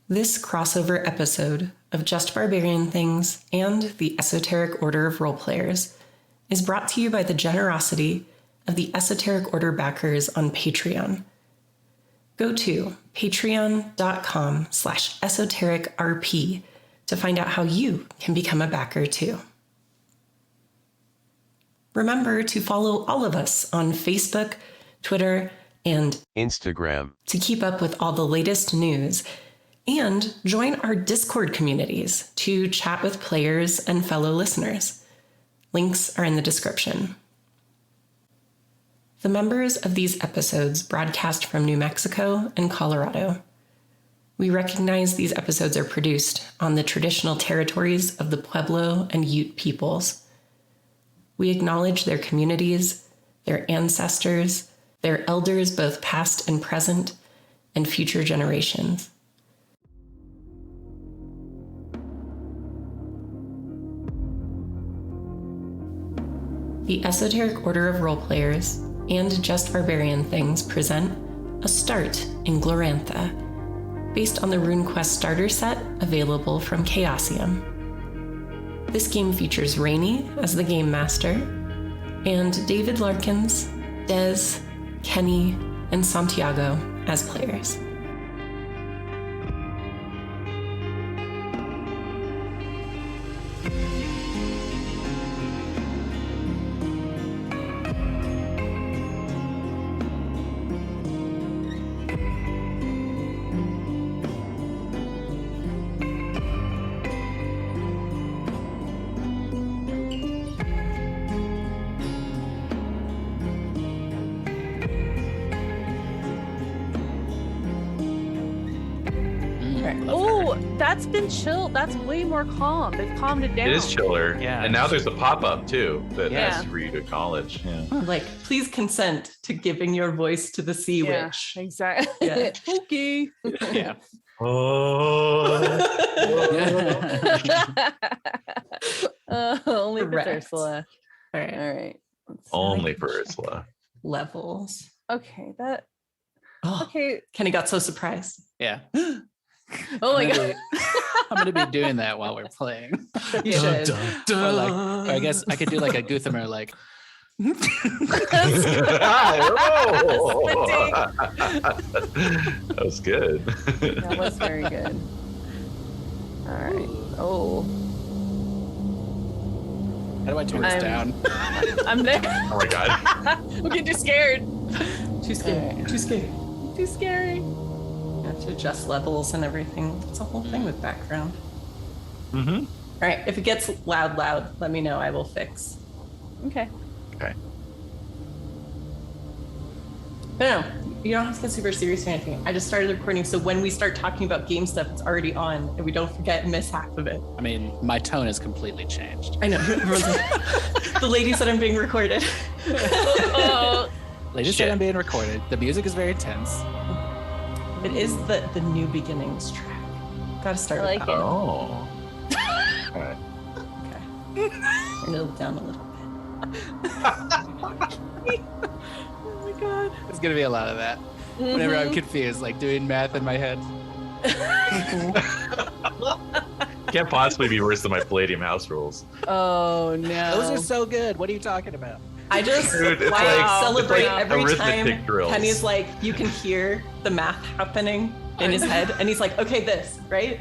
This crossover episode of Just Barbarian Things and the Esoteric Order of Roleplayers is brought to you by the generosity of the Esoteric Order backers on Patreon. Go to patreon.com/esotericrp to find out how you can become a backer too. Remember to follow all of us on Facebook, Twitter, and Instagram to keep up with all the latest news, and join our Discord communities to chat with players and fellow listeners. Links are in the description. The members of these episodes broadcast from New Mexico and Colorado. We recognize these episodes are produced on the traditional territories of the Pueblo and Ute peoples. We acknowledge their communities, their ancestors, their elders both past and present, and future generations. The Esoteric Order of Roleplayers and Just Barbarian Things present A Start in Glorantha, based on the Runequest starter set available from Chaosium. This game features Rainey as the game master, and David Larkins, Des, Kenny, and Santiago as players. Oh, that's been chill. That's way more calm. They've calmed it down. It is chiller. Yeah. And now there's a pop-up too that Yeah. asks for you to acknowledge. Yeah. Like, please consent to giving your voice to the sea Yeah, witch. exactly. Yeah. Okay. Yeah. Only for Correct. Ursula. All right. All right. Let's see. Only for Ursula. Levels. Okay. That. Oh, Okay. Kenny got so surprised. Yeah. Oh my I'm gonna god. I'm gonna be doing that while we're playing. You should. Or like, or I guess I could do like a Guthamer, like That was good. That was very good. All right. Oh, how do I turn this down? I'm there. Oh my god. I'm getting too scared. Too scary. Too scary. Too scary. You have to adjust levels and everything. It's a whole thing with background. Mm-hmm. All right. If it gets loud, let me know. I will fix. Okay. Okay. But no, you don't have to get super serious or anything. I just started recording, so when we start talking about game stuff, it's already on, and we don't forget and miss half of it. I mean, my tone has completely changed. I know. Everyone's like, the lady said I'm being recorded. Oh, Ladies said I'm being recorded. The music is very tense. It is the new beginnings track. Gotta start I with like that. it. Oh. All right. Okay. Turn it down a little bit. oh my god. There's gonna be a lot of that. Whenever I'm confused, like doing math in my head. Can't possibly be worse than my Palladium house rules. Oh no. Those are so good. What are you talking about? I just Dude, it's celebrate like every arithmetic time drills. Kenny's like, you can hear the math happening in his head, and he's like, okay, this, right?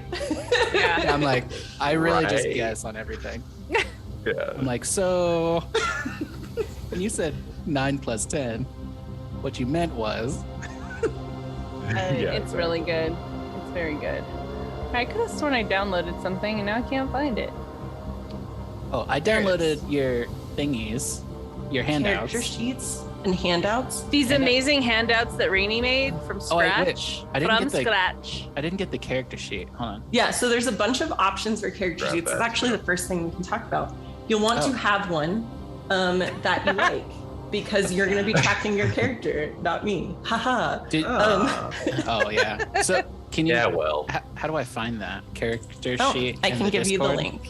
Yeah. I'm like, I really just Right. guess on everything. Yeah. I'm like, so when you said 9 plus 10, what you meant was It's really good. It's very good. I could have sworn I downloaded something and now I can't find it. oh, I downloaded your thingies, your handouts. Character sheets and handouts. These amazing handouts that Rainey made from Oh, I scratch. wish. I didn't from get the- scratch. I didn't get the character sheet. Hold on. Yeah, so there's a bunch of options for character Grab sheets. It's that. actually the first thing we can talk about. You'll want Oh. to have one that you like, because you're going to be tracking your character, not me. Haha. Did, oh yeah. So can you? Yeah, well. How do I find that character Oh, sheet? I in can the give you the Discord? link.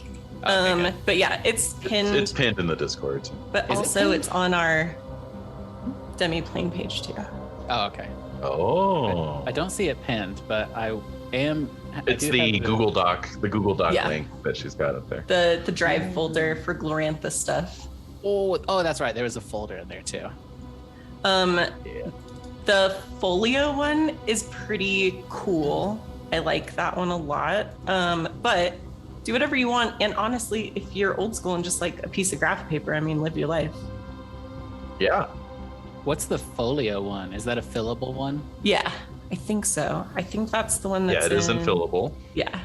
Okay, good. But yeah, it's pinned, It's pinned in the Discord. but Is it also pinned? it's on our Demi-Plane page too. Oh, okay. Oh. I don't see it pinned, but I am. It's the Google Doc link that she's got up there. The drive folder for Glorantha stuff. Oh, that's right. There was a folder in there too. The folio one is pretty cool. I like that one a lot. But do whatever you want. And honestly, if you're old school and just like a piece of graph paper, I mean, live your life. Yeah. What's the folio one? Is that a fillable one? Yeah, I think so. I think that's the one that's Yeah, it is infillable. Yeah.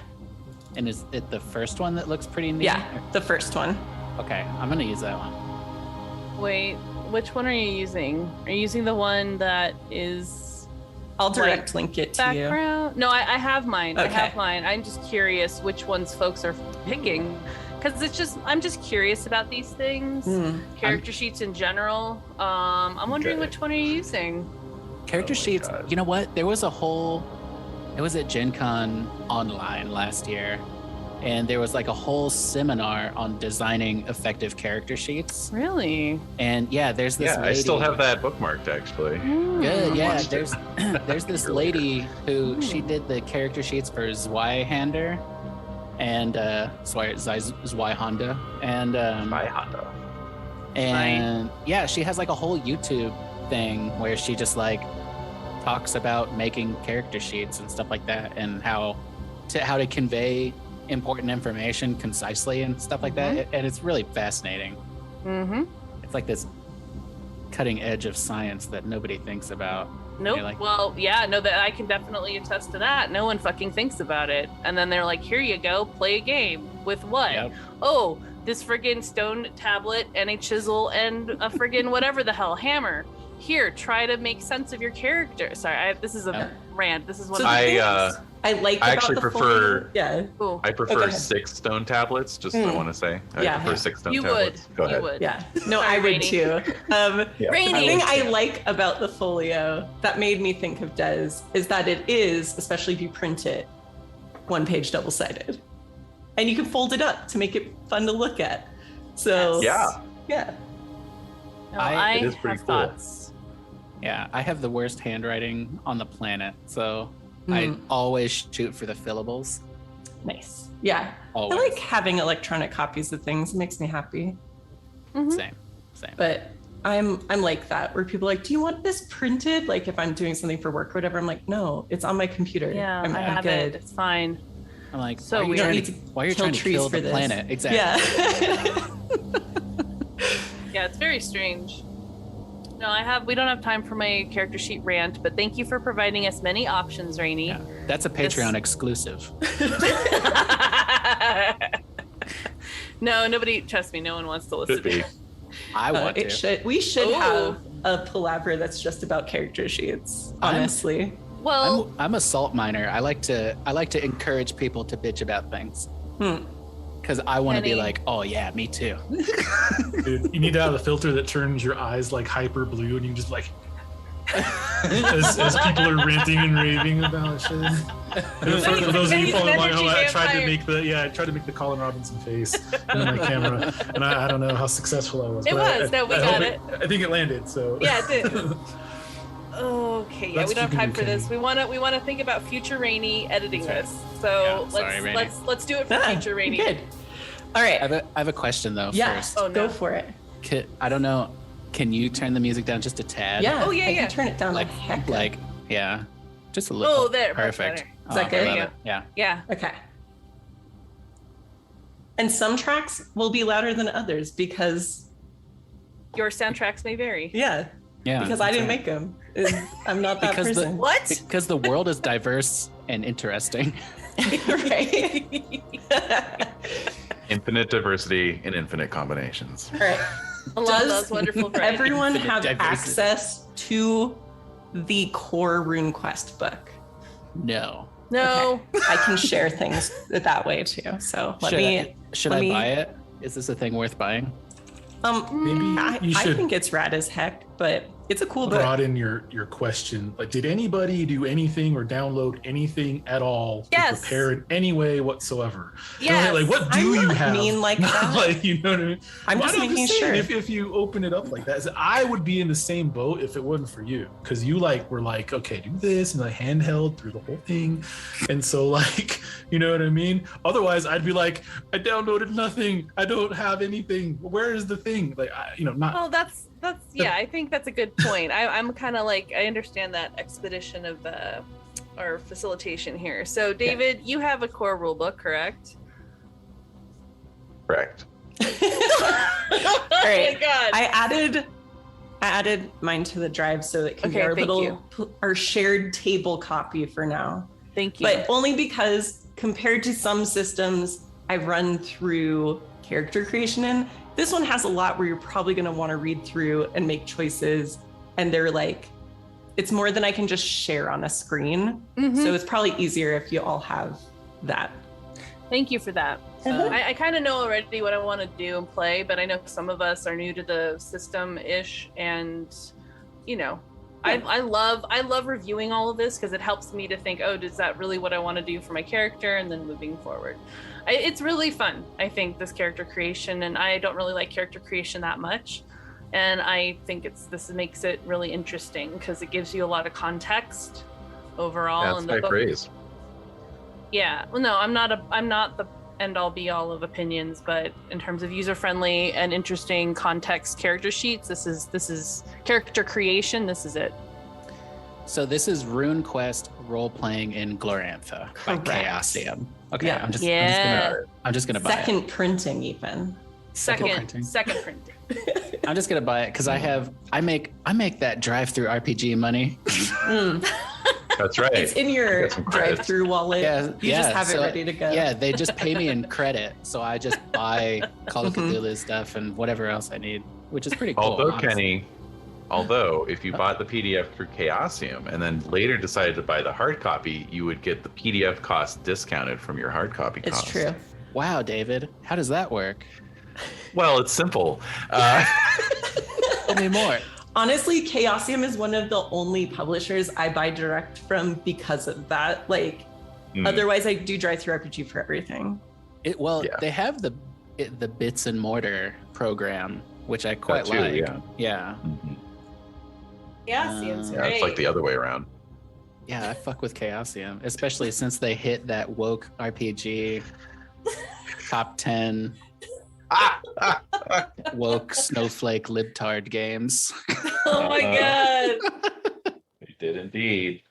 And is it the first one that looks pretty neat? Yeah, the first one. Okay, I'm gonna use that one. Wait, which one are you using? Are you using the one that is I'll direct link it to you. background? No, I have mine. I Okay. have mine. I'm just curious which ones folks are picking. Because I'm just curious about these things. Character sheets in general. I'm wondering Okay. which one are you using? Character Oh my sheets. God. You know what? There was a whole. It was at Gen Con online last year, and there was like a whole seminar on designing effective character sheets. Really? And yeah, there's this Yeah, lady. I still have that bookmarked actually. Good. Yeah, watched it. there's this lady who she did the character sheets for Zweihander and Zweihander and My Honda. and yeah, she has like a whole YouTube thing where she just like talks about making character sheets and stuff like that, and how to convey important information concisely and stuff like that. And it's really fascinating. Mm-hmm. It's like this cutting edge of science that nobody thinks about. Nope. You're like- Well, yeah, no, that I can definitely attest to that. No one fucking thinks about it. And then they're like, here you go, play a game. With what? Yep. Oh, this friggin' stone tablet and a chisel and a friggin' whatever the hell, hammer. Here, try to make sense of your character. Sorry, this is a rant. This is one So of the the thing I, is, I like I about actually the prefer- folio. Yeah. Ooh, I go prefer ahead. 6 stone tablets, just I want to say. I Yeah. prefer 6 stone you would. tablets. Go ahead. You would. Yeah. No, Sorry, I would Rainey. too. Yeah. Rainey. The thing I like about the folio that made me think of Des is that it is, especially if you print it, one page double-sided. And you can fold it up to make it fun to look at. So Yeah. yeah. No, I- It is pretty have cool. thoughts. Yeah, I have the worst handwriting on the planet, so I always shoot for the fillables. Nice. Yeah. Always. I like having electronic copies of things. It makes me happy. Mhm. Same. But I'm like that, where people are like, do you want this printed? Like if I'm doing something for work or whatever, I'm like, no, it's on my computer. Yeah, I'm I have good. it. It's fine. I'm like, So why are you weird. trying You to, don't need to why are you kill trying to trees kill for the this. planet? Exactly. Yeah. Yeah, it's very strange. No, we don't have time for my character sheet rant, but thank you for providing us many options, Rainey. Yeah, that's a Patreon exclusive. No, nobody, trust me, no one wants to listen Should be. I want to. We should Ooh. have a palaver that's just about character sheets. Honestly. Well, I'm a salt miner. I like to encourage people to bitch about things. Because I want to be Penny. like, oh yeah, me too. Dude, you need to have a filter that turns your eyes like hyper blue, and you can just like, as people are ranting and raving about shit. For those of you He's following an along, energy I tried to vampire. make the Colin Robinson face in my camera, and I don't know how successful I was. It but was. No, we I got hope it. I think it landed. So yeah, it did. Okay, yeah, That's we don't have what you time can for do, this. Kenny. We want to think about future Rainey editing That's this. So Yeah, sorry, Rainey. let's do it for future Rainey. Good. All right. I have a question though. Yeah. First, Oh, no. Go for it. I don't know. Can you turn the music down just a tad? Yeah. Oh, yeah, I yeah. can turn it down Like, a heck. yeah, just a little. Oh, there, much Perfect. better. Is that I good? love Yeah. it. Yeah. Yeah. Okay. And some tracks will be louder than others because, Your soundtracks may vary. yeah, Yeah. because I that's didn't right. make them. I'm not that Because the- person. What? Because the world is diverse and interesting. Right. Infinite diversity and infinite combinations. All right. I love Does those wonderful phrases. everyone Infinite have diversity. access to the core Runequest book? No. No. Okay. I can share things that way too. So let me. Should let I me- buy it? Is this a thing worth buying? maybe I you should. think it's rad as heck, but It's a cool book. brought in your question. Like, did anybody do anything or download anything at all to Yes. prepare in any way whatsoever? Yes. Like, what do I'm you not have? mean like that. Like, you know what I mean? I'm Well, just making saying, sure. if you open it up like that, I would be in the same boat if it wasn't for you, because you like were like, okay, do this, and like handheld through the whole thing, and so like, you know what I mean? Otherwise, I'd be like, I downloaded nothing. I don't have anything. Where is the thing? Like, not. Well, that's yeah. I think that's a good point. I'm kind of like, I understand that expedition of or facilitation here. So, David, you have a core rule book, correct? Correct. All Oh right. my god! I added mine to the drive so it can be Okay, our thank little our shared table copy for now. Thank you. But only because compared to some systems I've run through character creation in, this one has a lot where you're probably going to want to read through and make choices, and they're like, it's more than I can just share on a screen. Mhm. So it's probably easier if you all have that. Thank you for that. I kind of know already what I want to do and play, but I know some of us are new to the system-ish, and you know, I love reviewing all of this because it helps me to think, oh, is that really what I want to do for my character, and then moving forward. It's really fun, I think, this character creation, and I don't really like character creation that much, and I think this makes it really interesting because it gives you a lot of context overall. That's in the my book. phrase. Yeah, well, no, I'm not the end all be all of opinions, but in terms of user friendly and interesting context character sheets, this is character creation. This is it. So this is Runequest role playing in Glorantha by Correct. Chaosium. Okay, Yeah. I'm just Yeah. I'm just gonna buy Second printing even. Second Second printing. it. I'm just gonna buy it because I make that drive-through RPG money. Mm. That's right. It's in your Get some credits. drive-through wallet. You just have it so- ready to go. Yeah, they just pay me in credit, so I just buy Call of Mhm. Cthulhu stuff and whatever else I need, which is pretty cool. Although, honestly. Kenny, if you bought the PDF through Chaosium and then later decided to buy the hard copy, you would get the PDF cost discounted from your hard copy It's cost. true. Wow, David, how does that work? Well, it's simple. Tell me more. Honestly, Chaosium is one of the only publishers I buy direct from because of that. Like, otherwise I do drive-through RPG for everything. Yeah. They have the bits and mortar program, which I quite That too, like. yeah. Yeah. Mhm. Chaosium's Yeah, it's like the other way around. Yeah, I fuck with Chaosium, especially since they hit that woke RPG top 10 woke snowflake libtard games. Oh my god! They did indeed.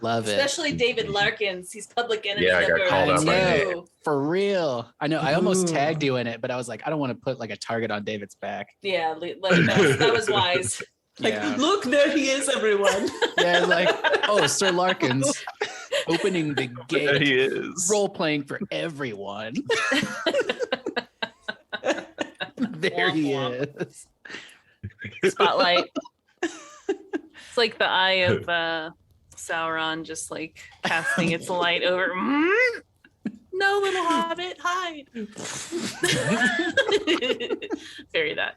Love it. Especially David Larkins. He's public enemy Yeah, I got number called out by two. For real. I know. I almost Ooh. tagged you in it, but I was like, I don't want to put like a target on David's back. Yeah, that was wise. Like, Yeah. look, there he is, everyone. Yeah, like, oh, Sir Larkins opening the There gate, he is. role playing for everyone. There he is. Spotlight. It's like the eye of Sauron, just like casting its light over. No, little hobbit, hide. Bury that.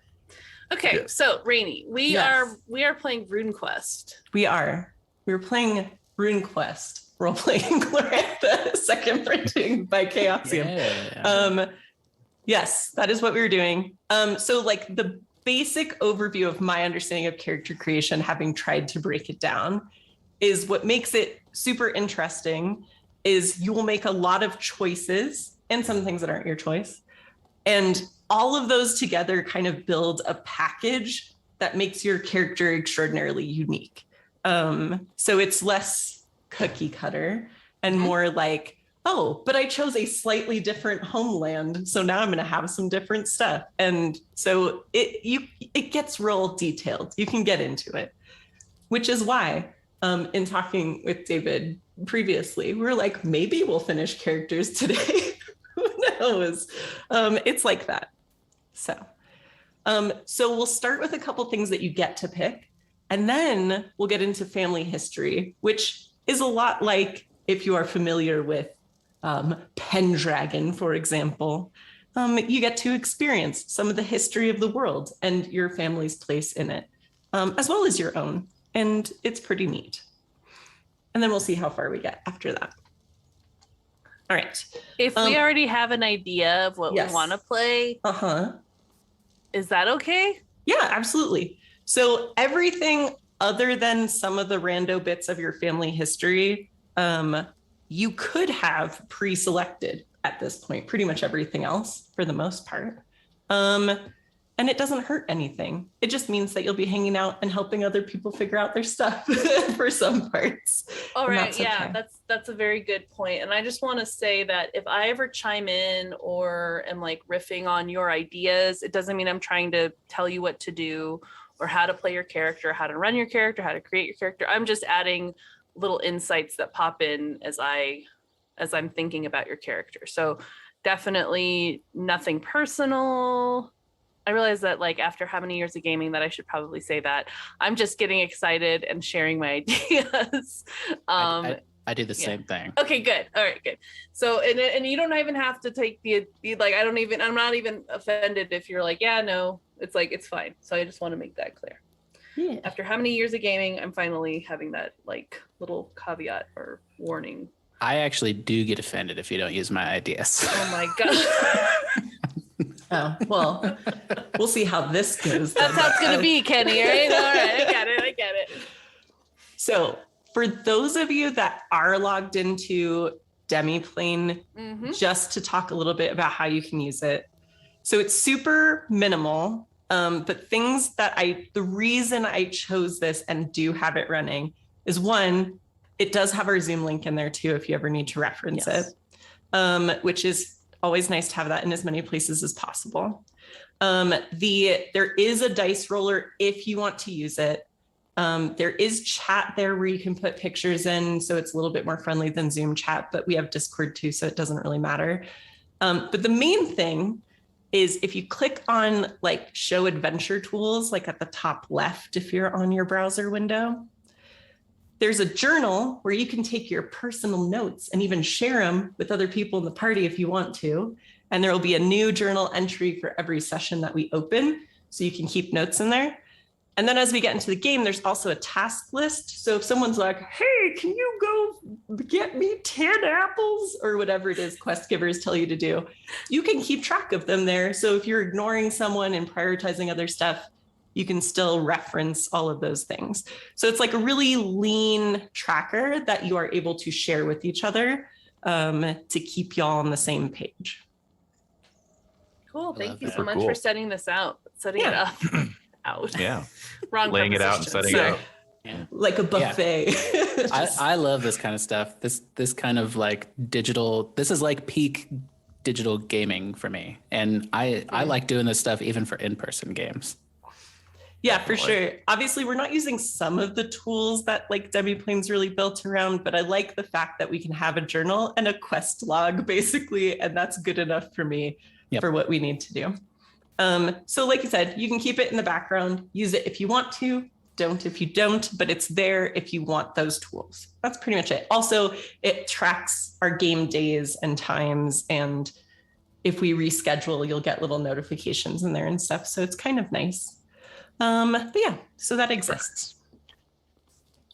Okay, Yeah. so Rainy, we Yes. are playing Runequest. We're playing Runequest, role-playing Glorantha, second printing by Chaosium. Yeah. Yes, that is what we were doing. So like the basic overview of my understanding of character creation, having tried to break it down, is what makes it super interesting is you will make a lot of choices and some things that aren't your choice. And all of those together kind of build a package that makes your character extraordinarily unique. So it's less cookie cutter and more like, oh, but I chose a slightly different homeland, so now I'm going to have some different stuff. And so it gets real detailed. You can get into it, which is why in talking with David previously, we were like, maybe we'll finish characters today. Who knows? It's like that. So we'll start with a couple things that you get to pick, and then we'll get into family history, which is a lot like if you are familiar with Pendragon, for example. You get to experience some of the history of the world and your family's place in it. as well as your own. And it's pretty neat. And then we'll see how far we get after that. All right. If we already have an idea of what we want to play, is that okay? Yeah, absolutely. So everything other than some of the rando bits of your family history, you could have pre-selected at this point, pretty much everything else for the most part. And it doesn't hurt anything. It just means that you'll be hanging out and helping other people figure out their stuff for some parts. All right, yeah, that's a very good point. And I just want to say that if I ever chime in or am like riffing on your ideas, it doesn't mean I'm trying to tell you what to do or how to play your character, how to run your character, how to create your character. I'm just adding little insights that pop in as I'm thinking about your character. So definitely nothing personal. I realize that like after how many years of gaming that I should probably say that. I'm just getting excited and sharing my ideas. I do the same thing. Okay, good. All right, good. So and you don't even have to take the like I'm not even offended if you're like, yeah, no, it's like it's fine. So I just want to make that clear. Yeah. After how many years of gaming, I'm finally having that like little caveat or warning. I actually do get offended if you don't use my ideas. Oh my god. Oh, well, we'll see how this goes. That's how it's going to be, Kenny, right? All right, I get it. So for those of you that are logged into Demiplane, just to talk a little bit about how you can use it. So it's super minimal, but things that the reason I chose this and do have it running is one, it does have our Zoom link in there too, if you ever need to reference it, which is always nice to have that in as many places as possible. There is a dice roller if you want to use it. There is chat there where you can put pictures in, so it's a little bit more friendly than Zoom chat, but we have Discord too, so it doesn't really matter. But the main thing is if you click on like show adventure tools, like at the top left, if you're on your browser window, there's a journal where you can take your personal notes and even share them with other people in the party if you want to. And there will be a new journal entry for every session that we open, so you can keep notes in there. And then as we get into the game, there's also a task list. So if someone's like, hey, can you go get me 10 apples or whatever it is quest givers tell you to do, you can keep track of them there. So if you're ignoring someone and prioritizing other stuff, you can still reference all of those things. So it's like a really lean tracker that you are able to share with each other to keep y'all on the same page. Cool. Thank you so much for setting this out, setting it up. Out. Yeah. Wrong. Laying it out and setting it out. Yeah. Like a buffet. Yeah. I love this kind of stuff. This kind of like digital, this is like peak digital gaming for me. And I like doing this stuff even for in-person games. Yeah, for sure. Obviously, we're not using some of the tools that like Demiplane's really built around, but I like the fact that we can have a journal and a quest log basically, and that's good enough for me for what we need to do. So like you said, you can keep it in the background, use it if you want to, don't if you don't, but it's there if you want those tools. That's pretty much it. Also, it tracks our game days and times, and if we reschedule, you'll get little notifications in there and stuff. So it's kind of nice. But yeah, so that exists.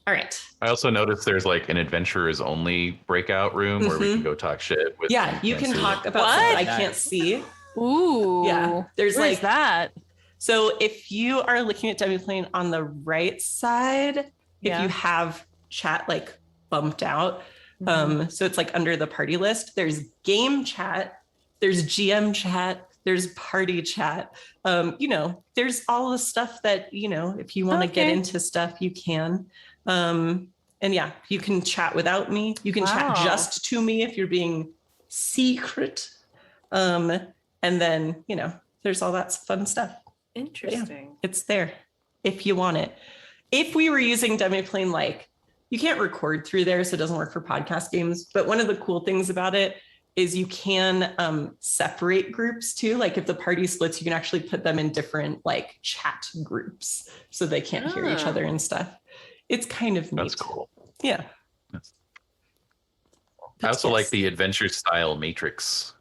All right. I also noticed there's like an adventurers only breakout room where we can go talk shit with. Yeah, you can talk about stuff I can't see. Ooh. Yeah. There's Where's like that. So if you are looking at Demiplane on the right side, if you have chat like bumped out, so it's like under the party list, there's game chat, there's GM chat, there's party chat. There's all the stuff that, if you want to get into stuff, you can. And yeah, you can chat without me. You can chat just to me if you're being secret. And then, there's all that fun stuff. Interesting. Yeah, it's there if you want it. If we were using Demiplane, like you can't record through there, so it doesn't work for podcast games. But one of the cool things about it is you can separate groups too. Like if the party splits, you can actually put them in different like chat groups so they can't hear each other and stuff. It's kind of neat. That's cool. Yeah. I also like the adventure style matrix.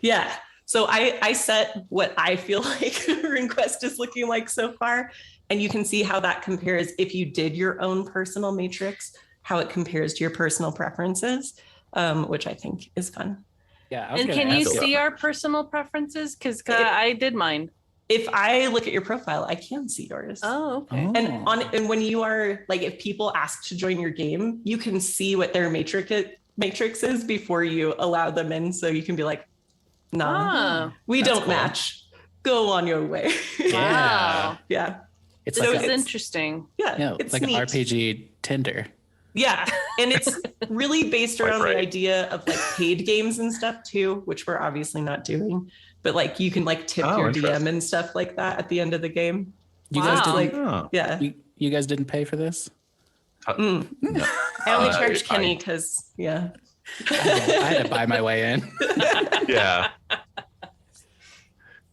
Yeah. So I set what I feel like Runequest is looking like so far. And you can see how that compares if you did your own personal matrix, how it compares to your personal preferences, which I think is fun. Yeah. I was And gonna can you ask see our personal preferences? Because If- I did mine. If I look at your profile, I can see yours. Oh, okay. And when you are like, if people ask to join your game, you can see what their matrix is before you allow them in. So you can be like, nah, we that's don't cool. match. Go on your way. Wow. Yeah. It's This like is a, interesting. Yeah. it's like neat. an RPG Tinder. Yeah. And it's really based around Right. the idea of like paid games and stuff too, which we're obviously not doing. But like you can like tip your DM and stuff like that at the end of the game. You guys Wow. didn't. Oh. Yeah. You guys didn't pay for this. No. I only charged Kenny because I had to buy my way in. Yeah.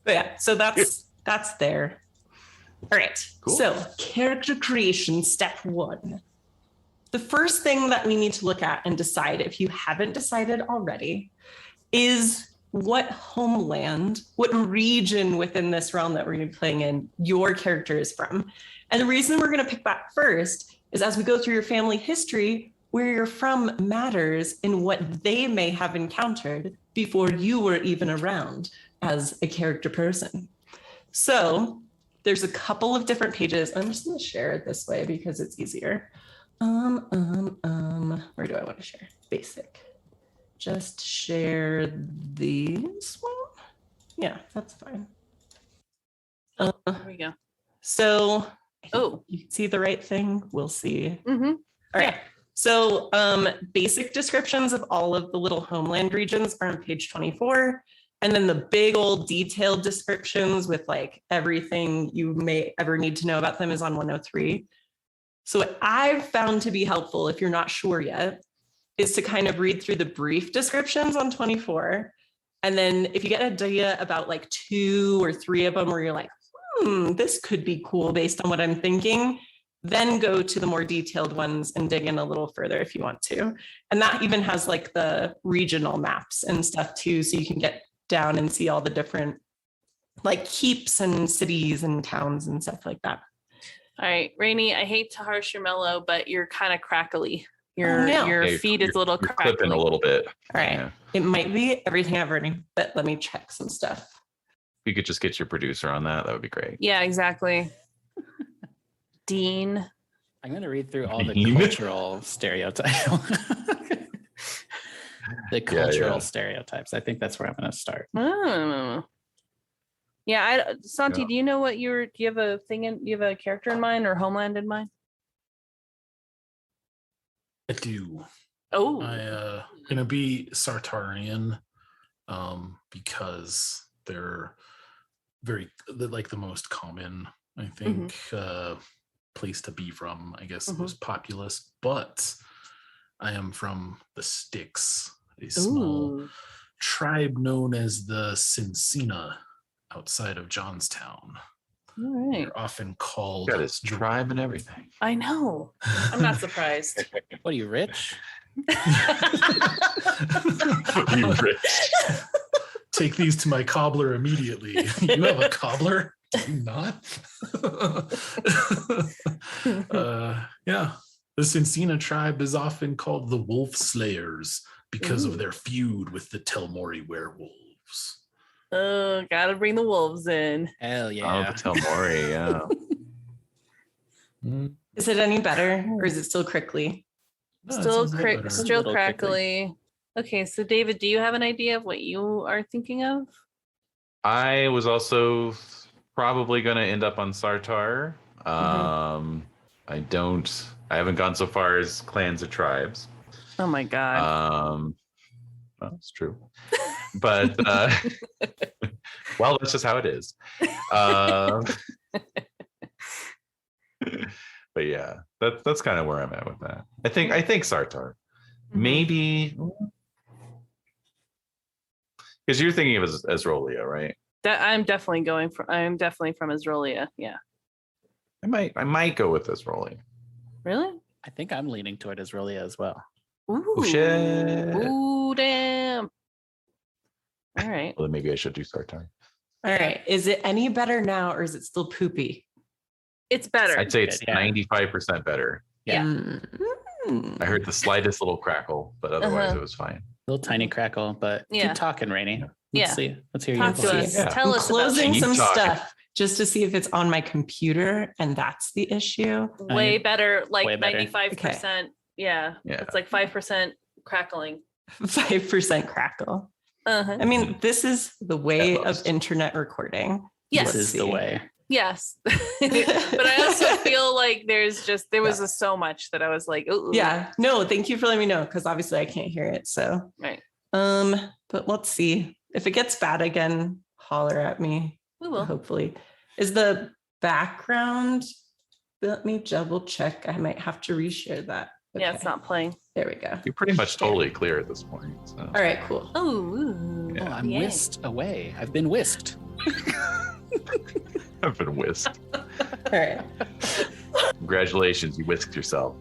But yeah, so that's there. All right. Cool. So character creation, step 1. The first thing that we need to look at and decide, if you haven't decided already, is what homeland, what region within this realm that we're going to be playing in your character is from. And the reason we're going to pick that first is as we go through your family history, where you're from matters in what they may have encountered before you were even around as a character person. So there's a couple of different pages. I'm just going to share it this way because it's easier. Where do I want to share? Basic. Just share these one. Yeah, that's fine. There we go. So, Oh, you see the right thing? We'll see. mm-hmm. All right. So basic descriptions of all of the little homeland regions are on page 24. And then the big old detailed descriptions with like everything you may ever need to know about them is on 103. So what I've found to be helpful, if you're not sure yet, is to kind of read through the brief descriptions on 24. And then if you get an idea about like 2 or 3 of them where you're like, this could be cool based on what I'm thinking, then go to the more detailed ones and dig in a little further if you want to. And that even has like the regional maps and stuff too, so you can get down and see all the different like keeps and cities and towns and stuff like that. All right, Rainey, I hate to harsh your mellow, but you're kind of crackly. Your feed is a little you're crackly. clipping a little bit. All right. Yeah. It might be everything I've written, but let me check some stuff. If you could just get your producer on that would be great. Yeah, exactly. Dean. I'm going to read through all the Dean? cultural stereotypes. The cultural stereotypes. I think that's where I'm going to start. Oh. Yeah, Santi, Yeah. do you know what do you have a thing do you have a character in mind or homeland in mind? I do. Oh. I gonna be Sartarian, because they're they're like the most common, I think, place to be from. I guess the most populous, but I am from the Styx, a small tribe known as the Cincina outside of Johnstown. All right. They're often called Got his tribe and everything. I know. I'm not surprised. What are you, rich? You rich. Take these to my cobbler immediately. You have a cobbler? Do you not? Yeah. The Cincina tribe is often called the Wolf Slayers because of their feud with the Telmori werewolves. Oh, gotta bring the wolves in. Hell Oh, yeah. the Telmori, yeah. Is it any better or is it still crickly? No, it Still sounds a bit better. still little crackly. Okay, so David, do you have an idea of what you are thinking of? I was also probably going to end up on Sartar. I haven't gone so far as clans or tribes. Oh my god. Well, it's true. But well, that's just how it is. But yeah, that's kind of where I'm at with that. I think Sartar. Maybe because you're thinking of as Rolia, right? I'm definitely from Azrolia. Yeah. I might go with this Rolia. Really? I think I'm leaning toward Israelia as well. Ooh. Oh shit. Ooh, damn. All right. Well, then maybe I should do Sartar. All right. Is it any better now or is it still poopy? It's better. I'd say it's Yeah. 95% better. Yeah. Mm. I heard the slightest little crackle, but otherwise it was fine. Little tiny crackle, but Yeah. keep talking, Rainy. Yeah. Let's see. Let's hear Talk your to voice. us. Yeah. Tell I'm us about closing Keep some talking. stuff just to see if it's on my computer, and that's the issue. way better, like Way better. 95%. Yeah. Yeah. It's like 5% crackling. 5% crackle. Uh-huh. I mean, this is the way At of most. internet recording. Yes. This is the way. Yes. But I also feel like there was so much that I was like, ooh. Yeah. No, thank you for letting me know, because obviously I can't hear it. So Right. but let's see. If it gets bad again, holler at me. We will. Hopefully. Is the background? Let me double check. I might have to reshare that. Yeah, Okay. it's not playing. There we go. You're pretty much totally clear at this point. So. All right, cool. Oh, Yeah. Oh, I'm whisked away. I've been whisked. I've been whisked. All right. Congratulations, you whisked yourself.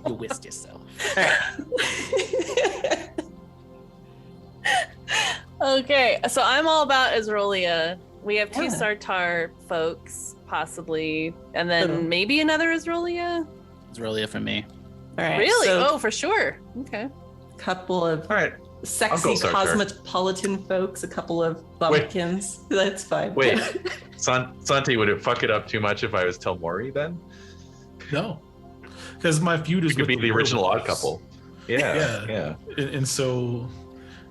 You whisked yourself. All right. Okay, so I'm all about Isrolia. We have 2 Yeah. Sartar folks, possibly, and then Oh. maybe another Isrolia. It's really for me. All right. Really? So Oh, for sure. Okay. couple of All right. sexy I'll go Sartar. cosmopolitan folks, a couple of bumpkins. That's fine. Wait, Santi, would it fuck it up too much if I was Telmori then? No, because my feud is You could with be the original Odd werewolves. Couple. Yeah. And so,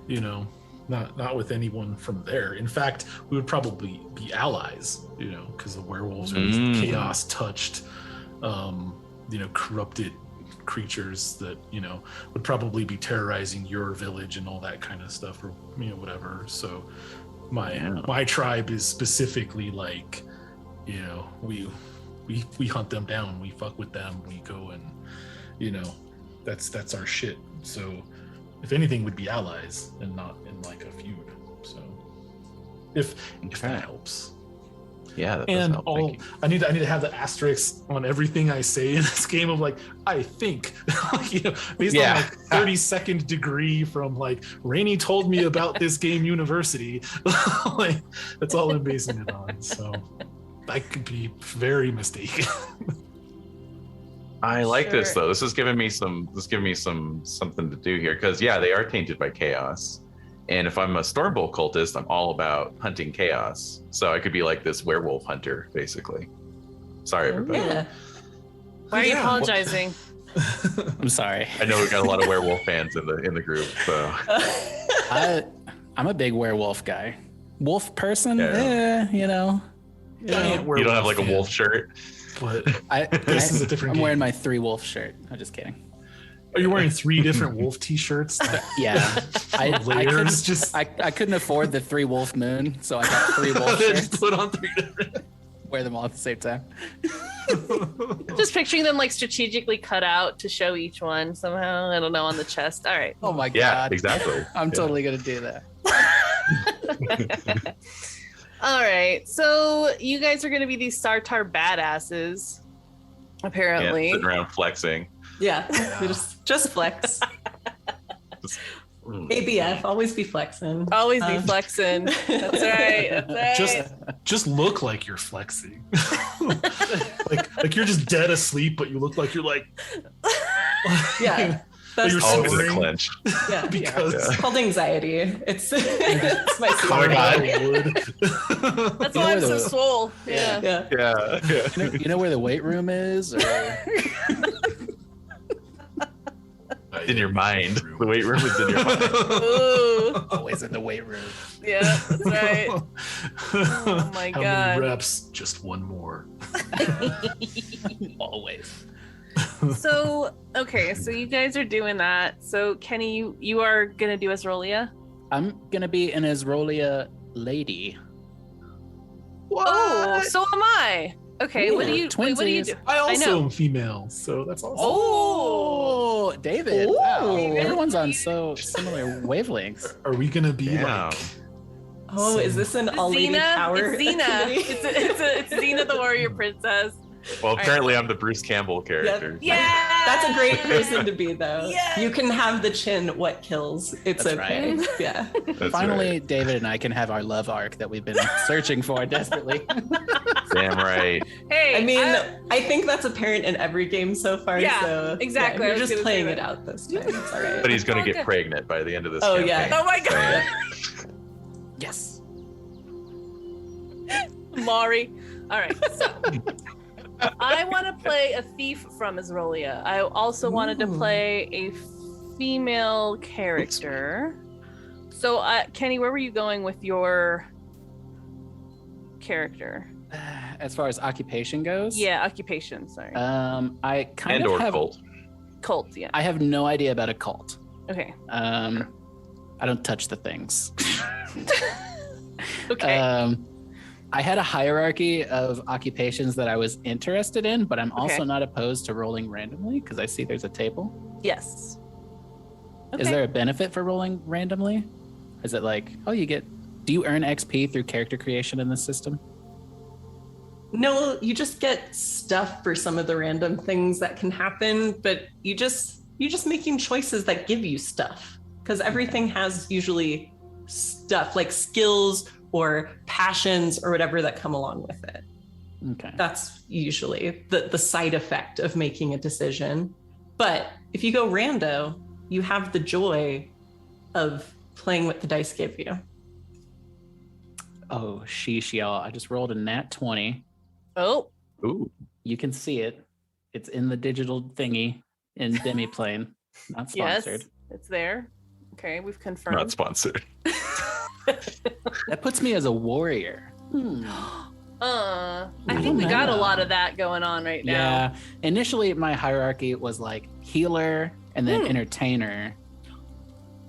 you know, not with anyone from there. In fact, we would probably be allies, you know, because the werewolves are these chaos touched, corrupted creatures that, you know, would probably be terrorizing your village and all that kind of stuff, or, you know, whatever. So my tribe is specifically like, you know, we hunt them down, we fuck with them, we go and, you know, that's our shit. So if anything, we'd be allies and not in like a feud. So if that helps. Yeah, that does And help. Thank you. I need to have the asterisk on everything I say in this game of like, I think, you know, based on like 30-second degree from like Rainey told me about this game university. Like that's all I'm basing it on. So I could be very mistaken. I like this Sure. though. This is giving me something to do here, because they are tainted by chaos. And if I'm a Stormbolt cultist, I'm all about hunting chaos. So I could be like this werewolf hunter, basically. Sorry, everybody. Yeah. Why are you Yeah. apologizing? I'm sorry. I know we got a lot of werewolf fans in the group. So I'm a big werewolf guy. Wolf person, Yeah. you know. Giant you don't have like a fan, wolf shirt. but This is a different I'm wearing game. my 3 wolf shirt. I'm just kidding. Are you wearing 3 different wolf t-shirts? Yeah. Layers, I couldn't afford the 3 wolf moon, so I got 3 wolf shirts. just put on 3 different. Wear them all at the same time. Just picturing them like strategically cut out to show each one somehow. I don't know, on the chest. All right. Oh my Yeah, god. exactly. I'm Yeah. totally gonna do that. All right. So you guys are going to be these Sartar badasses, apparently. Yeah, sitting around flexing. Yeah. We just flex. ABF, always be flexing. Always be flexing. That's right. That's right. Just look like you're flexing. like you're just dead asleep, but you look like you're like Yeah. That's You're Always in a snoring. clench. yeah. because It's called anxiety. It's my Oh my God. wood. That's You why know I'm so the- swole. Yeah. Yeah. Yeah. You know where the weight room is? Or... In your mind. The weight room is in your mind. Ooh. Always in the weight room. Yeah, that's right. Oh my How God. many reps? Just one more. Always. So, okay, so you guys are doing that. So, Kenny, you are going to do Isrolia? I'm gonna be an Isrolia lady. Oh, so am I. Okay, what do you what do you do? I also know. am female, so that's awesome. Oh, David! Ooh. Wow, You guys everyone's on are so similar wavelengths. Are we gonna be Damn. like? Oh, is this an all lady Xena? power? It's Xena. activity? It's Xena the warrior princess. Well, right. apparently I'm the Bruce Campbell character. Yeah. That's a great person to be, though. Yeah. You can have the chin. What kills? It's That's okay. right. Yeah. That's Finally, right. David and I can have our love arc that we've been searching for desperately. Damn right. Hey, I mean, I think that's apparent in every game so far. Yeah, so, exactly. Yeah, I you're was just gonna playing say it that. out this time. It's all right. But he's going to Okay. get pregnant by the end of this Oh, campaign. yeah. Oh my god. Yes. Mari. All right. So I want to play a thief from Isrolia. I also wanted to Ooh. play a female character. So, Kenny, where were you going with your character? As far as occupation goes, Yeah, occupation. Sorry, I kind And of or have. cult. cult. Yeah. I have no idea about a cult. Okay. I don't touch the things. Okay. I had a hierarchy of occupations that I was interested in, but I'm also Okay. not opposed to rolling randomly because I see there's a table. Yes. Is there a benefit for rolling randomly? Is it like, oh, do you earn XP through character creation in this system? No, you just get stuff for some of the random things that can happen, but you're just making choices that give you stuff, because everything has usually stuff like skills or passions or whatever that come along with it. Okay. That's usually the side effect of making a decision. But if you go rando, you have the joy of playing what the dice give you. Oh, sheesh, y'all. I just rolled a nat 20. Oh. Ooh. You can see it. It's in the digital thingy in Demiplane. Not sponsored. Yes. It's there. Okay, we've confirmed. Not sponsored. That puts me as a warrior. I think we got a lot of that going on right now. Yeah. Initially, my hierarchy was like healer and then entertainer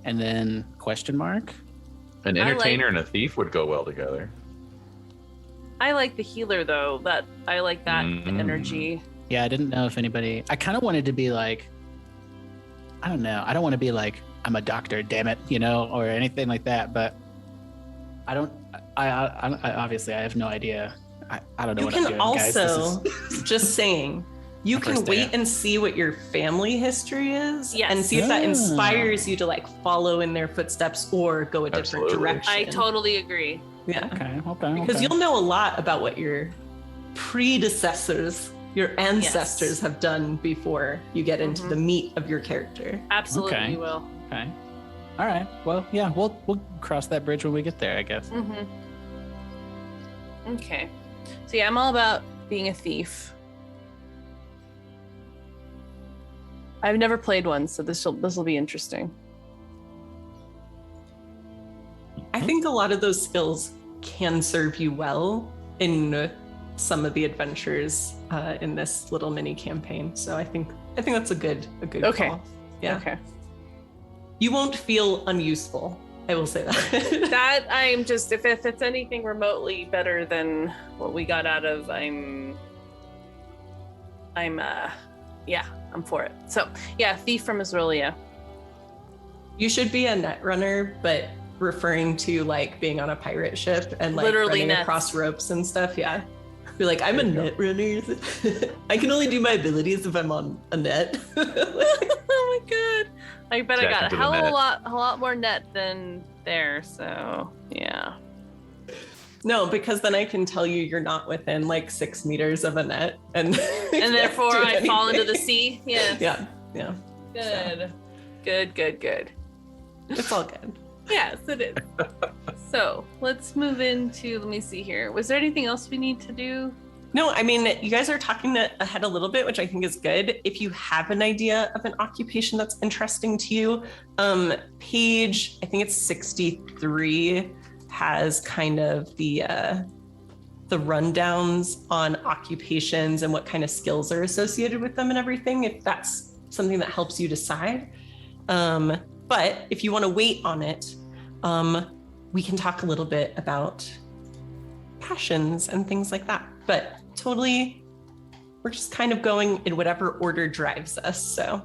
and then question mark. An entertainer and a thief would go well together. I like the healer though. I like that energy. Yeah, I didn't know if anybody. I kind of wanted to be like, I don't know. I don't want to be like, I'm a doctor, damn it, or anything like that. But I don't. I obviously I have no idea. I don't know You what can I'm doing, guys. also, just saying, you My can first day. wait and see what your family history is, Yes. and see if that Ah. inspires you to like follow in their footsteps or go a different Absolutely. direction. I totally agree. Yeah, Okay. because you'll know a lot about what your predecessors, your ancestors have done before you get into Mhm. the meat of your character. Absolutely Okay. will. Okay. All right. Well, yeah, we'll cross that bridge when we get there, I guess. Mm-hmm. Okay. So yeah, I'm all about being a thief. I've never played one, so this will be interesting. I think a lot of those skills can serve you well in some of the adventures in this little mini campaign. So I think that's a good Okay. call. Yeah. Okay. You won't feel unuseful. I will say that. That I'm just if it's anything remotely better than what we got out of, I'm for it. So yeah, thief from Isrolia. You should be a net runner, but referring to like being on a pirate ship and like Literally running nets. across ropes and stuff. Yeah. Be like, I'm a net runner. I can only do my abilities if I'm on a net. Oh my god. I bet I Jack got a into the hell of net. a lot more net than there, so yeah. No, because then I can tell you you're not within like 6 meters of a net, and And therefore I fall into the sea. Yes. Yeah. Good. It's all good. Yes, it is. So let's move into, let me see here. Was there anything else we need to do? No, I mean, you guys are talking ahead a little bit, which I think is good. If you have an idea of an occupation that's interesting to you, page, I think it's 63, has kind of the rundowns on occupations and what kind of skills are associated with them and everything, if that's something that helps you decide. But if you want to wait on it, we can talk a little bit about passions and things like that. But totally, we're just kind of going in whatever order drives us. So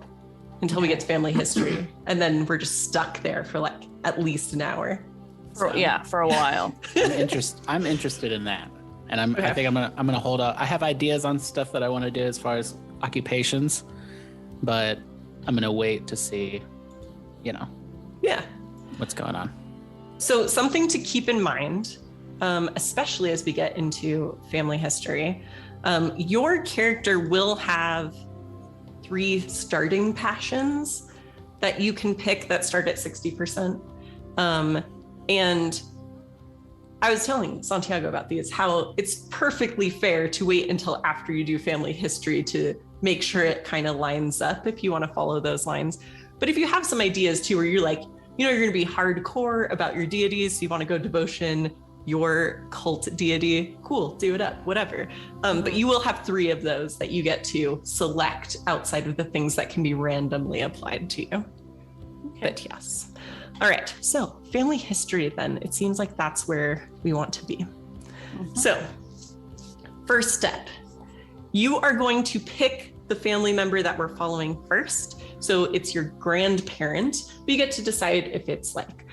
until we get to family history, and then we're just stuck there for like at least an hour. So, For a while. I'm interested in that, and I Okay. think I'm gonna hold up. I have ideas on stuff that I want to do as far as occupations, but I'm gonna wait to see, Yeah. what's going on. So something to keep in mind especially as we get into family history, your character will have 3 starting passions that you can pick that start at 60%. And I was telling Santiago about these, how it's perfectly fair to wait until after you do family history to make sure it kind of lines up if you want to follow those lines. But if you have some ideas too, where you're like, you know, you're going to be hardcore about your deities, so you want to go devotion, your cult deity, cool, do it up, whatever. But you will have 3 of those that you get to select outside of the things that can be randomly applied to you. Okay. But yes. All right, so family history then. It seems like that's where we want to be. Mm-hmm. So first step, you are going to pick the family member that we're following first. So it's your grandparent, but you get to decide if it's like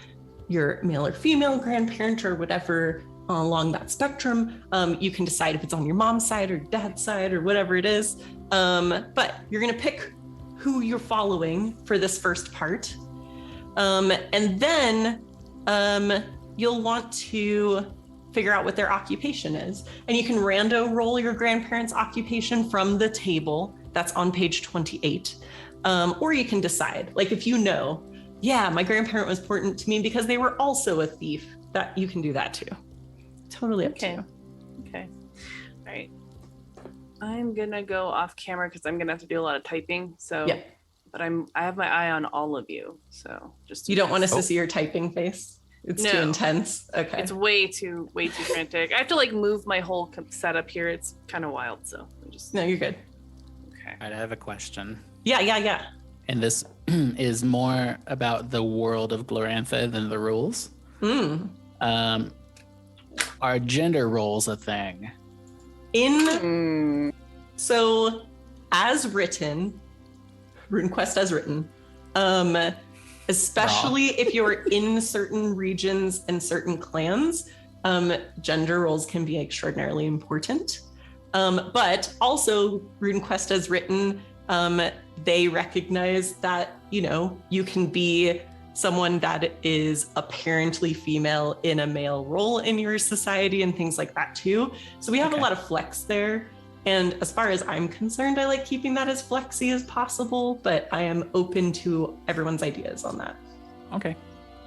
your male or female grandparent or whatever along that spectrum. You can decide if it's on your mom's side or dad's side or whatever it is. But you're gonna pick who you're following for this first part. And then you'll want to figure out what their occupation is. And you can rando roll your grandparents' occupation from the table that's on page 28. Or you can decide, like if you know, yeah, my grandparent was important to me because they were also a thief, that you can do that too. Totally up to you. Okay. All right. I'm gonna go off camera because I'm gonna have to do a lot of typing. So yeah. But I have my eye on all of you, so just you don't want us to see your typing face. It's too intense. Okay, it's way too frantic. I have to like move my whole setup here. It's kind of wild, so I'm just. No, you're good. Okay. I have a question. Yeah. And this is more about the world of Glorantha than the rules. Are gender roles a thing? So, as written. Runequest as written, especially if you're in certain regions and certain clans, gender roles can be extraordinarily important. But also Runequest as written, they recognize that, you know, you can be someone that is apparently female in a male role in your society and things like that too. So we have a lot of flex there. And as far as I'm concerned, I like keeping that as flexy as possible, but I am open to everyone's ideas on that. Okay.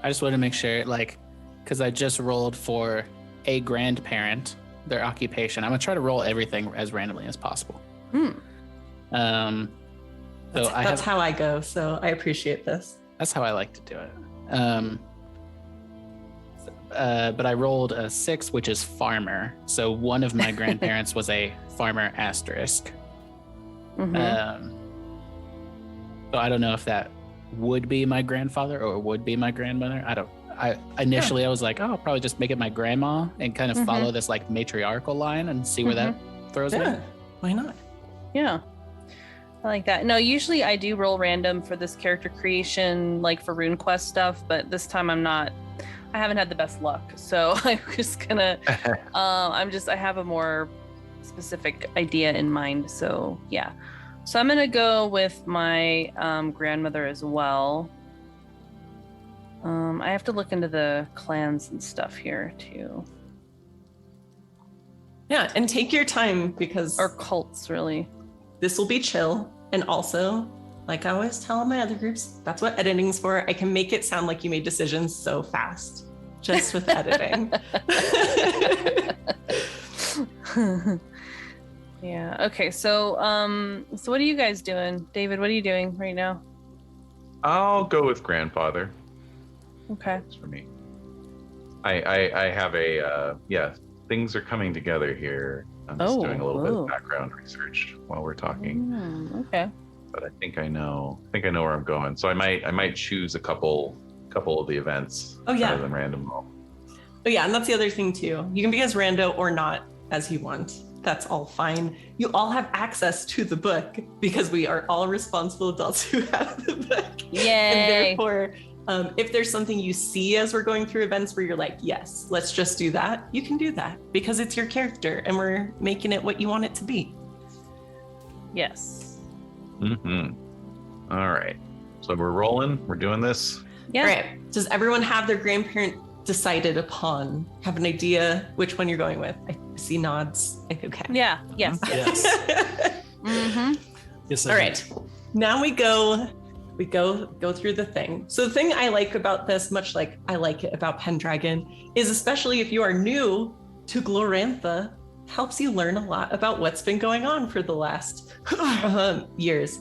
I just wanted to make sure, like, because I just rolled for a grandparent, their occupation. I'm going to try to roll everything as randomly as possible. That's how I go, so I appreciate this. That's how I like to do it. But I rolled a 6, which is farmer. So one of my grandparents was a farmer asterisk. So I don't know if that would be my grandfather or would be my grandmother. I initially was like, oh, I'll probably just make it my grandma and kind of follow this like matriarchal line and see where that throws me. Why not? Yeah. I like that. No, usually I do roll random for this character creation, like for RuneQuest stuff, but this time I haven't had the best luck. So I'm just gonna, I have a more specific idea in mind. So yeah. So I'm gonna go with my grandmother as well. I have to look into the clans and stuff here too. Yeah, and take your time because... Or cults, really. This will be chill. And also, like I always tell my other groups, that's what editing's for. I can make it sound like you made decisions so fast, just with editing. Yeah. Okay. So, what are you guys doing, David? What are you doing right now? I'll go with grandfather. Okay. That's for me. I have a things are coming together here. I'm just doing a little bit of background research while we're talking. Okay. But I think I know where I'm going. So I might choose a couple of the events rather than random roll. Oh yeah, and that's the other thing too. You can be as rando or not as you want. That's all fine. You all have access to the book because we are all responsible adults who have the book. Yay! And therefore, if there's something you see as we're going through events where you're like, yes, let's just do that, you can do that because it's your character and we're making it what you want it to be. Yes. All right. So we're rolling. We're doing this. Yeah. All right. Does everyone have their grandparent decided upon? Have an idea which one you're going with? I see nods. Okay. Yeah. Yes. Yes. Mm-hmm. Yes. All right. Now we go through the thing. So the thing I like about this, much like I like it about Pendragon, is especially if you are new to Glorantha, helps you learn a lot about what's been going on for the last years.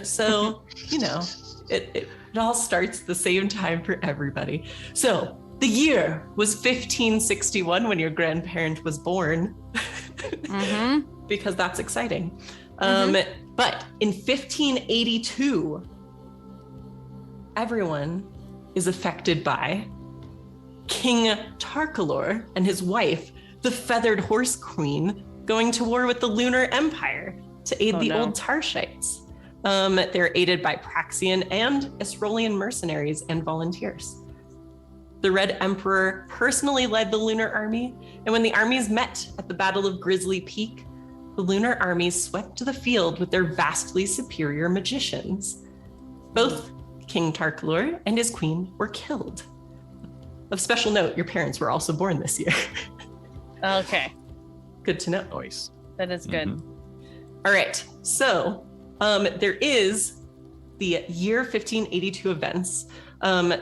So, you know, it all starts the same time for everybody. So the year was 1561 when your grandparent was born, Mm-hmm. because that's exciting. But in 1582, everyone is affected by King Tarkalor and his wife, the Feathered Horse Queen, going to war with the Lunar Empire to aid the old Tarshites. They're aided by Praxian and Esrolian mercenaries and volunteers. The Red Emperor personally led the Lunar Army, and when the armies met at the Battle of Grizzly Peak, the Lunar armies swept the field with their vastly superior magicians. Both King Tarkalor and his queen were killed. Of special note, your parents were also born this year. Okay. Good to know. Nice. That is good. Mhm. All right, so there is the year 1582 events. Everyone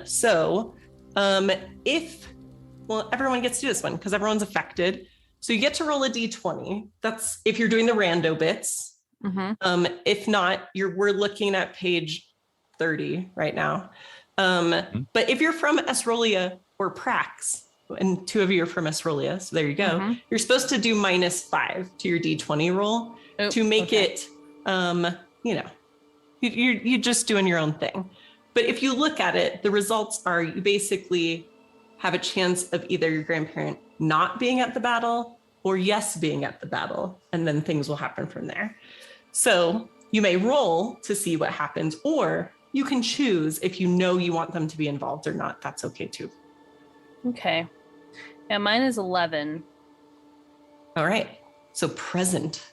gets to do this one because everyone's affected. So you get to roll a d20. That's if you're doing the rando bits. Mm-hmm. If not, we're looking at page 30 right now. But if you're from Esrolia or Prax, and two of you are from Esrolia, so there you go. Mm-hmm. You're supposed to do -5 to your d20 roll to make it, you're just doing your own thing. But if you look at it, the results are you basically have a chance of either your grandparent not being at the battle or yes being at the battle, and then things will happen from there. So you may roll to see what happens, or you can choose if you know you want them to be involved or not. That's okay too. Okay. Yeah, mine is 11. All right. So present,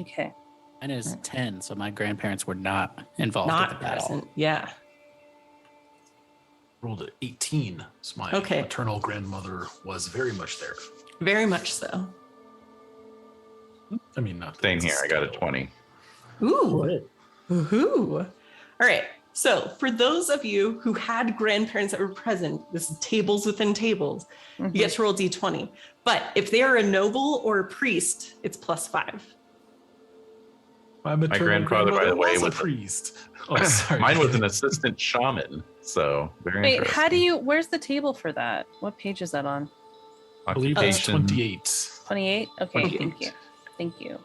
Okay. Mine is 10, so my grandparents were not involved not in the battle. present. Yeah. Rolled an 18. So my Okay. maternal grandmother was very much there. Very much so. I mean, not. Same here. I got a 20. Ooh. Woohoo. All right. So for those of you who had grandparents that were present, this is tables within tables, you get to roll d20. But if they are a noble or a priest, it's +5. My maternal grandfather, by the way, was a was priest. Oh, sorry. Mine was an assistant shaman, so very Wait, interesting. where's the table for that? What page is that on? I believe it's Occupation. 28. 28? Okay, 28. thank you. Thank you.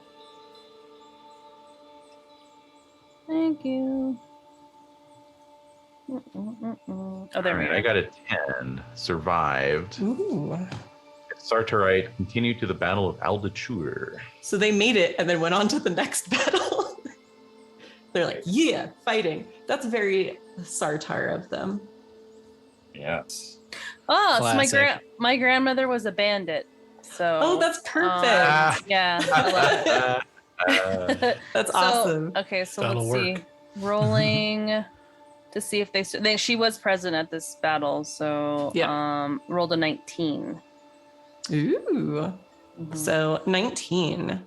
Thank you. Oh, there All we right, go. I got a 10. Survived. Ooh. Sartarite continued to the Battle of Aldachur. So they made it and then went on to the next battle. They're like, yeah, fighting. That's very Sartar of them. Yes. Oh, so Classic. my grandmother was a bandit. So Oh, that's perfect. yeah, I love it. That's So, awesome. Okay, so That'll let's see. Rolling to see if she was present at this battle. So rolled a 19. Ooh. Mhm. So 19.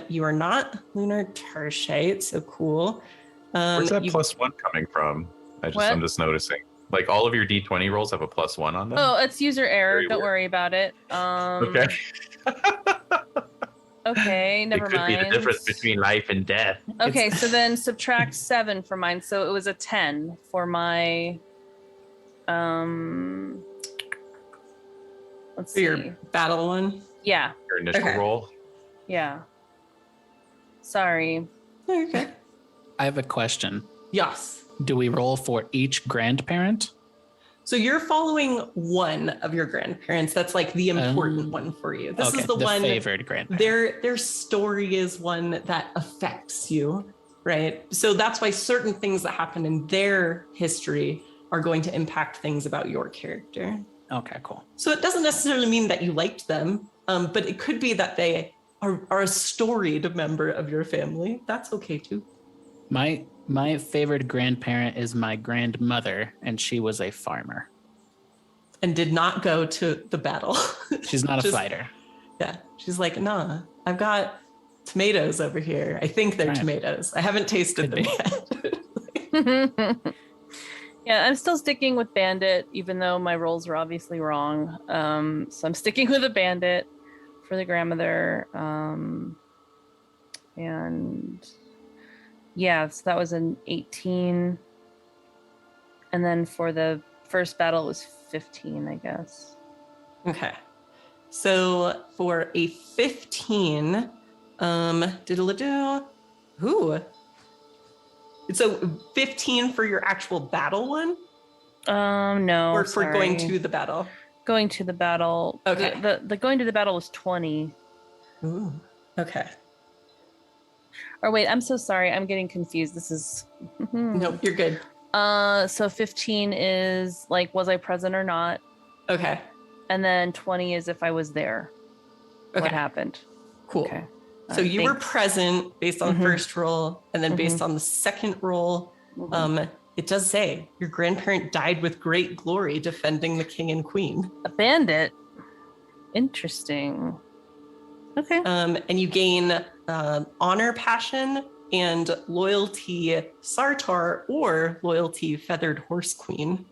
You are not Lunar Tarshite, so cool. Where's that you- +1 coming from? What? I'm just noticing. Like all of your D20 rolls have a +1 on them. Oh, it's user error. Very Don't weird. worry about it. Okay. Okay, never it could mind. be the difference between life and death. Okay, so then subtract 7 from mine. So it was a 10 for my let's For your see. battle one. Yeah, Your initial Okay. roll. yeah. Sorry. Oh, you're good. I have a question. Yes. Do we roll for each grandparent? So you're following one of your grandparents. That's like the important one for you. This Okay, is the one. favored grandparent. Their story is one that affects you, right? So that's why certain things that happen in their history are going to impact things about your character. Okay, cool. So it doesn't necessarily mean that you liked them, but it could be that they are a storied member of your family. That's okay too. My favorite grandparent is my grandmother, and she was a farmer. and did not go to the battle. She's not a fighter. Yeah. She's like, nah, I've got tomatoes over here. I think they're tomatoes. I haven't tasted them yet. Yeah, I'm still sticking with bandit, even though my rolls were obviously wrong. So I'm sticking with a bandit for the grandmother. And yeah, so that was an 18. And then for the first battle, it was 15, I guess. Okay. So for a 15, ooh. So 15 for your actual battle one? No. Or for going to the battle? Going to the battle. Okay. The going to the battle was 20. Ooh. Okay. Or wait, I'm so sorry. I'm getting confused. This is Nope, you're good. So 15 is like, was I present or not? Okay. And then 20 is if I was there. Okay. What happened? Cool. Okay. So you were present based on the first roll, and then based on the second roll, it does say your grandparent died with great glory defending the king and queen. A bandit. Interesting. Okay. And you gain honor passion and loyalty Sartar or loyalty feathered horse queen.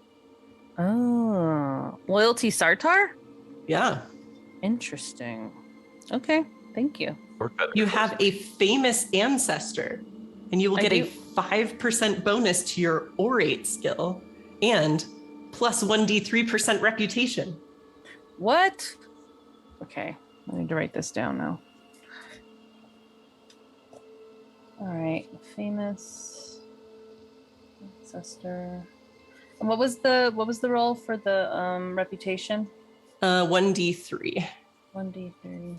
Oh, loyalty Sartar? Yeah. Interesting. Okay. Thank you. You have a famous ancestor, and you will get a 5% bonus to your orate skill and plus 1d3% reputation. What? Okay. I need to write this down now. All right. Famous ancestor. And what was the roll for the reputation? 1d3. 1d3.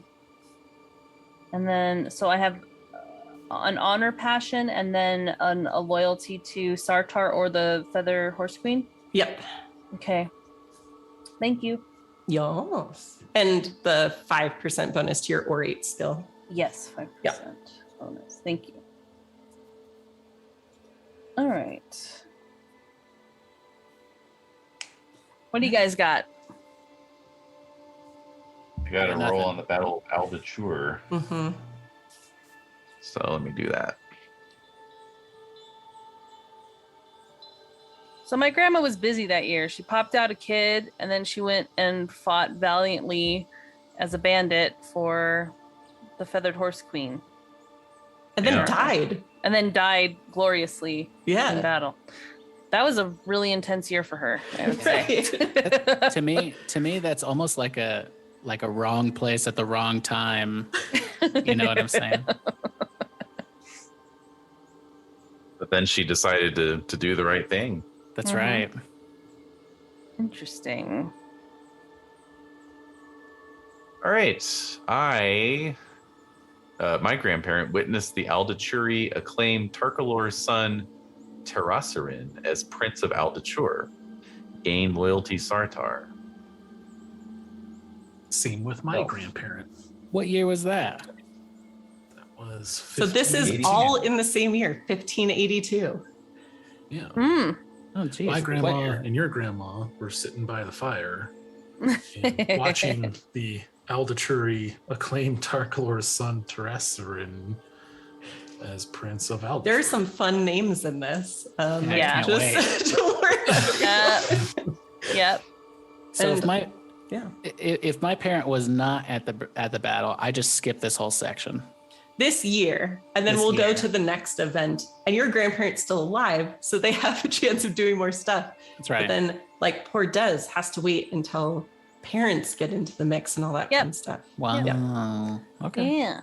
And then, so I have an honor passion and then a loyalty to Sartar or the feather horse queen? Yep. Okay. Thank you. Yes. And the 5% bonus to your orate skill. Yes, 5% bonus. Thank you. All right. What do you guys got? I got a roll on the Battle of Aldature. Mm-hmm. So let me do that. So my grandma was busy that year. She popped out a kid, and then she went and fought valiantly as a bandit for the Feathered Horse Queen. And then died. And then died gloriously in Yeah. battle. That was a really intense year for her, I would say. To me, that's almost like a wrong place at the wrong time. You know what I'm saying? But then she decided to do the right thing. That's right. Interesting. All right. My grandparent witnessed the Aldachuri acclaimed Tarkalor's son, Terrasserin, as Prince of Aldature. Gained loyalty Sartar. Same with my grandparent. What year was that? That was So this is 1582. all in the same year, 1582. Yeah. Oh, geez. My What grandma year? and your grandma were sitting by the fire and watching the Aldachuri acclaimed Tarkalor's son Terrasserin as Prince of Aldature. There are some fun names in this. Yeah. Can't wait. Don't worry. Yep. So And- if my parent was not at the battle, I just skip this whole section. This year, and then This we'll go year. to the next event. And your grandparent's still alive, so they have a chance of doing more stuff. That's right. But then, like, poor Des has to wait until parents get into the mix and all that fun stuff. Wow. Okay. Yeah.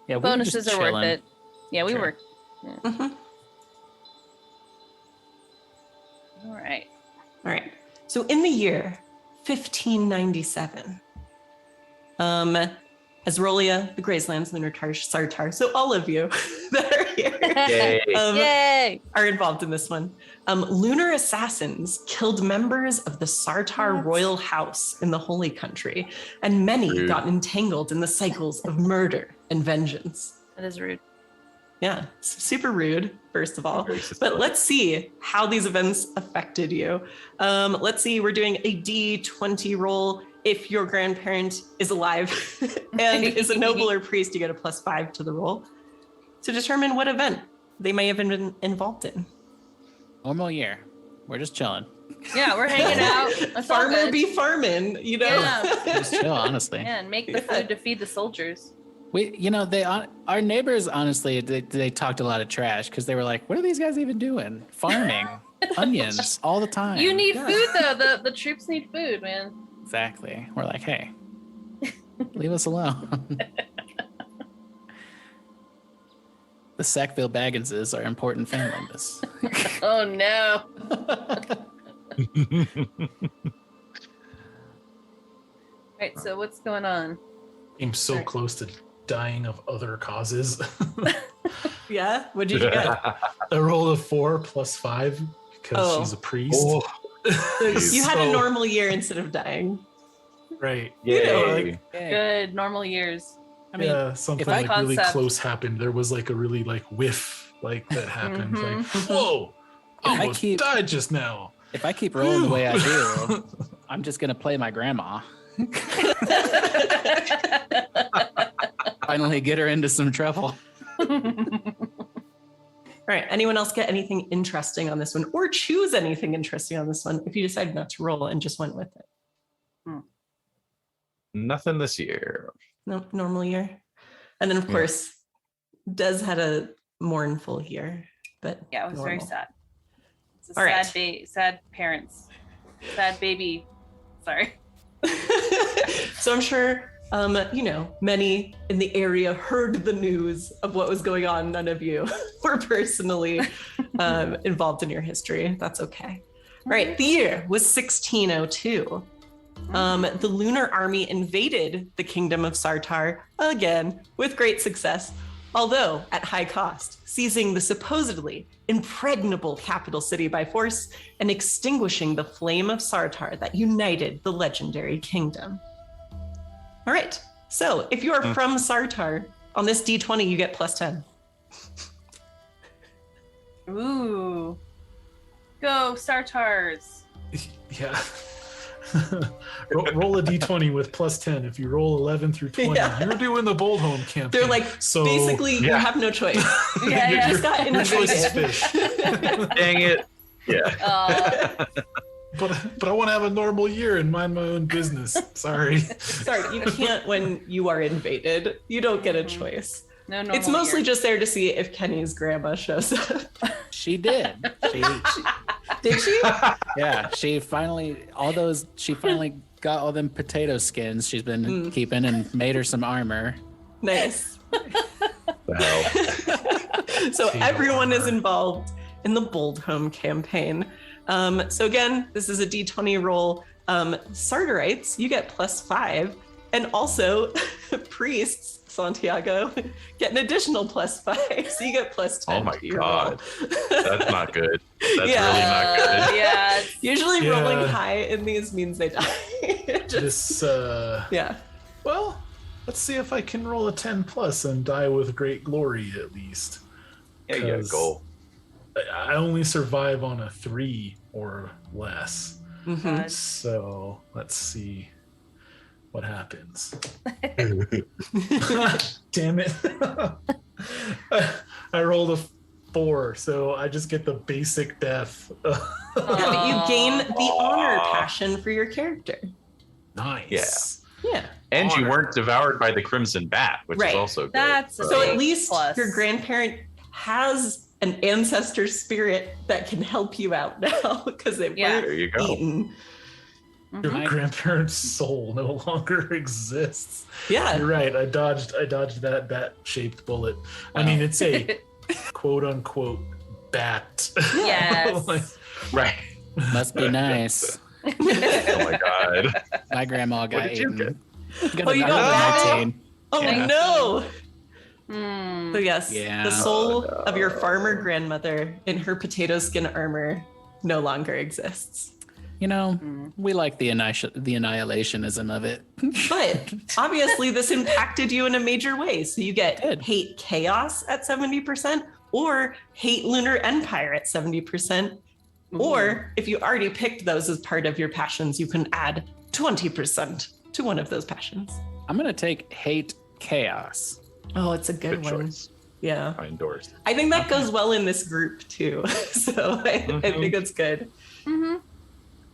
Yeah. We were Bonuses just are worth chilling. it. Yeah, we Sure. were. Mhm. All right. All right. So in the year 1597, Azrolia, the Grayslands, Lunartarsh, Sartar, so all of you that are here Yay. Yay! are involved in this one. Lunar assassins killed members of the Sartar royal house in the Holy Country, and many Rude. got entangled in the cycles of murder and vengeance. That is rude. Yeah, super rude, first of all. Racist. But let's see how these events affected you. Let's see, we're doing a D20 roll. If your grandparent is alive and is a noble or priest, you get a +5 to the roll to determine what event they may have been involved in. Normal year. We're just chilling. Yeah, we're hanging out. That's all Farmer good. be farming, you know? Yeah. Just chill, honestly. Yeah, and make the food to feed the soldiers. Our neighbors, honestly, they talked a lot of trash because they were like, what are these guys even doing? Farming onions all the time. You need food though. The troops need food, man. Exactly. We're like, hey, leave us alone. The Sackville Bagginses are important family members. Oh no. Alright, so what's going on? I'm so close to dying of other causes. Yeah? What did you get? I rolled a 4 + 5 because she's a priest. So you had a normal year instead of dying. Right. Yay. Good, normal years. I mean, yeah, something if I- like really Concept. close happened. There was like a really like whiff like that happened. Mhm. Like, whoa, I almost keep- died just now. if I keep rolling the way I do, I'm just going to play my grandma. Finally get her into some trouble. All right. Anyone else get anything interesting on this one or choose anything interesting on this one if you decided not to roll and just went with it? Nothing this year. No, normal year. And then, of course, Des had a mournful year, but Yeah, it was very normal. sad. It's a All right. sad parents. Sad baby. Sorry. So I'm sure, many in the area heard the news of what was going on. None of you were personally involved in your history. That's okay. All right. The year was 1602. The Lunar Army invaded the kingdom of Sartar again with great success, although at high cost, seizing the supposedly impregnable capital city by force and extinguishing the flame of Sartar that united the legendary kingdom. All right, so if you are from Sartar, on this D20, you get +10. Ooh. Go, Sartars. Yeah. roll a d20 with +10. If you roll 11 through 20, Yeah. you're doing the Bold Home campaign. They're like, so basically, you have no choice. Yeah, You yeah. just got your choice is invaded. fish. Dang it. Yeah. But I want to have a normal year and mind my own business. Sorry. Sorry, you can't when you are invaded. You don't get a choice. No, normal It's mostly year. just there to see if Kenny's grandma shows up. She did. Did she? Yeah, she finally got all them potato skins she's been keeping and made her some armor. Nice. The hell. So Potato everyone is armor. involved in the Bold Home campaign. So again, this is a D20 roll. Sartorites, you get +5. And also priests, Santiago, get an additional +5. So you get +10. Oh my to your God. roll. That's not good. That's Yeah. really not good. Yeah. it's- Usually Yeah. rolling high in these means they die. Just- This yeah. well, let's see if I can roll a 10+ and die with great glory at least. Yeah, you got a 'Cause goal. I only survive on a 3 or less. Mhm. So let's see what happens. Damn it. I rolled a 4, so I just get the basic death. Yeah, but you gain the honor passion for your character. Nice. Yeah. And you Honor. weren't devoured by the Crimson Bat, which Right. is also good. That's a So big at least plus. your grandparent has an ancestor spirit that can help you out now because they Yeah. There you weren't go. eaten. Your Mhm. grandparent's soul no longer exists. Yeah. You're right. I dodged that bat-shaped bullet. I mean, it's a quote unquote bat. Yes. Like, Right. Must be nice. Oh my God. My grandma got did you eaten. Oh, you got that? 19. Oh Yeah. no. Hmm. So yes, Yeah. the soul Oh, of your no. farmer grandmother in her potato skin armor no longer exists. we like the annihilationism of it. But obviously, this impacted you in a major way. So you get hate chaos at 70%, or hate lunar empire at 70%. Or if you already picked those as part of your passions, you can add 20% to one of those passions. I'm going to take hate chaos. Oh, it's a good one. Choice. Yeah. I endorse. I think that goes well in this group too. So I think it's good. Mm-hmm.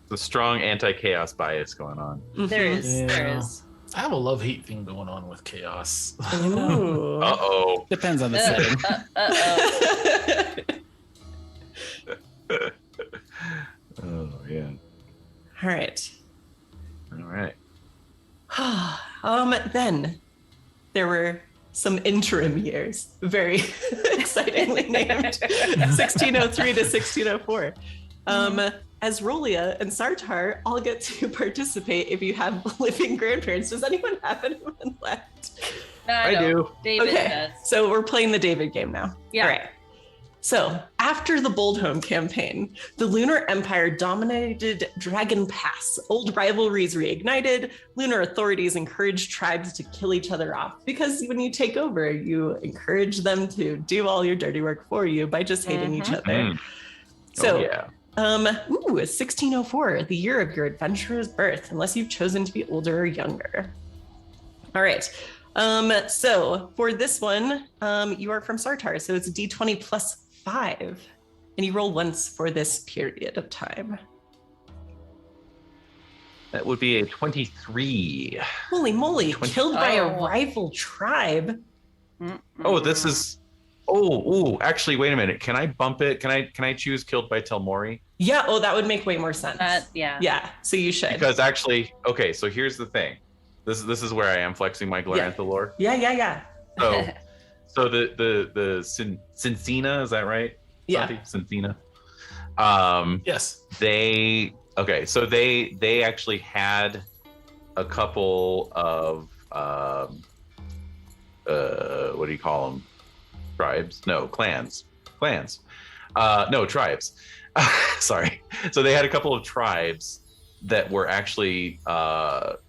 The strong anti-chaos bias going on. There is. Yeah. There is. I have a love-hate thing going on with chaos. Ooh. Uh-oh. Depends on the setting. Oh, yeah. All right. All right. Then there were some interim years, very excitingly named 1603 to 1604. As Rolia and Sartar all get to participate if you have living grandparents. Does anyone have anyone left? No, I do. David Okay, does. so we're playing the David game now. Yeah. All right. So after the Bold Home campaign, the Lunar Empire dominated Dragon Pass. Old rivalries reignited. Lunar authorities encouraged tribes to kill each other off because when you take over, you encourage them to do all your dirty work for you by just hating each other. Mm. So, Oh, yeah. 1604, the year of your adventurer's birth, unless you've chosen to be older or younger. All right. So for this one, you are from Sartar, so it's a D20 plus 5, and you roll once for this period of time. That would be a 23. Holy moly, 20. killed by a Oh. rival tribe. Oh, this is. Oh, actually, wait a minute. Can I bump it? Can I choose killed by Telmori? Yeah, that would make way more sense. Yeah. Yeah, so you should. Because actually, okay. So here's the thing. This is where I am flexing my Glorantha lore. Yeah. So the Cincina, is that right? Yeah. Cincina. Yes. So they actually had a couple of what do you call them? Tribes? No, clans. No, tribes. Sorry. So they had a couple of tribes that were actually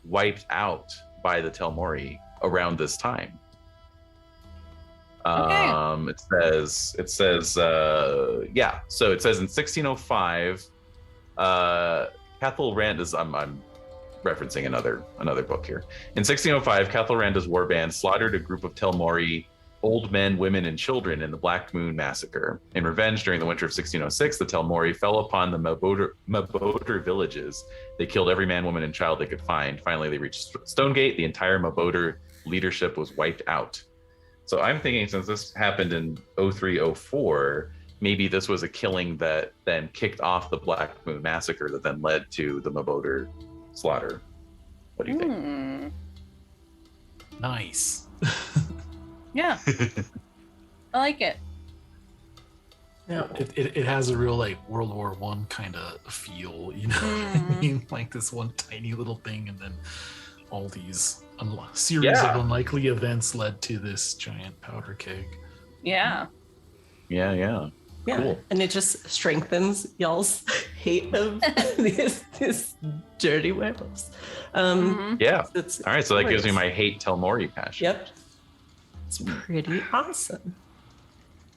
wiped out by the Telmori around this time. Okay. It says yeah. So it says in 1605, Cathal Rand I'm referencing another book here. In 1605, Cathal Randa's warband slaughtered a group of Telmori old men, women, and children in the Black Moon Massacre. In revenge, during the winter of 1606, the Telmori fell upon the Maboder villages. They killed every man, woman, and child they could find. Finally, they reached Stonegate. The entire Maboder leadership was wiped out. So I'm thinking, since this happened in 0304, maybe this was a killing that then kicked off the Black Moon Massacre that then led to the Maboder slaughter. What do you think? Nice. Yeah. I like it. Yeah. It has a real like World War I kind of feel, you know what I mean? Like this one tiny little thing, and then all these series of unlikely events led to this giant powder keg. Yeah. Yeah. Cool. And it just strengthens y'all's hate of these dirty werewolves. Yeah. It's All right, so that gives me glorious. my hate Telmori passion. Yep. It's pretty awesome.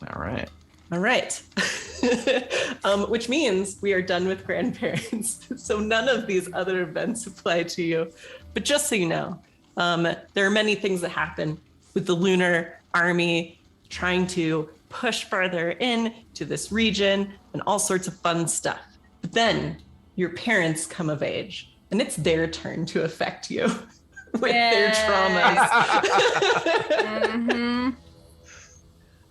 All right. All right. Which means we are done with grandparents. So none of these other events apply to you. But just so you know, there are many things that happen with the Lunar Army trying to push further in to this region and all sorts of fun stuff. But then your parents come of age and it's their turn to affect you with their traumas.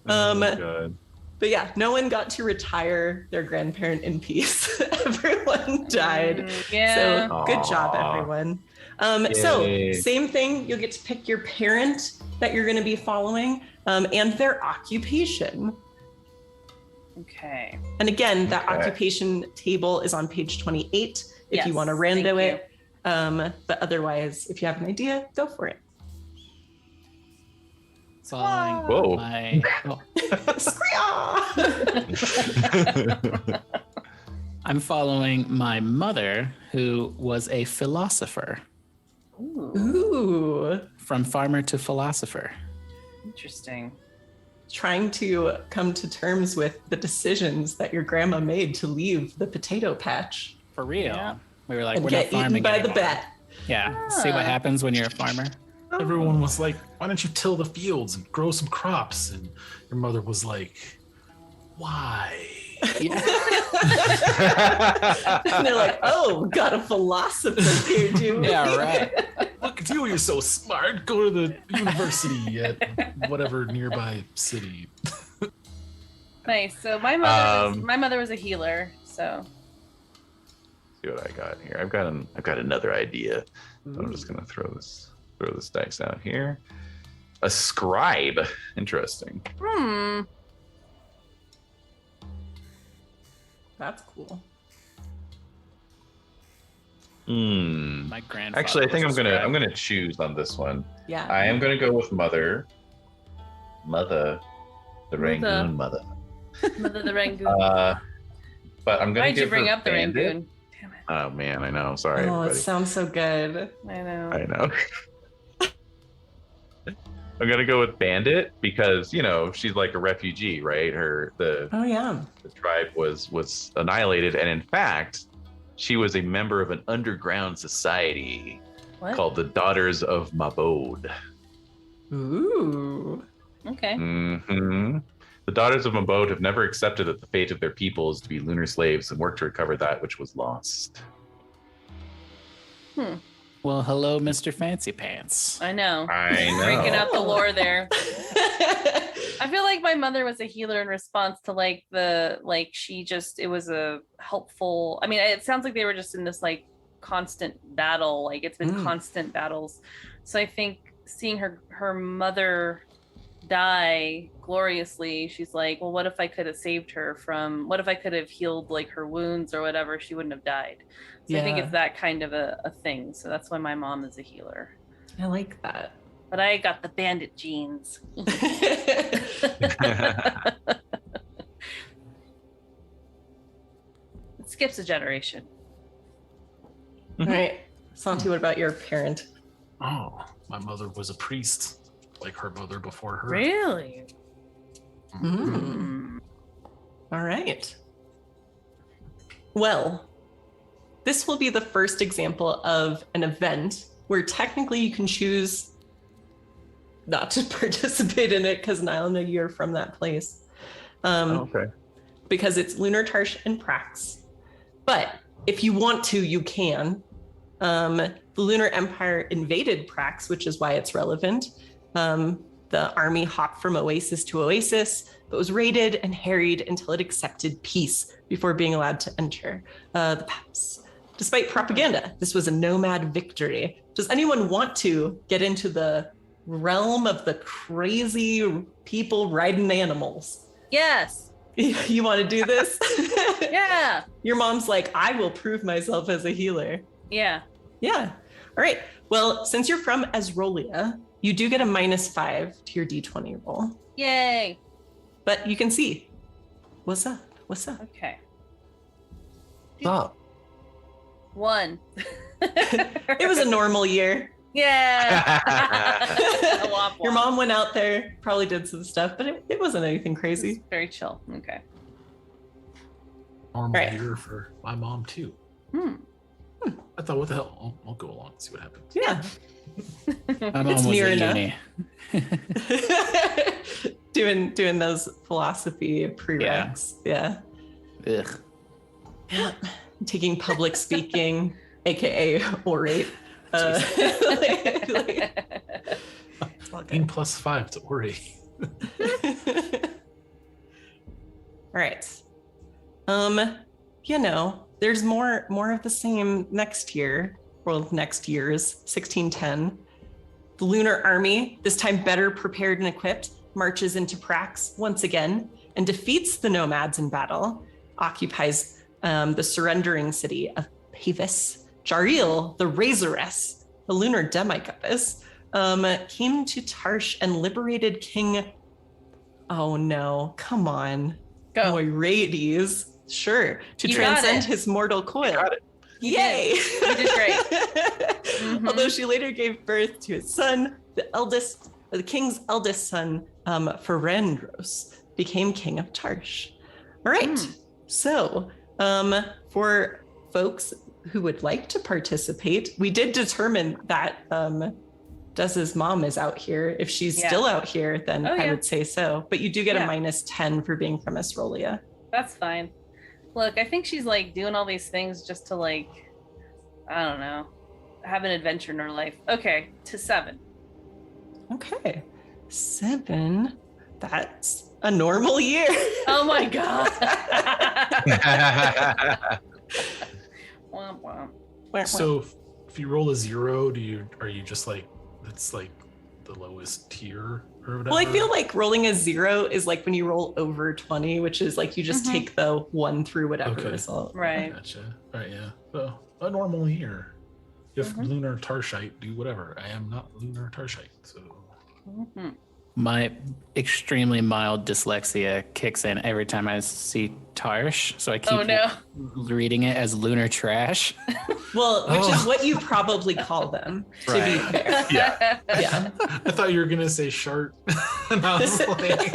God. But yeah, no one got to retire their grandparent in peace. Everyone died. Yeah. So good job, everyone. So same thing, you'll get to pick your parent that you're going to be following and their occupation. Okay. And again, that Okay. occupation table is on page 28 if you want to rando it. But otherwise, if you have an idea, go for it. Following Whoa. my I'm following my mother, who was a philosopher. Ooh. From farmer to philosopher. Interesting. Trying to come to terms with the decisions that your grandma made to leave the potato patch. For real. Yeah. We were like, And we're not get eaten farming by the anymore. bat. Yeah. See what happens when you're a farmer. Everyone was like, why don't you till the fields and grow some crops? And your mother was like, why? Yeah. And they're like, oh, got a philosopher here, do we? Yeah, right. Look at you, you're so smart. Go to the university at whatever nearby city. Nice. So my mother was a healer. So See what I got here. I've got another idea. I'm just gonna throw this dice out here. A scribe. Interesting. That's cool. My grandfather. Actually, I think was I'm a scribe. gonna choose on this one. Yeah. I am gonna go with Mother, the Rangoon Mother. Mother the Rangoon. But I'm gonna Why'd you give bring her up the Bandit. Rangoon? Damn it. Oh man, I know. Sorry, Oh, it everybody. sounds so good. I know. I know. I'm gonna go with Bandit because she's like a refugee, right? Oh yeah. The tribe was annihilated, and in fact, she was a member of an underground society What? called the Daughters of Mabode. Ooh. Okay. hmm The Daughters of Mabode have never accepted that the fate of their people is to be lunar slaves and work to recover that which was lost. Well, hello, Mr. Fancy Pants. I know. I know. Freaking out the lore there. I feel like my mother was a healer in response to it was a helpful. I mean, it sounds like they were just in this like constant battle. Like it's been constant battles. So I think seeing her mother die gloriously, she's like, well, what if I could have saved her what if I could have healed like her wounds or whatever, she wouldn't have died. So I think Yeah. it's that kind of a thing. So that's why my mom is a healer. I like that. But I got the bandit genes. All It skips a generation. right. Santi, what about your parent? Oh, my mother was a priest, like her mother before her. Really? Mm. All right. Well, this will be the first example of an event where technically you can choose not to participate in it because Niall, I know you're from that place. Okay. Because it's Lunar Tarsh and Prax. But if you want to, you can. The Lunar Empire invaded Prax, which is why it's relevant. The army hopped from oasis to oasis, but was raided and harried until it accepted peace before being allowed to enter the pass. Despite propaganda, this was a nomad victory. Does anyone want to get into the realm of the crazy people riding animals? Yes. You want to do this? Yeah. Your mom's like, I will prove myself as a healer. Yeah. Yeah. All right. Well, since you're from Azrolia, you do get a -5 to your D20 roll, Yay. but you can see. What's up? What's up? Okay. Stop. 1. It was a normal year. Yeah. Womp Your womp. mom went out there, probably did some stuff, but it wasn't anything crazy. Very chill. Okay. Normal Right. year for my mom too. I thought, what the hell? I'll go along and see what happens. Yeah. My mom It's was near at enough. uni. doing those philosophy prereqs. Yeah. Ugh. Yeah. Taking public speaking, aka orate. It's all good. 18+5 to Ori. All right. There's more of the same next year. Well, next year's 1610. The Lunar Army, this time better prepared and equipped, marches into Prax once again and defeats the nomads in battle, occupies the surrendering city of Pavis. Jaril, the Razoress, the lunar demi-goddess, came to Tarsh and liberated King. Oh no, come on. Go. Moirades. Sure. To You got transcend it. his mortal coil. Got it. Yay! You did great. Mhm. Although she later gave birth to his son, the king's eldest son, Ferendros, became king of Tarsh. All right. So, for folks who would like to participate, we did determine that Duz's mom is out here. If she's still out here, then I would say so. But you do get a -10 for being from Esrolia. That's fine. Look, I think she's like doing all these things just to like, I don't know, have an adventure in her life. Okay, to 7. Okay. 7. That's a normal year. Oh my god. Womp womp. So if you roll a 0, are you just like, that's like the lowest tier or whatever? Well, I feel like rolling a 0 is like when you roll over 20, which is like you just take the 1 through whatever result. Right. Gotcha. Right, yeah. So a normal year. If lunar Tarshite, do whatever. I am not lunar Tarshite, so. My extremely mild dyslexia kicks in every time I see Tarsh, so I keep reading it as lunar trash. Well, which is what you probably call them, to be fair. Yeah. Yeah. I thought you were gonna say shart. And I was like,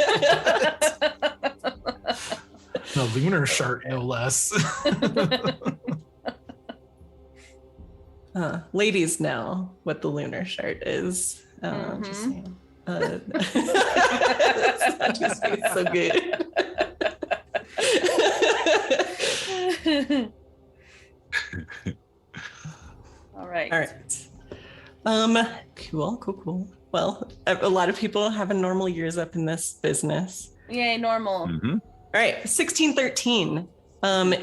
no, lunar shart, no less. Ladies know what the lunar shart is. Just saying. That's not just it's so good. All right. Cool. Well, a lot of people having normal years up in this business. Yay, normal. All right, 1613.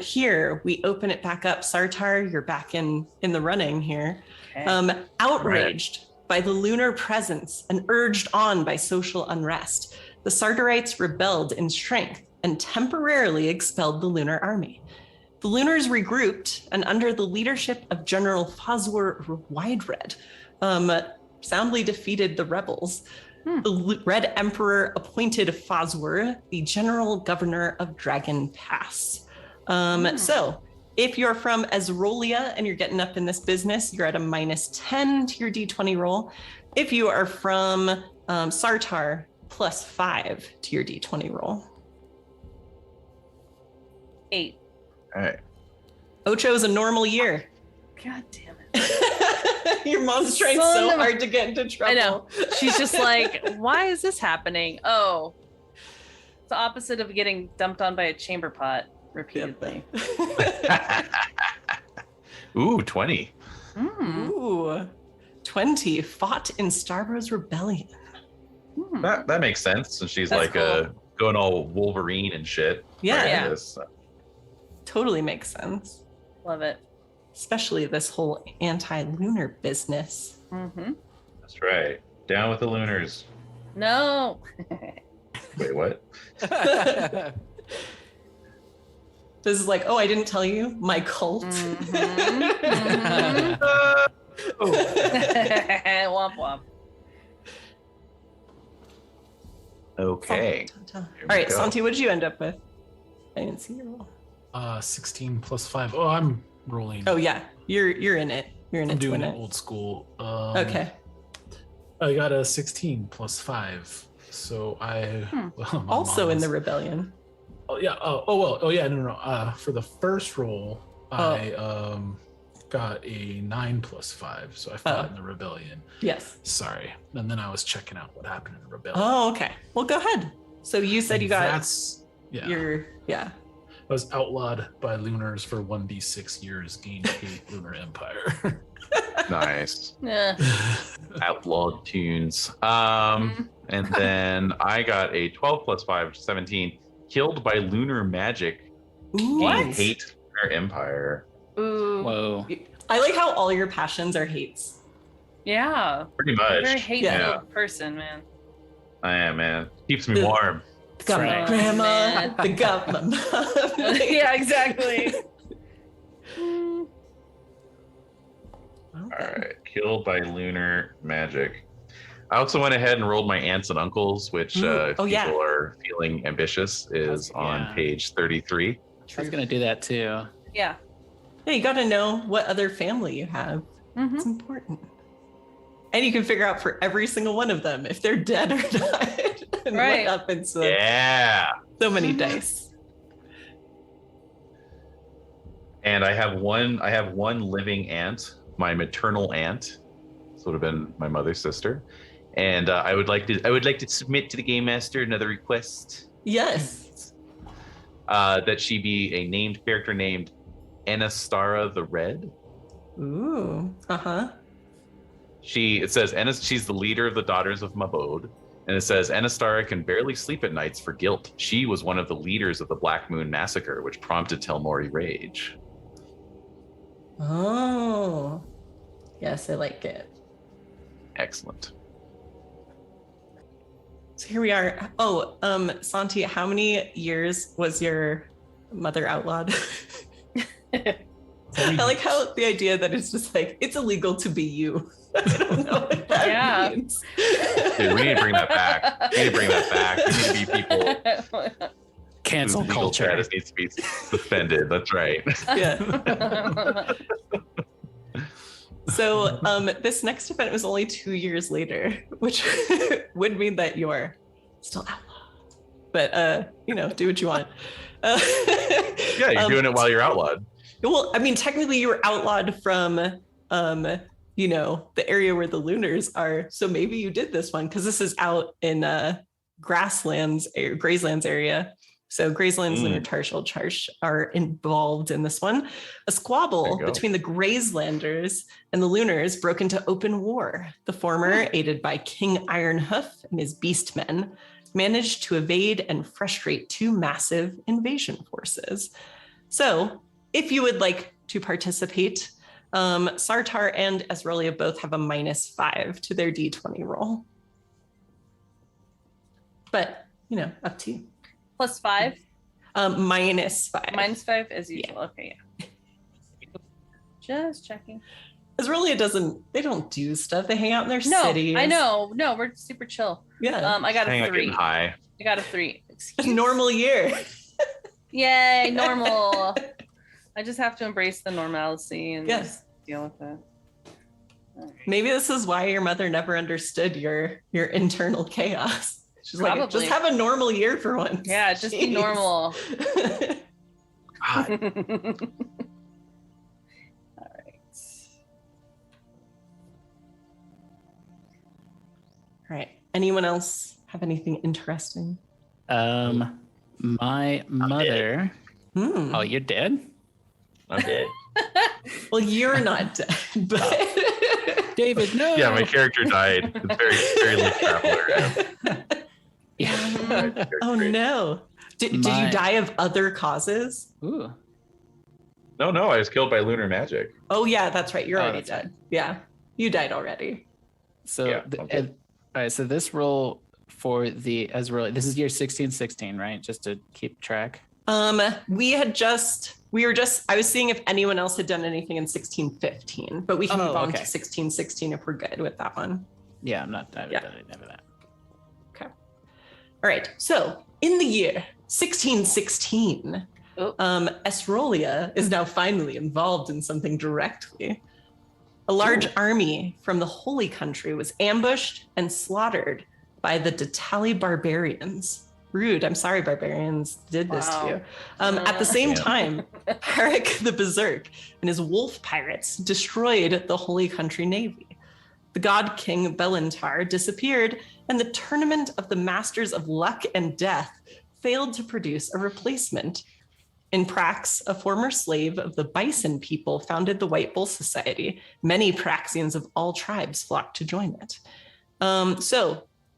Here we open it back up. Sartar, you're back in the running here. Okay. Outraged by the lunar presence and urged on by social unrest, the Sartarites rebelled in strength and temporarily expelled the lunar army. The Lunars regrouped and under the leadership of General Foswar Widered, soundly defeated the rebels. The Red Emperor appointed Foswar the general governor of Dragon Pass. So if you're from Esrolia and you're getting up in this business, you're at a -10 to your D20 roll. If you are from Sartar, +5 to your D20 roll. 8. All right. Ocho is a normal year. God damn it. Your mom's trying so hard to get into trouble. I know. She's just like, why is this happening? Oh, it's the opposite of getting dumped on by a chamber pot repeatedly. Ooh, 20. Ooh, 20. Fought in Starborough's rebellion. That makes sense since she's That's like cool. going all Wolverine and shit. Yeah. right Yeah. into this, so. Totally makes sense. Love it. Especially this whole anti-lunar business. That's right. Down with the Lunars. No. Wait, what? This is like, oh, I didn't tell you, my cult. Womp womp. Okay. All right, Santi, what did you end up with? I didn't see your roll. 16 + 5. Oh, I'm rolling. Oh yeah, you're in it. You're in I'm it. doing to it win old school. Okay. I got a 16 + 5. So I well, my Also mom in was- the rebellion. Oh yeah. Oh yeah. No. For the first roll, I got a 9 + 5, so I fought in the rebellion. Yes. Sorry. And then I was checking out what happened in the rebellion. Oh, okay. Well, go ahead. So you said you got That's yeah. I was outlawed by Lunars for 1d6 years, gained 8 Lunar Empire. Nice. Yeah. Outlawed tunes. And then I got a 12 + 5, 17. Killed by lunar magic. Ooh. Gained hate Lunar Empire. Ooh. Whoa. I like how all your passions are hates. Yeah. Pretty You're a much. very hateful Yeah. person, man. I am, man. Keeps me warm. Got my right. grandma, Man. the got my mom. Yeah, exactly. All right. Killed by lunar magic. I also went ahead and rolled my aunts and uncles, which if Oh, people yeah. are feeling ambitious is on Yeah. page 33. I was gonna do that too. Yeah. Yeah, you got to know what other family you have. Mhm. It's important. And you can figure out for every single one of them if they're dead or not. And Right. what happens to them. Yeah. So many dice. And I have one living aunt, my maternal aunt. This would have been my mother's sister. And I would like to submit to the game master another request Yes. that she be a named character named Anastara the Red. Ooh. Uh-huh. It says she's the leader of the Daughters of Mabode. And it says Anastara can barely sleep at nights for guilt. She was one of the leaders of the Black Moon Massacre, which prompted Telmori rage. Oh. Yes, I like it. Excellent. So here we are. Oh, Santi, how many years was your mother outlawed? I like how the idea that it's just like, it's illegal to be you. I don't know what that means. Dude, we need to bring that back. We need to bring that back. We need to be people. Cancel whose legal culture. status needs to be suspended. That's right. Yeah. So this next event was only 2 years later, which would mean that you're still outlawed. But, do what you want. Yeah, you're doing it while you're outlawed. Well, I mean, technically you were outlawed from, the area where the Lunars are. So maybe you did this one because this is out in Grayslands area. So Grayslands, Lunar Tarshal Charge are involved in this one. A squabble between the Grayslanders and the Lunars broke into open war. The former, aided by King Ironhoof and his beastmen, managed to evade and frustrate two massive invasion forces. So if you would like to participate, Sartar and Ezrelia both have a -5 to their D20 roll. But, up to you. +5? -5. -5 as usual. Yeah. Okay, yeah. Just checking. Ezrelia they don't do stuff. They hang out in their cities. I know. No, we're super chill. Yeah. I got a 3. High. I got a 3. Excuse? Normal year. Yay, normal. I just have to embrace the normalcy and just deal with it. Right. Maybe this is why your mother never understood your internal chaos. She's Probably. like, just have a normal year for once. Yeah, just be normal. God. All right. All right. Anyone else have anything interesting? My mother. Oh, you're dead? I'm dead. Well, you're not dead, but David, no. Yeah, my character died. It's very, very loose traveler. Yeah. Oh no. Did you die of other causes? Ooh. No, I was killed by lunar magic. Oh yeah, that's right. You're already that's dead. Yeah. You died already. So Yeah, all right, so this roll for the Ezreal, this is year 1616, right? Just to keep track. I was seeing if anyone else had done anything in 1615, but we can move on to 1616 if we're good with that one. Yeah, I haven't done any of that. Okay. All right. So in the year 1616, Ezrelia is now finally involved in something directly. A large army from the Holy Country was ambushed and slaughtered by the Datali barbarians. Rude. I'm sorry, barbarians did this to you. At the same time, Harik the Berserk and his wolf pirates destroyed the Holy Country Navy. The god king Belentar disappeared, and the Tournament of the Masters of Luck and Death failed to produce a replacement. In Prax, a former slave of the Bison people founded the White Bull Society. Many Praxians of all tribes flocked to join it.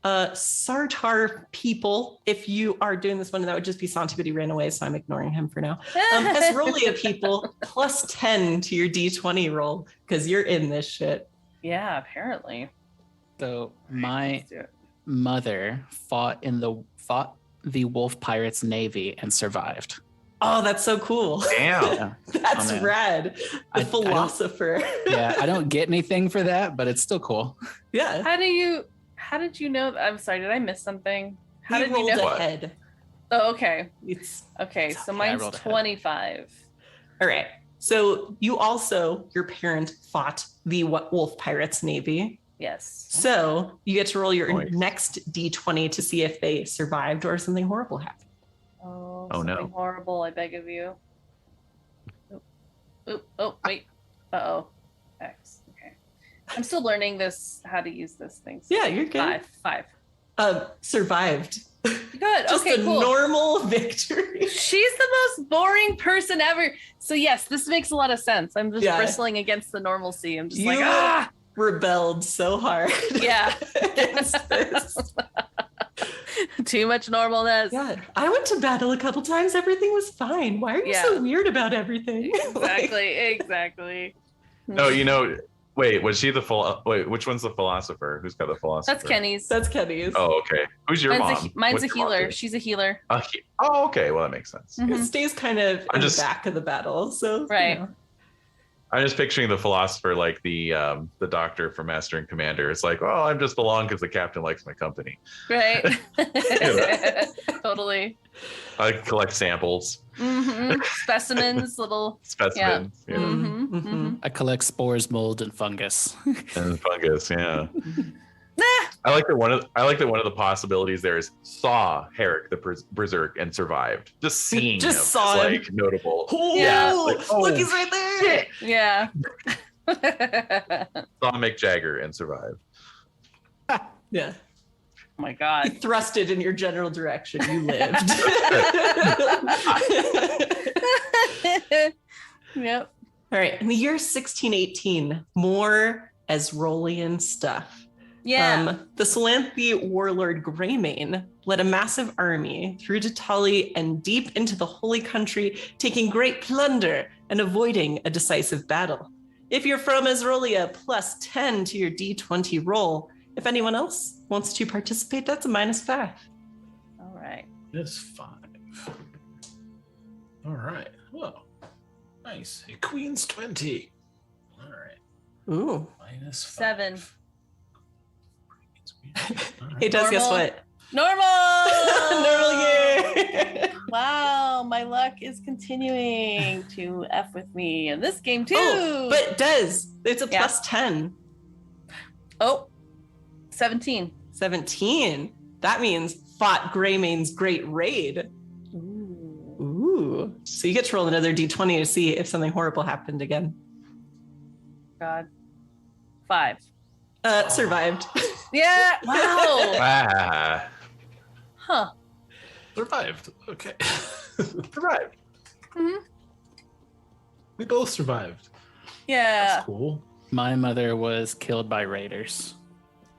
Sartar people, if you are doing this one, that would just be Santi, but he ran away, so I'm ignoring him for now. Ezrelia people, +10 to your D20 roll, because you're in this shit. Yeah, apparently. So my mother fought the Wolf Pirates Navy and survived. Oh, that's so cool. Damn. That's rad. The philosopher. I don't get anything for that, but it's still cool. Yeah. How did you know? I'm sorry, did I miss something? How did you know? Ahead. Oh, okay. It's Okay, It's so okay, I mine's rolled ahead. 25. all right. So you also, your parent fought the Wolf Pirates Navy. Yes. So you get to roll your Nice. next D20 to see if they survived or something horrible happened. Oh, Oh, no. something horrible, I beg of you. Oh, wait. Uh-oh. X. Okay. I'm still learning how to use this thing. So Yeah, you're good. Five. Survived. Good. Just Okay, a cool. normal victory. She's the most boring person ever. So yes, this makes a lot of sense. I'm just bristling against the normalcy. I'm just You rebelled so hard. Yeah. against this. Too much normalness. Yeah, I went to battle a couple times. Everything was fine. Why are you so weird about everything? Exactly. No, wait, was she wait, which one's the philosopher? Who's got the philosopher? That's Kenny's. That's Kenny's. Oh, okay. Who's your mom? Mine's What's a your mom healer. do? She's a healer. Oh, okay. Well, that makes sense. Mhm. It stays kind of in the back of the battle. So Right. I'm just picturing the philosopher like the doctor from Master and Commander. It's like, well, I'm just along because the captain likes my company. Right. Totally. I collect samples. Specimens, little Specimens. Yeah. I collect spores, mold, and fungus. And fungus, yeah. I like that one of the possibilities there is saw Herrick the Berserk and survived. Just seeing Just him saw is, him. like notable. Oh, Yeah. look, he's right there. Yeah. Saw Mick Jagger and survived. Yeah. Oh my He God. thrusted in your general direction. You lived. Yep. All right. In the year 1618, more Ezrolian stuff. Yeah. The Solanthe warlord Greymane led a massive army through to Tali and deep into the Holy Country, taking great plunder and avoiding a decisive battle. If you're from Ezrolia, plus 10 to your D20 roll. If anyone else wants to participate, that's a -5. All right. That's 5. All right. Well, nice. A queen's 20. All right. Ooh. -5. 7. All right. Hey, Des, guess Normal. what? Normal. Normal year. Wow, my luck is continuing to F with me in this game too. Oh, but Des, it's a plus 10. Oh, 17. 17. That means fought Greymane's great raid. Ooh. So you get to roll another D20 to see if something horrible happened again. God. 5. Survived. Yeah. Wow. Ah, Huh. Survived. Okay. survived. We both survived. Yeah. That's cool. My mother was killed by raiders.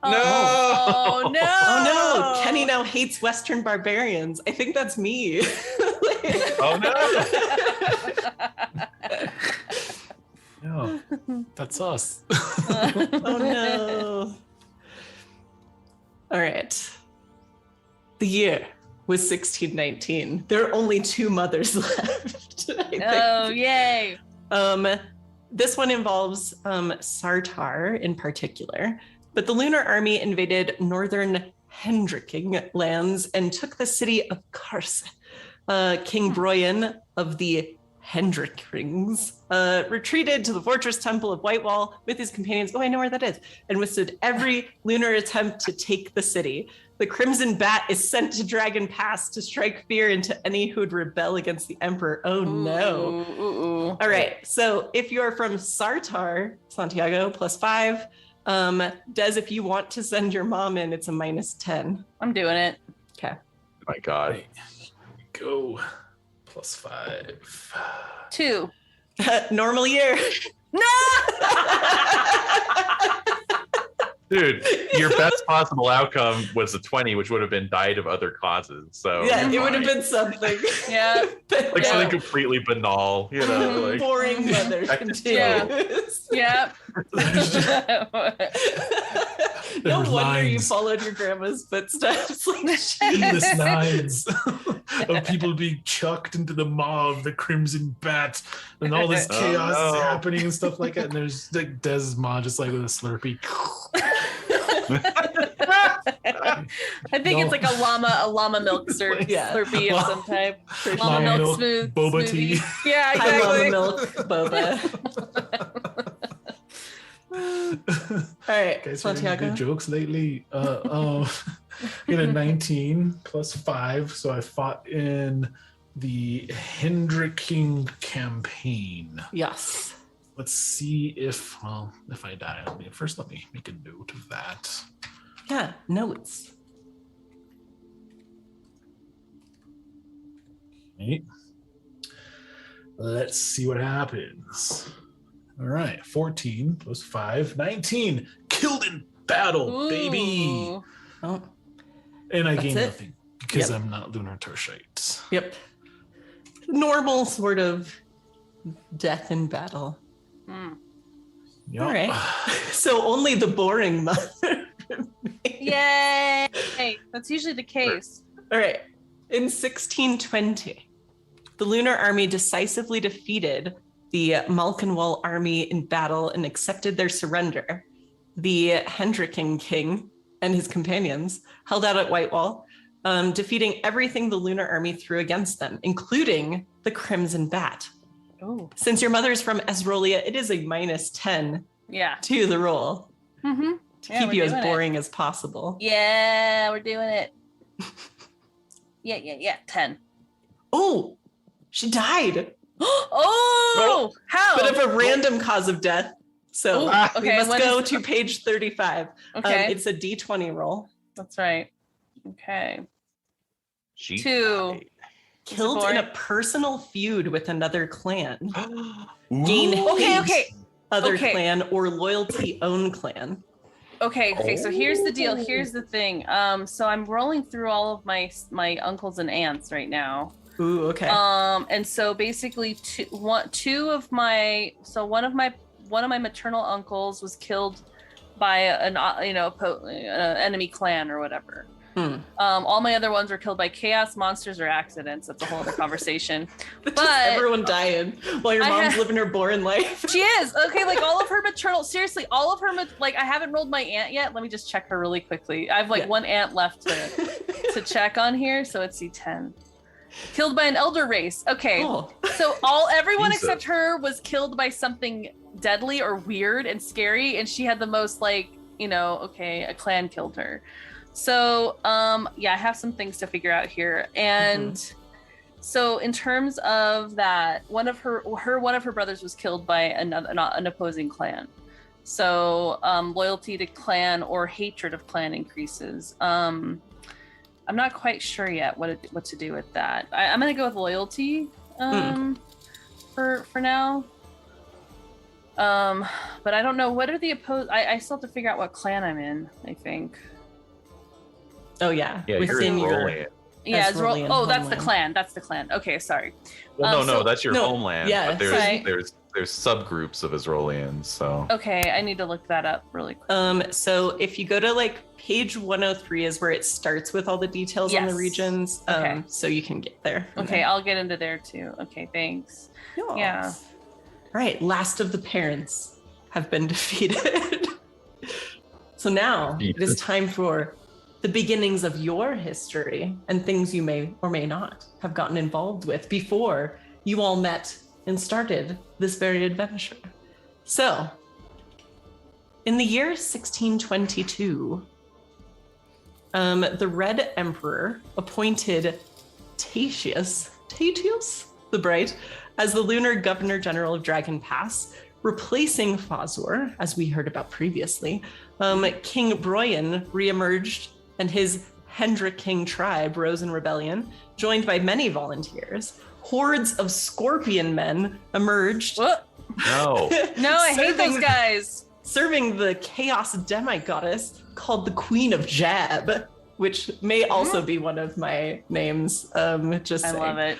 Oh no. Oh no, Kenny now hates Western barbarians. I think that's me. Oh no. Yeah, that's us. Oh no. All right. The year was 1619. There are only 2 mothers left. I think. Oh, yay. This one involves Sartar in particular, but the Lunar Army invaded northern Hendricking lands and took the city of Kars. King Broyan of the Hendrickrings retreated to the fortress temple of Whitewall with his companions. Oh, I know where that is. And withstood every lunar attempt to take the city. The Crimson Bat is sent to Dragon Pass to strike fear into any who would rebel against the Emperor. Oh, no. Ooh. All right. So if you're from Sartar, Santiago, plus 5. Des, if you want to send your mom in, it's a -10. I'm doing it. Okay. My God. Right. Go. Plus 5. 2. Normal year. No. Dude, your best possible outcome was a 20, which would have been died of other causes. So Yeah, it would have fine. been something. Yeah. But like no. something completely banal, you know. Like, Boring mother Yeah. continues. Yeah. No There were wonder you lines. followed your grandma's footsteps. Like, Endless lines of people being chucked into the maw of the Crimson Bat, and all this Oh, chaos no. is happening and stuff like that. And there's like Dez's mom just like with a Slurpee. I think it's like a llama milk Slurpee of some type. Llama milk smooth boba smoothie. tea. Yeah, I exactly. love milk boba. All right, Guys, are any Santiago. good jokes lately. Get a 19 plus 5, so I fought in the Hendriking campaign. Yes. Let's see if I die. First, let me make a note of that. Yeah, notes. Okay. Let's see what happens. All right, 14 plus 5, 19. Killed in battle, baby. Ooh. Oh, And I That's gain it? nothing because Yep. I'm not lunar tertiate. yep. Normal sort of death in battle. Mm. Yep. All right. So only the boring mother. Yay! That's usually the case. All right. In 1620, the Lunar Army decisively defeated the Malkinwall army in battle and accepted their surrender. The Hendriking King and his companions held out at Whitewall, defeating everything the Lunar Army threw against them, including the Crimson Bat. Oh. Since your mother's from Esrolia, it is a -10 Yeah. to the roll Mm-hmm. to Yeah, keep we're you as doing it. boring as possible. Yeah, we're doing it. Yeah. 10. Oh, she died, Oh, how? but of a random cause of death. So Ooh, we okay, must what go is- to page 35. Okay, It's a D20 roll. that's right. Okay. She 2. died. Killed in boring? a personal feud with another clan, Ooh. Gain hate. Okay. other Okay. clan, or loyalty own clan. Okay, so here's the deal. Here's the thing. So I'm rolling through all of my uncles and aunts right now. Ooh, okay. And so basically one of my maternal uncles was killed by an enemy clan or whatever. All my other ones were killed by chaos, monsters, or accidents. That's a whole other conversation. Just but- everyone dying while your I mom's ha- living her boring life. She is okay. Like all of her maternal, seriously, all of her like I haven't rolled my aunt yet. Let me just check her really quickly. I have like Yeah. one aunt left to check on here. So it's C10. Killed by an elder race. Okay, Cool. so everyone Jesus. except her was killed by something deadly or weird and scary, and she had the most a clan killed her. So I have some things to figure out here, and so in terms of that, one of her brothers was killed by an opposing clan. So loyalty to clan or hatred of clan increases. I'm not quite sure yet what to do with that. I'm gonna go with loyalty for now. But I don't know what are the opposed. I still have to figure out what clan I'm in. I think. Oh yeah, Yeah, you're within your. enrolling it. Yeah, it's Esrolian that's the homeland. clan. That's the clan. Okay, sorry. Well, no, So- that's your no, homeland. yeah, but there's right. there's subgroups of Esrolians. So Okay, I need to look that up really quick. So if you go to page 103 is where it starts with all the details on the Yes. regions. Okay. So you can get there. from Okay, there. I'll get into there too. Okay, thanks. Yeah. Yes. All right, last of the parents have been defeated. So now it is time for the beginnings of your history and things you may or may not have gotten involved with before you all met and started this very adventure. So, in the year 1622, the Red Emperor appointed Tatius the Bright as the lunar governor general of Dragon Pass, replacing Fazor, as we heard about previously. King Broyan reemerged, and his Hendriking tribe rose in rebellion, joined by many volunteers. Hordes of scorpion men emerged. What? no. No, I hate those Serving- guys. Serving the chaos demi-goddess called the Queen of Jab, which may also be one of my names. Just I saying. love it.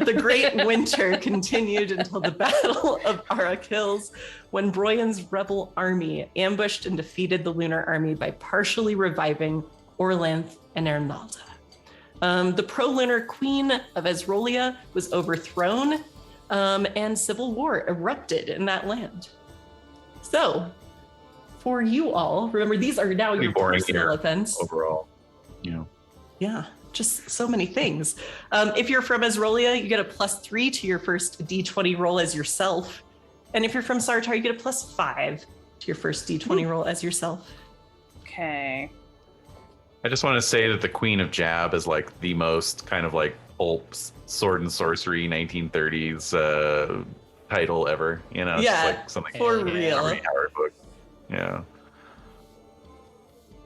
The Great Winter continued until the Battle of Arakils, when Broyan's rebel army ambushed and defeated the Lunar Army by partially reviving Orlanth and Ernalda. The pro-lunar queen of Esrolia was overthrown, and civil war erupted in that land. So, for you all, remember these are now Pretty your boring personal year events. overall. Yeah, just so many things. If you're from Azrolia, you get a +3 to your first D20 roll as yourself. And if you're from Sartar, you get a +5 to your first D20 roll as yourself. Okay. I just want to say that the Queen of Jab is like the most kind of like pulp sword and sorcery 1930s title ever. It's Yeah, just like something for in real. every Howard book. Yeah.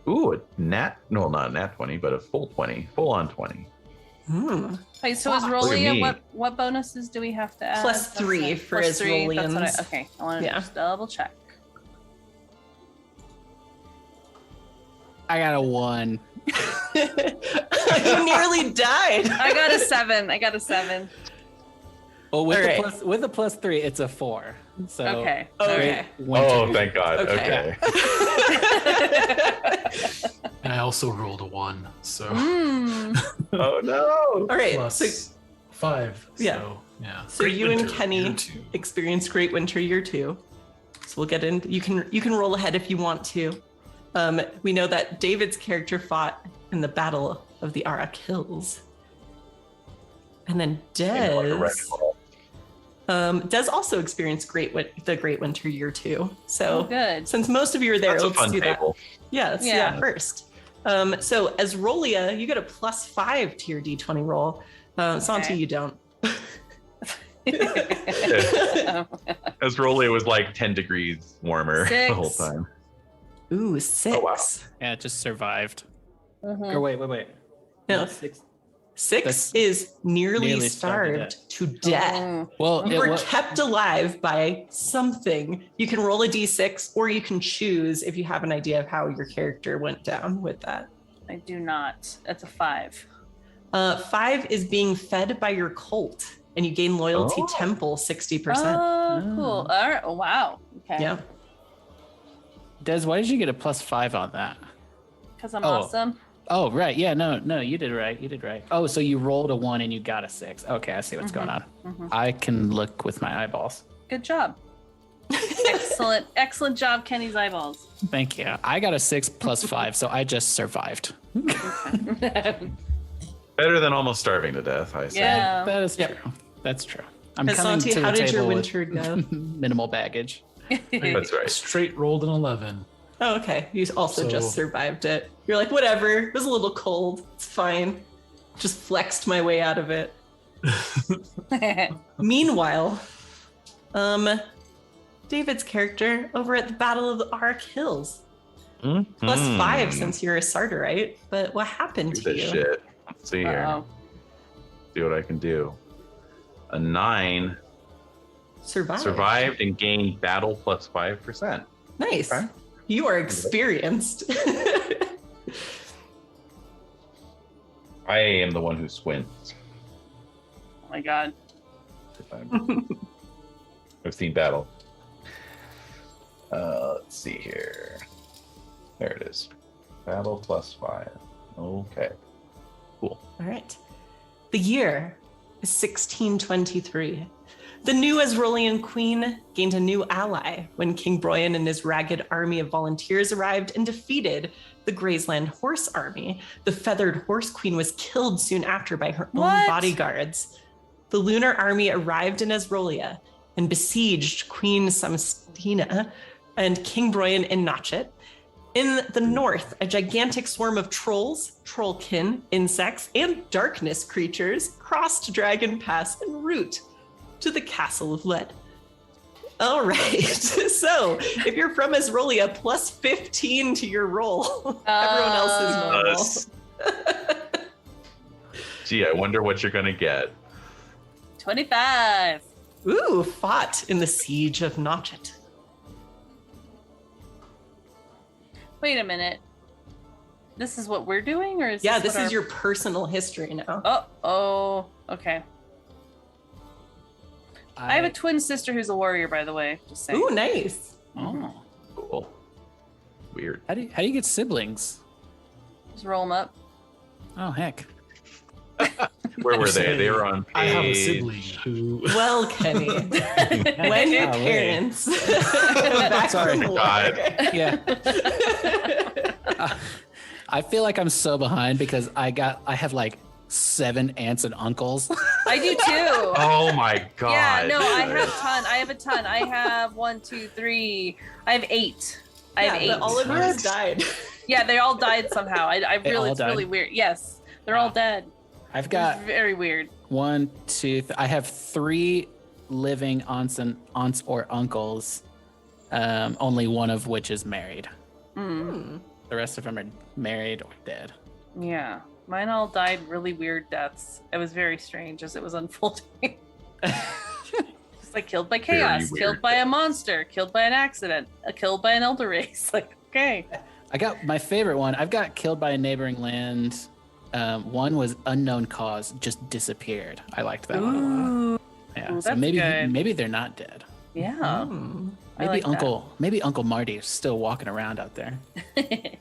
Ooh, not a nat 20, but a full 20, full on 20. Wait, so is Look at me. Rolia, what bonuses do we have to add? +3 for Plus 3, that's what Azrolians. okay, I want to just double check. I got a 1. You nearly died. I got a 7. Well, with All the right. +3, it's a 4. So Okay. Okay. Oh, thank God. Okay. And I also rolled a 1, so Oh no. All right. plus So 5. Yeah. So yeah. So Great you and Winter, Kenny year 2. experienced Great Winter Year 2. So we'll get in. You can roll ahead if you want to. We know that David's character fought in the Battle of the Arak Hills. And then Des also experienced the Great Winter Year 2. So good. since most of you are there, That's a let's fun do table. that. Yeah, let's do Yeah. that first. So as Rolia, you get a +5 to your D20 roll. Santi, you don't. As Rolly was like 10 degrees warmer the whole 6. time. Ooh, 6. Oh, wow. Yeah, it just survived. Mhm. Or wait. No, 6. 6 That's is nearly nearly starved starved to death. Mhm. Well, You it were wa- kept alive by something. You can roll a d6, or you can choose if you have an idea of how your character went down with that. I do not. That's a 5. 5 is being fed by your cult, and you gain loyalty Oh. temple 60%. Oh, cool. All right. Oh, wow. Okay. Yeah. Des, why did you get a +5 on that? Because I'm Oh. awesome. Oh, right. Yeah, no, you did right. Oh, so you rolled a 1 and you got a 6. Okay, I see what's going on. I can look with my eyeballs. Good job. Excellent job, Kenny's eyeballs. Thank you. I got a 6 +5, so I just survived. Better than almost starving to death, I say. Yeah. That is true. That's true. I'm coming Santi, to how the did your table winter go? with minimal baggage. That's right. Straight rolled an 11. Oh, okay. You also So- just survived it. You're like, whatever. It was a little cold. It's fine. Just flexed my way out of it. Meanwhile, David's character over at the Battle of the Arak Hills. +5 since you're a Sardarite. But what happened Do to this you? shit. Let's see here. Uh-oh. See what I can do. A 9 survived and gained battle +5%. Nice. Okay. You are experienced. I am the one who squints. Oh my god. I've seen battle. Let's see here. There it is. Battle +5. Okay. Cool. All right. The year is 1623. The new Azrolian queen gained a new ally when King Broyan and his ragged army of volunteers arrived and defeated the Graysland Horse Army. The feathered horse queen was killed soon after by her own What? bodyguards. The lunar army arrived in Azrolia and besieged Queen Samstina and King Broyan in Notchet. In the north, a gigantic swarm of trolls, trollkin, insects, and darkness creatures crossed Dragon Pass en route to the Castle of Lead. All right, so if you're from Azrolia, +15 to your roll. Everyone else is normal. Gee, I wonder what you're gonna get. 25. Ooh, fought in the siege of Notchet. Wait a minute. This is what we're doing, or is Yeah, this this what is your personal history now. Oh, okay. I have a twin sister who's a warrior, by the way. Just saying. Ooh, nice. Oh. Cool. Weird. How do you get siblings? Just roll them up. Oh, heck. Where were they? They were on page... I have a sibling who. Well, Kenny, when your Golly. parents come back Sorry. from war. God. Yeah. I feel like I'm so behind because I have like 7 aunts and uncles. I do too. Oh my god. Yeah, no, I have a ton. I have 1, 2, 3. I have 8. I have 8. But all of yours died. Yeah, they all died somehow. It's died? really weird. Yes, they're all dead. I've got It's very weird. 1, 2. I have 3 living aunts or uncles. Only one of which is married. Mm. The rest of them are married or dead. Yeah, mine all died really weird deaths. It was very strange as it was unfolding. Just like killed by chaos, Very killed weird by a monster, killed by an accident, killed by an elder race. Like, okay. I got my favorite one. I've got killed by a neighboring land. One was unknown cause, just disappeared. I liked that one a lot. Yeah, Ooh, so that's good. maybe they're not dead. Yeah. I Maybe like maybe Uncle Marty is still walking around out there. that.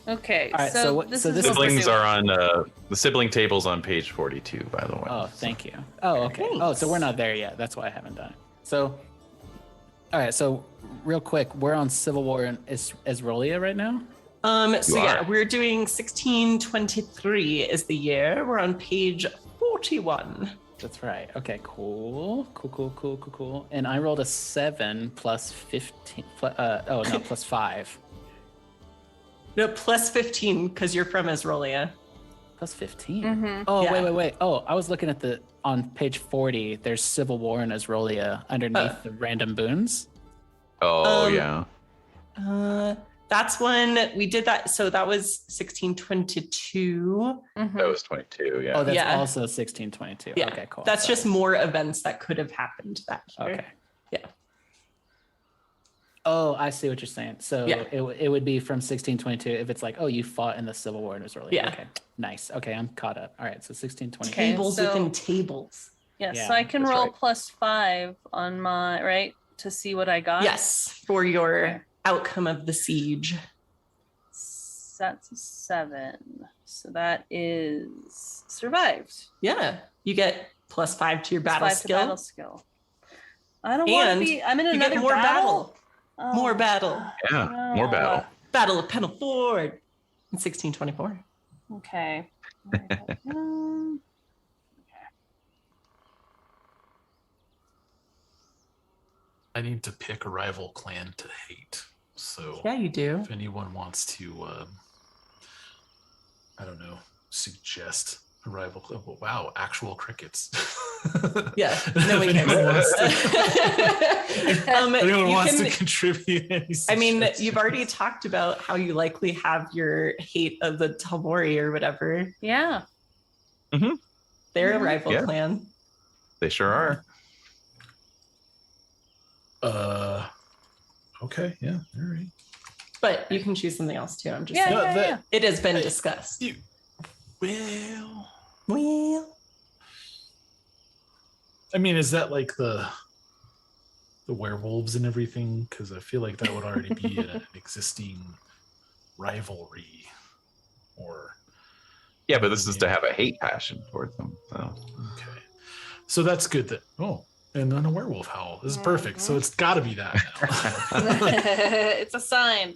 Okay, All right, so what- this so is this what we're Siblings doing. are on the sibling tables on page 42, by the way. Oh, thank you. Oh, okay. Oh, so we're not there yet. That's why I haven't done it. So, all right. So, real quick, we're on Civil War in Esrolia right now. So You yeah, are. we're doing 1623 is the year. We're on page 41. That's right. Okay, cool. And I rolled a 7 plus 15. Plus 5. No, plus 15 because you're from Esrolia. Plus 15. Mhm. Oh, Yeah. wait. Oh, I was looking at on page 40. There's Civil War in Esrolia underneath the random boons. Oh, Um, yeah. That's when we did that. So that was 1622. Mhm. That was 22, yeah. Oh, that's Yeah. also 1622. Yeah, Okay, cool. That's Sorry. just more events that could have happened that year. Okay. Yeah. Oh, I see what you're saying. So Yeah. it would be from 1622 if it's like, oh, you fought in the Civil War in Esrolia. Yeah. Okay, nice. Okay, I'm caught up. All right, so 1622. Okay. Tables so- within tables. Yeah, Yeah, so I can that's roll right. plus 5 on my right to see what I got. Yes, for your Okay. outcome of the siege. That's a 7. So that is survived. Yeah, you get plus 5 to your battle 5 skill. to battle skill. I don't want to And be. I'm in you another get more battle. Oh, More battle. Yeah, more battle. Battle of Pennell Ford in 1624. Okay. I need to pick a rival clan to hate. So Yeah, you do. if anyone wants to, I don't know, suggest a rival clan. Oh, wow, actual crickets. Yeah, no one If anyone wants to, cares. anyone You wants can- to contribute any I mean, suggestions. you've already talked about how you likely have your hate of the Talmori or whatever. Yeah. They're a rival Yeah. clan. They sure are. Okay, yeah, all right. But you can choose something else too. I'm just Yeah, saying. No, yeah, that- yeah. It has been Hey, discussed. Well, Well, I mean, is that like the werewolves and everything? Because I feel like that would already be an existing rivalry, or Yeah, but this is to have a hate passion towards them. So. okay. So that's good. And then a werewolf howl. This is perfect. So it's got to be that now. It's a sign.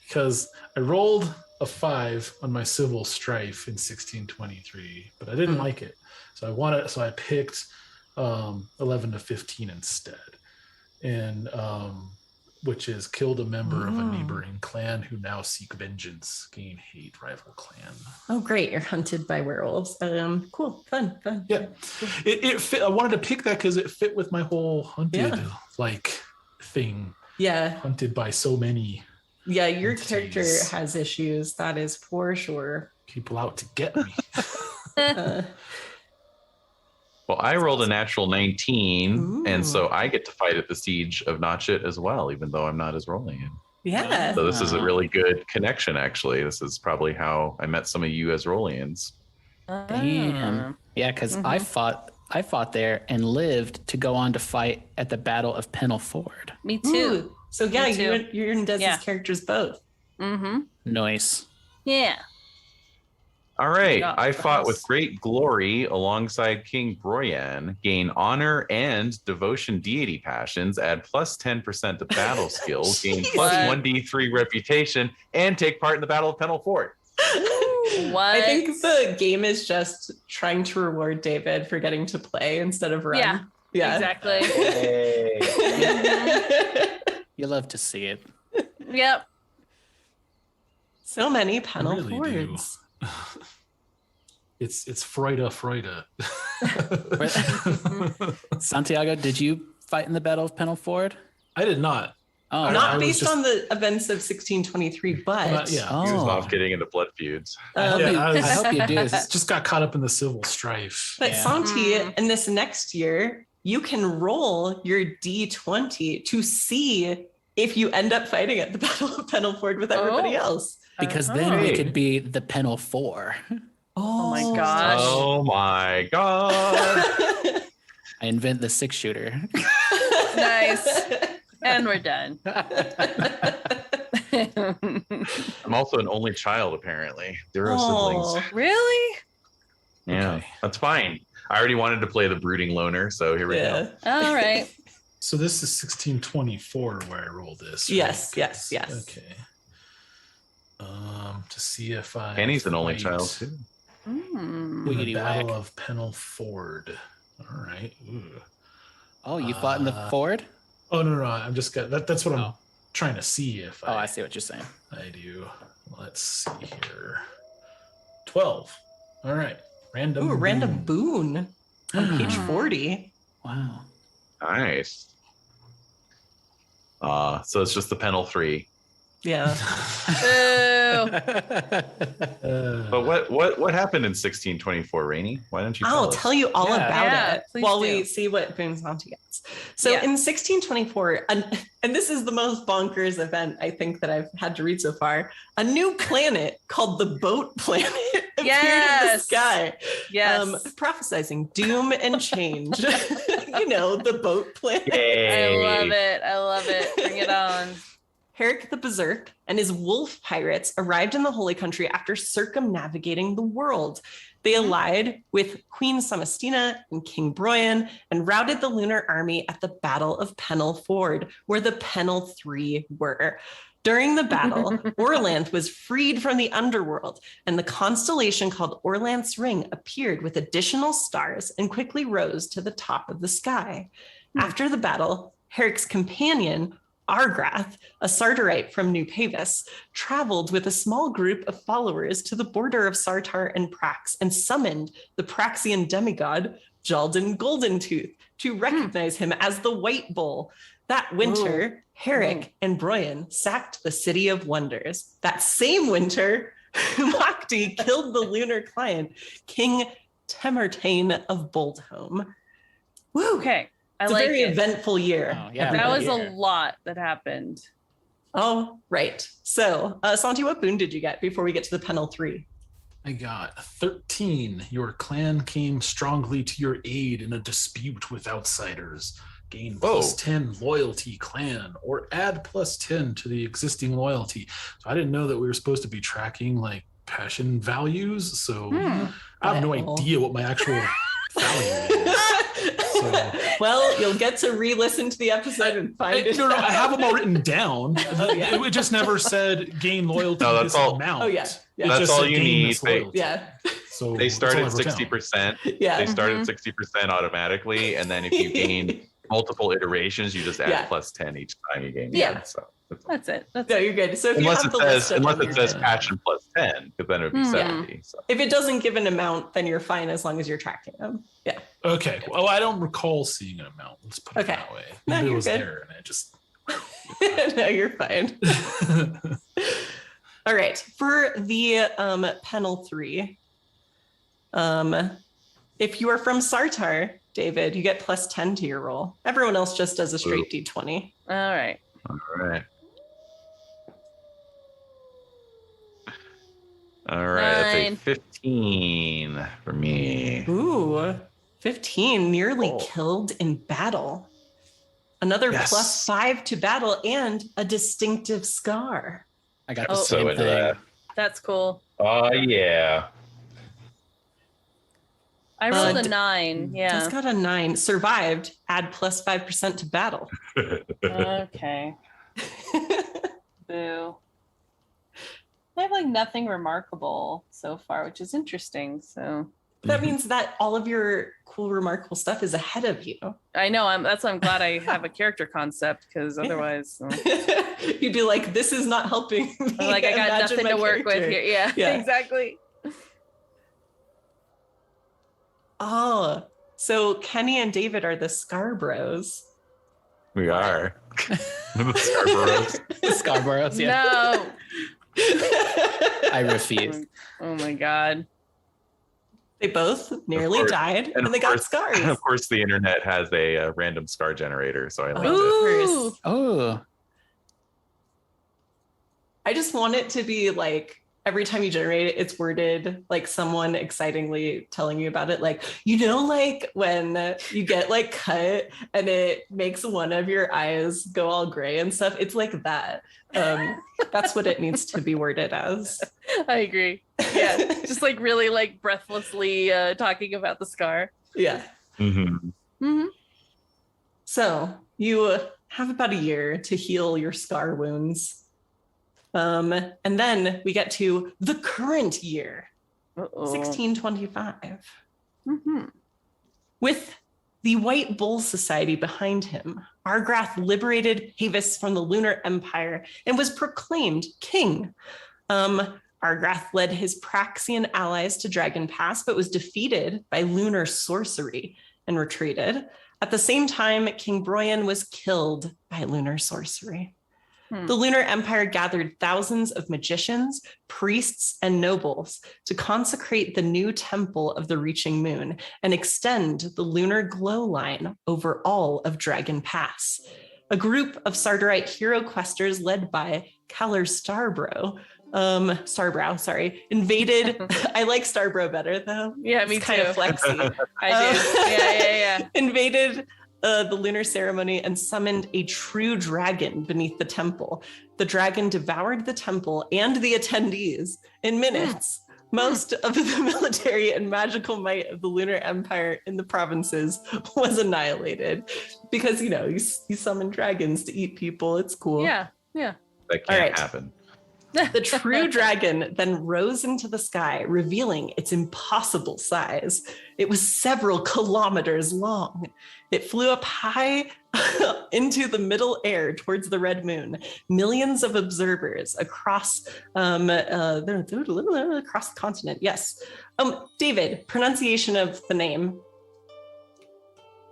Because I rolled a 5 on my civil strife in 1623, but I didn't like it. So I picked 11 to 15 instead. And which is killed a member of a neighboring clan who now seek vengeance, gain hate, rival clan. oh great, you're hunted by werewolves. Cool, fun. Yeah. It fit. I wanted to pick that because it fit with my whole hunted like thing. Yeah, Hunted by so many yeah. Your character Entities. has issues. That is for sure. people out to get me. Uh, Well, I rolled a natural 19, Ooh. and so I get to fight at the siege of Notchit as well, even though I'm not as rolling it. yeah. So this is a really good connection, actually. This is probably how I met some of you as Rollians. Damn. Yeah, because I fought there and lived to go on to fight at the Battle of Pennell Ford. Me too. Ooh, so yeah, Me too. you're in Desi's Yeah. characters both. Mm-hmm. Nice. Yeah. All right. Yeah, I the fought with house. great glory alongside King Broyan. Gain honor and devotion deity passions. Add plus 10% to battle skill. Gain plus What? 1d3 reputation. And take part in the Battle of Pennell Fort. What? I think the game is just trying to reward David for getting to play instead of run. Yeah. Exactly. You love to see it. Yep. So many Pennell really do. Fords. It's Freuda. Santiago, did you fight in the Battle of Pennell Ford? I did not. Oh, Not I was based just- on the events of 1623, but yeah. He was Oh. off getting into blood feuds. I hope, Yeah, you, I was- I hope you do. Just got caught up in the civil strife. But Yeah. Santi, Mm. in this next year, you can roll your D20 to see if you end up fighting at the Battle of Pennell Ford with everybody Oh. else. Because then we Hey. could be the Pennell Four. Oh my gosh. Oh my god. I invent the 6-shooter. Nice. And we're done. I'm also an only child, apparently. 0 Oh. siblings. Really? Yeah, Okay. that's fine. I already wanted to play the brooding loner, so here we go. All right. So this is 1624 where I roll this. right? Yes. Okay. To see if I. Penny's an only fight child too. Mm. in the Wiggity Battle whack. of Pennell Ford. All right. Ooh. Oh, you fought in the Ford? Oh no, I'm just got that. That's what I'm Oh. trying to see if Oh, I see what you're saying. I do. Let's see here. 12. All right. Random. Ooh, random boon on page Mm. 40. Wow. Nice. So it's just the Pennell 3. Yeah. Boo. But what happened in 1624, Rainey? Why don't you tell I'll us? tell you all Yeah. about Yeah, it please while do. we see what boon Santi gets. So Yeah. in 1624, and this is the most bonkers event I think that I've had to read so far, a new planet called the Boat Planet appeared in the Yes. sky. Yes. Prophesizing doom and change. You know, the Boat Planet. Yay. I love it. Bring it on. Herrick the Berserk and his wolf pirates arrived in the Holy Country after circumnavigating the world. They allied with Queen Samastina and King Broyan and routed the lunar army at the Battle of Pennell Ford, where the Pennell Three were. During the battle, Orlanth was freed from the underworld, and the constellation called Orlanth's Ring appeared with additional stars and quickly rose to the top of the sky. After the battle, Herrick's companion, Argrath, a Sardarite from New Pavis, traveled with a small group of followers to the border of Sartar and Prax and summoned the Praxian demigod, Jaldan Goldentooth, to recognize him as the White Bull. That winter, Herrick and Broyan sacked the City of Wonders. That same winter, Makti killed the lunar client, King Temertane of Boldhome. Woo! Okay. I It's a like very it. eventful year. Oh, yeah. That was Yeah. a lot that happened. Oh, right. So, Santi, what boon did you get before we get to the Pennell 3? I got 13. Your clan came strongly to your aid in a dispute with outsiders. Gain plus 10 loyalty clan or add plus 10 to the existing loyalty. So I didn't know that we were supposed to be tracking like passion values. So I have no Well. idea what my actual value is. So, Well, you'll get to re-listen to the episode and find it. no, I have them all written down. yeah. It just never said gain loyalty No, that's this all- amount. Oh, yeah. It That's just all said you gain need. this loyalty. Yeah. So They that's start all I at wrote down. 60%. Yeah. They start at 60% automatically, and then if you gain multiple iterations, you just add Yeah. plus 10 each time you gain. Yeah. So That's it. That's No, it. you're good. So if you unless have it the list says up unless on it your says phone. passion plus 10, because then it would be Yeah. 70. So. If it doesn't give an amount, then you're fine as long as you're tracking them. Yeah. Okay. Well, I don't recall seeing an amount. Let's put it Okay. that way. No, Maybe it you're was good. there and I just. No, you're fine. All right. For the Pennell 3, if you are from Sartar, David, you get plus 10 to your roll. Everyone else just does a straight D20. All right. All right. All right. That's a 9. 15 for me. Ooh, 15, nearly Oh. killed in battle. Another Yes. plus 5 to battle and a distinctive scar. I got the Oh. So same into thing. that. That's cool. Oh, yeah. I rolled a 9. Yeah. Just got a 9. Survived. Add plus 5% to battle. Okay. Boo. I have like nothing remarkable so far, which is interesting. So That means that all of your cool, remarkable stuff is ahead of you. I know. That's why I'm glad I have a character concept, because otherwise, You'd be like, "This is not helping me." like I got imagine nothing my to work with character. here. Yeah, exactly. Oh, so Kenny and David are the Scarbros. We are. The Scarboroughs. The Scarboroughs, yeah. No. I refuse. Oh my god. They both nearly died, and they got scars. Of course, the internet has a random scar generator, so I like it. Ooh. Oh. I just want it to be like every time you generate it, it's worded like someone excitingly telling you about it. Like, like when you get like cut and it makes one of your eyes go all gray and stuff. It's like that. That's what it needs to be worded as. I agree. Yeah. Just like really like breathlessly talking about the scar. Yeah. Mm-hmm. Mm-hmm. So you have about a year to heal your scar wounds. And then we get to the current year, 1625. Mm-hmm. With the White Bull Society behind him, Argrath liberated Havis from the Lunar Empire and was proclaimed king. Argrath led his Praxian allies to Dragon Pass, but was defeated by lunar sorcery and retreated. At the same time, King Broyan was killed by lunar sorcery. The Lunar Empire gathered thousands of magicians, priests, and nobles to consecrate the new temple of the Reaching Moon and extend the lunar glow line over all of Dragon Pass. A group of Sardarite hero questers led by Kalar Starbrow, invaded. I like Starbrow better though. Yeah, me it's too. kind of flexy. I do. Yeah. Invaded the lunar ceremony and summoned a true dragon beneath the temple. The dragon devoured the temple and the attendees in minutes. Most of the military and magical might of the Lunar Empire in the provinces was annihilated because, you summon dragons to eat people. It's cool. Yeah. That can't happen. The true dragon then rose into the sky, revealing its impossible size. It was several kilometers long. It flew up high into the middle air towards the red moon. Millions of observers across across the continent. Yes. David, pronunciation of the name.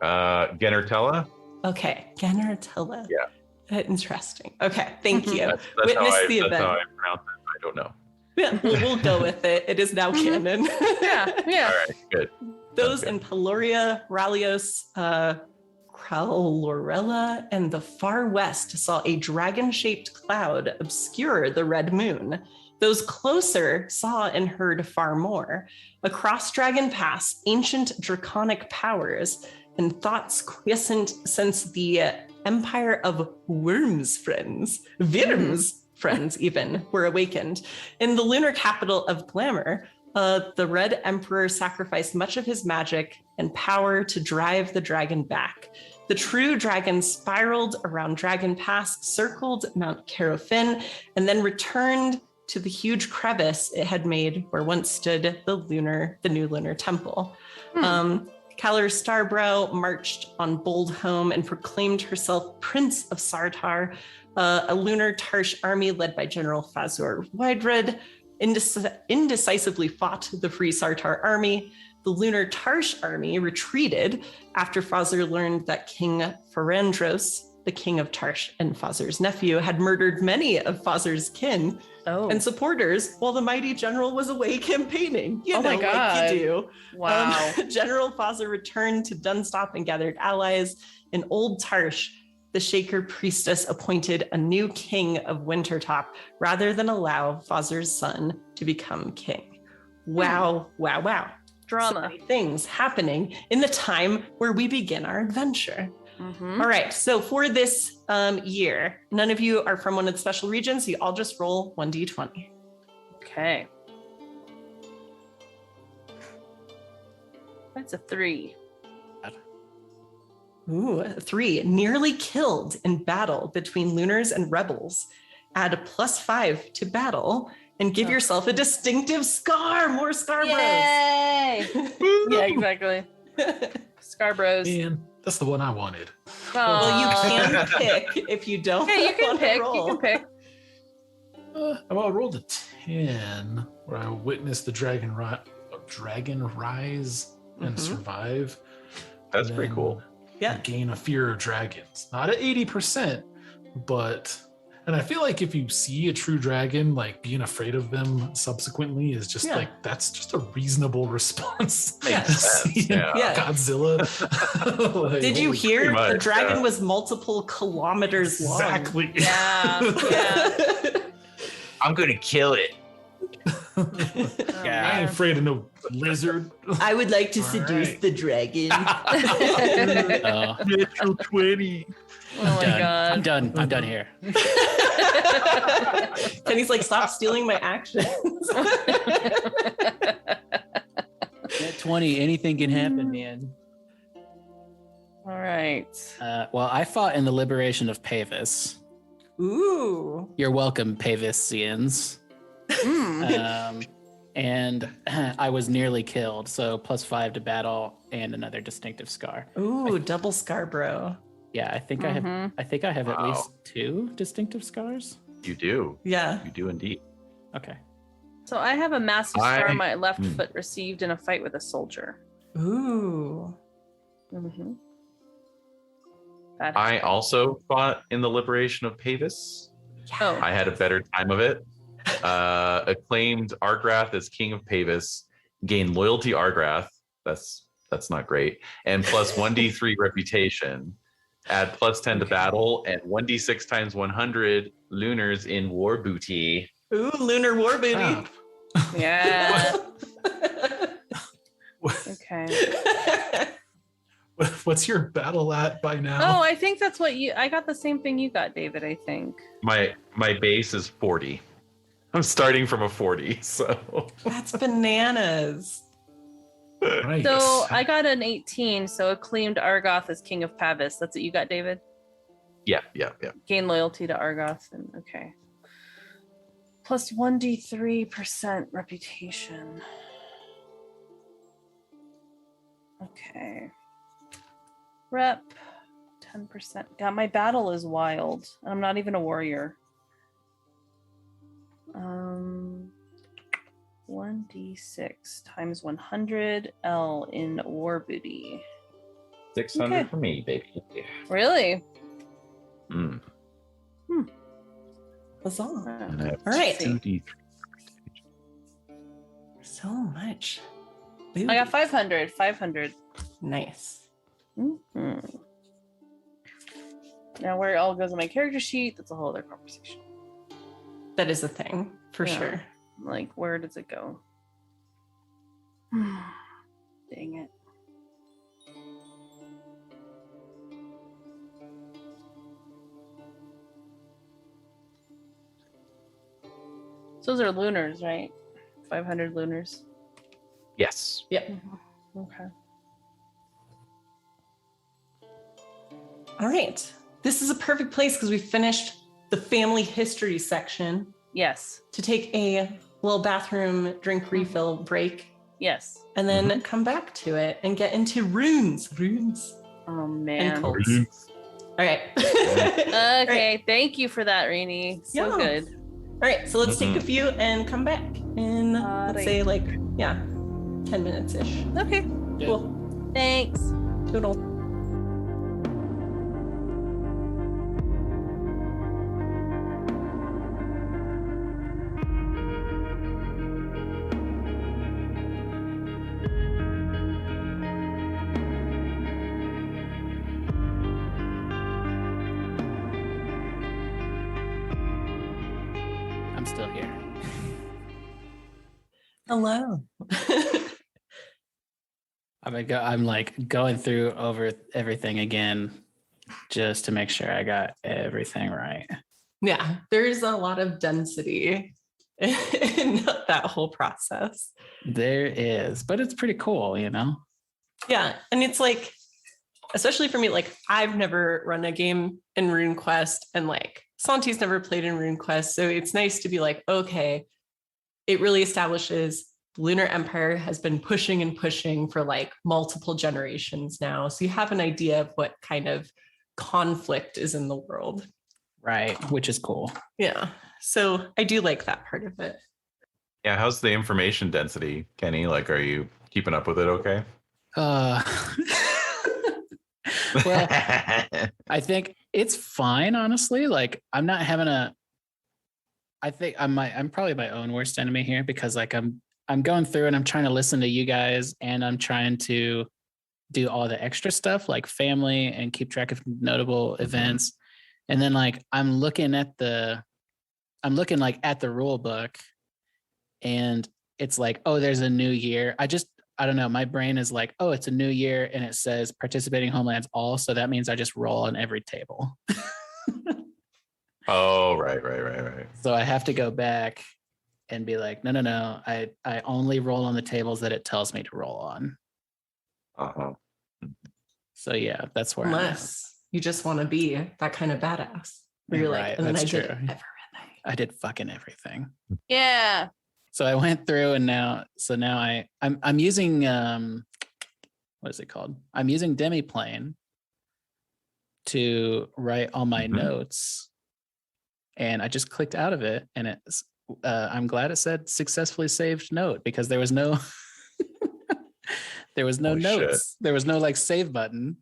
Genertella? Okay, Genertella. Yeah. Interesting. Okay, thank you. That's Witness how the event. That's how I pronounce it. I don't know. Yeah, we'll go with it. It is now canon. Yeah. All right, good. Those Okay. in Peloria, Ralios, Cralorella, and the far west saw a dragon-shaped cloud obscure the red moon. Those closer saw and heard far more. Across Dragon Pass, ancient draconic powers and thoughts quiescent since the empire of Worm's friends even, were awakened. In the lunar capital of Glamour, the Red Emperor sacrificed much of his magic and power to drive the dragon back. The true dragon spiraled around Dragon Pass, circled Mount Carofin, and then returned to the huge crevice it had made where once stood the new lunar temple. Kalar Starbrow marched on Bold Home and proclaimed herself Prince of Sartar. A lunar Tarsh army led by General Fazur Widered indecisively fought the Free Sartar army. The lunar Tarsh army retreated after Fazur learned that King Ferandros, the king of Tarsh and Fazur's nephew, had murdered many of Fazur's kin and supporters while the mighty general was away campaigning. My God. Like you do. Wow. General Fazur returned to Dunstop and gathered allies. In Old Tarsh, the Shaker priestess appointed a new king of Wintertop rather than allow Fazur's son to become king. Wow. Drama. So many things happening in the time where we begin our adventure. Mm-hmm. All right, so for this year, none of you are from one of the special regions, so you all just roll 1d20. Okay. That's a 3. Ooh, 3. Nearly killed in battle between Lunars and rebels. Add a +5 to battle and give yourself a distinctive scar. More Scarborough. Yay! Yeah, exactly. Scarboroughs. Man, that's the one I wanted. Well, you can pick if you don't. Yeah, you can want to pick. roll. You can pick. I rolled a 10 where I witnessed the dragon rise and survive. That's And pretty then cool. Yeah. Gain a fear of dragons. Not at 80%, but and I feel like if you see a true dragon, like being afraid of them subsequently is just like that's just a reasonable response. Makes sense. Yeah. Godzilla. Like, Did you holy hear pretty much, the dragon was multiple kilometers long? Exactly. Yeah. I'm gonna kill it. I ain't afraid of no lizard. I would like to All seduce right. the dragon. Natural 20. Oh my god. I'm done here. Kenny's like, stop stealing my actions. At 20, anything can happen, man. All right. Well, I fought in the liberation of Pavis. Ooh. You're welcome, Pavisians. And I was nearly killed, so +5 to battle and another distinctive scar. Ooh, double Scarborough. Yeah, I think I have at least 2 distinctive scars. You do. Yeah. You do indeed. Okay. So I have a massive scar on my left foot received in a fight with a soldier. Ooh. Mm-hmm. I also fought in the liberation of Pavis. Oh. I had a better time of it. Acclaimed Argrath as King of Pavis. Gained loyalty Argrath. That's not great. And plus 1d3 reputation. Add +10 to battle and 1d6 times 100 lunars in war booty. Ooh, lunar war booty. Ah. Yeah. Okay. What's your battle at by now? Oh, I think that's what I got the same thing you got, David, I think. My base is 40. I'm starting from a 40, so That's bananas. Nice. So I got an 18, so acclaimed Argoth as King of Pavis. That's what you got, David? yeah. Gain loyalty to Argoth. And okay. Plus 1d3% reputation. Okay. Rep 10%. God, my battle is wild. I'm not even a warrior. 1d6 times 100 L in war booty. 600 Okay. for me, baby. Really? Mm. Huzzah. And I have All right. 2d3. So much. I got 500. 500. Nice. Mhm. Now, where it all goes on my character sheet, that's a whole other conversation. That is a thing, for Yeah. sure. Like, where does it go? Dang it. So those are lunars, right? 500 lunars. Yes. Yep. Okay. All right. This is a perfect place because we finished the family history section Yes. to take a little bathroom drink refill break Yes. and then come back to it and get into runes. Oh, And man. cults. All right. Okay. Thank you for that, Rainy. So Yeah. good. All right. So let's take a few and come back in, let's say, 10 minutes ish. Okay. Cool. Thanks. Toodle. I'm still here. Hello. I'm like going through over everything again just to make sure I got everything right. Yeah, there's a lot of density in that whole process. There is, but it's pretty cool, you know? Yeah. And it's like, especially for me, like I've never run a game in Runequest and like Santi's never played in Runequest. So it's nice to be like, okay, it really establishes the Lunar Empire has been pushing and pushing for like multiple generations now. So you have an idea of what kind of conflict is in the world. Right, which is cool. Yeah. So I do like that part of it. Yeah, how's the information density, Kenny? Like, are you keeping up with it okay? Well, I think it's fine, honestly. Like, I'm not having I think I'm probably my own worst enemy here because like I'm going through and I'm trying to listen to you guys and I'm trying to do all the extra stuff like family and keep track of notable events. And then like I'm looking like at the rule book and it's like, oh, there's a new year. I don't know. My brain is like, oh, it's a new year and it says participating homelands all. So that means I just roll on every table. Oh, right. So I have to go back and be like, no. I only roll on the tables that it tells me to roll on. Uh-huh. So yeah, that's where Unless you just want to be that kind of badass. Where you're Right, like, and then I that's did true. everything. I did fucking everything. Yeah. So I went through and now I'm using what is it called? I'm using Demiplane to write all my notes. And I just clicked out of it and it's I'm glad it said successfully saved note because there was no Holy notes. shit. There was no like save button.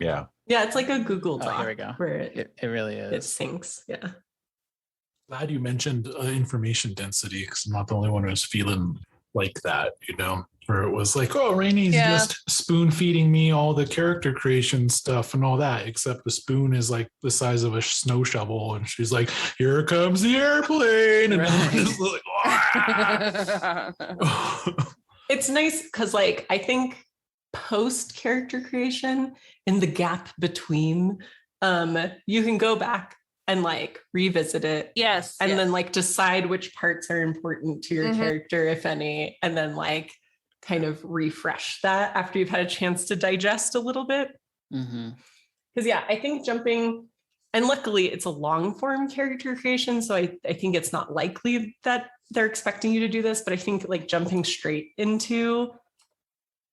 Yeah. Yeah, it's like a Google Doc. Oh, here we go. Where it really is. syncs. Yeah. Glad you mentioned information density because I'm not the only one who's feeling like that, where it was like, oh, Rainy's just spoon feeding me all the character creation stuff and all that, except the spoon is like the size of a snow shovel. And she's like, here comes the airplane. And I'm just like, It's nice because like I think post character creation in the gap between, you can go back and like revisit it. Yes. And then like decide which parts are important to your character, if any, and then like kind of refresh that after you've had a chance to digest a little bit. Because yeah, I think jumping, and luckily it's a long form character creation. So I think it's not likely that they're expecting you to do this, but I think like jumping straight into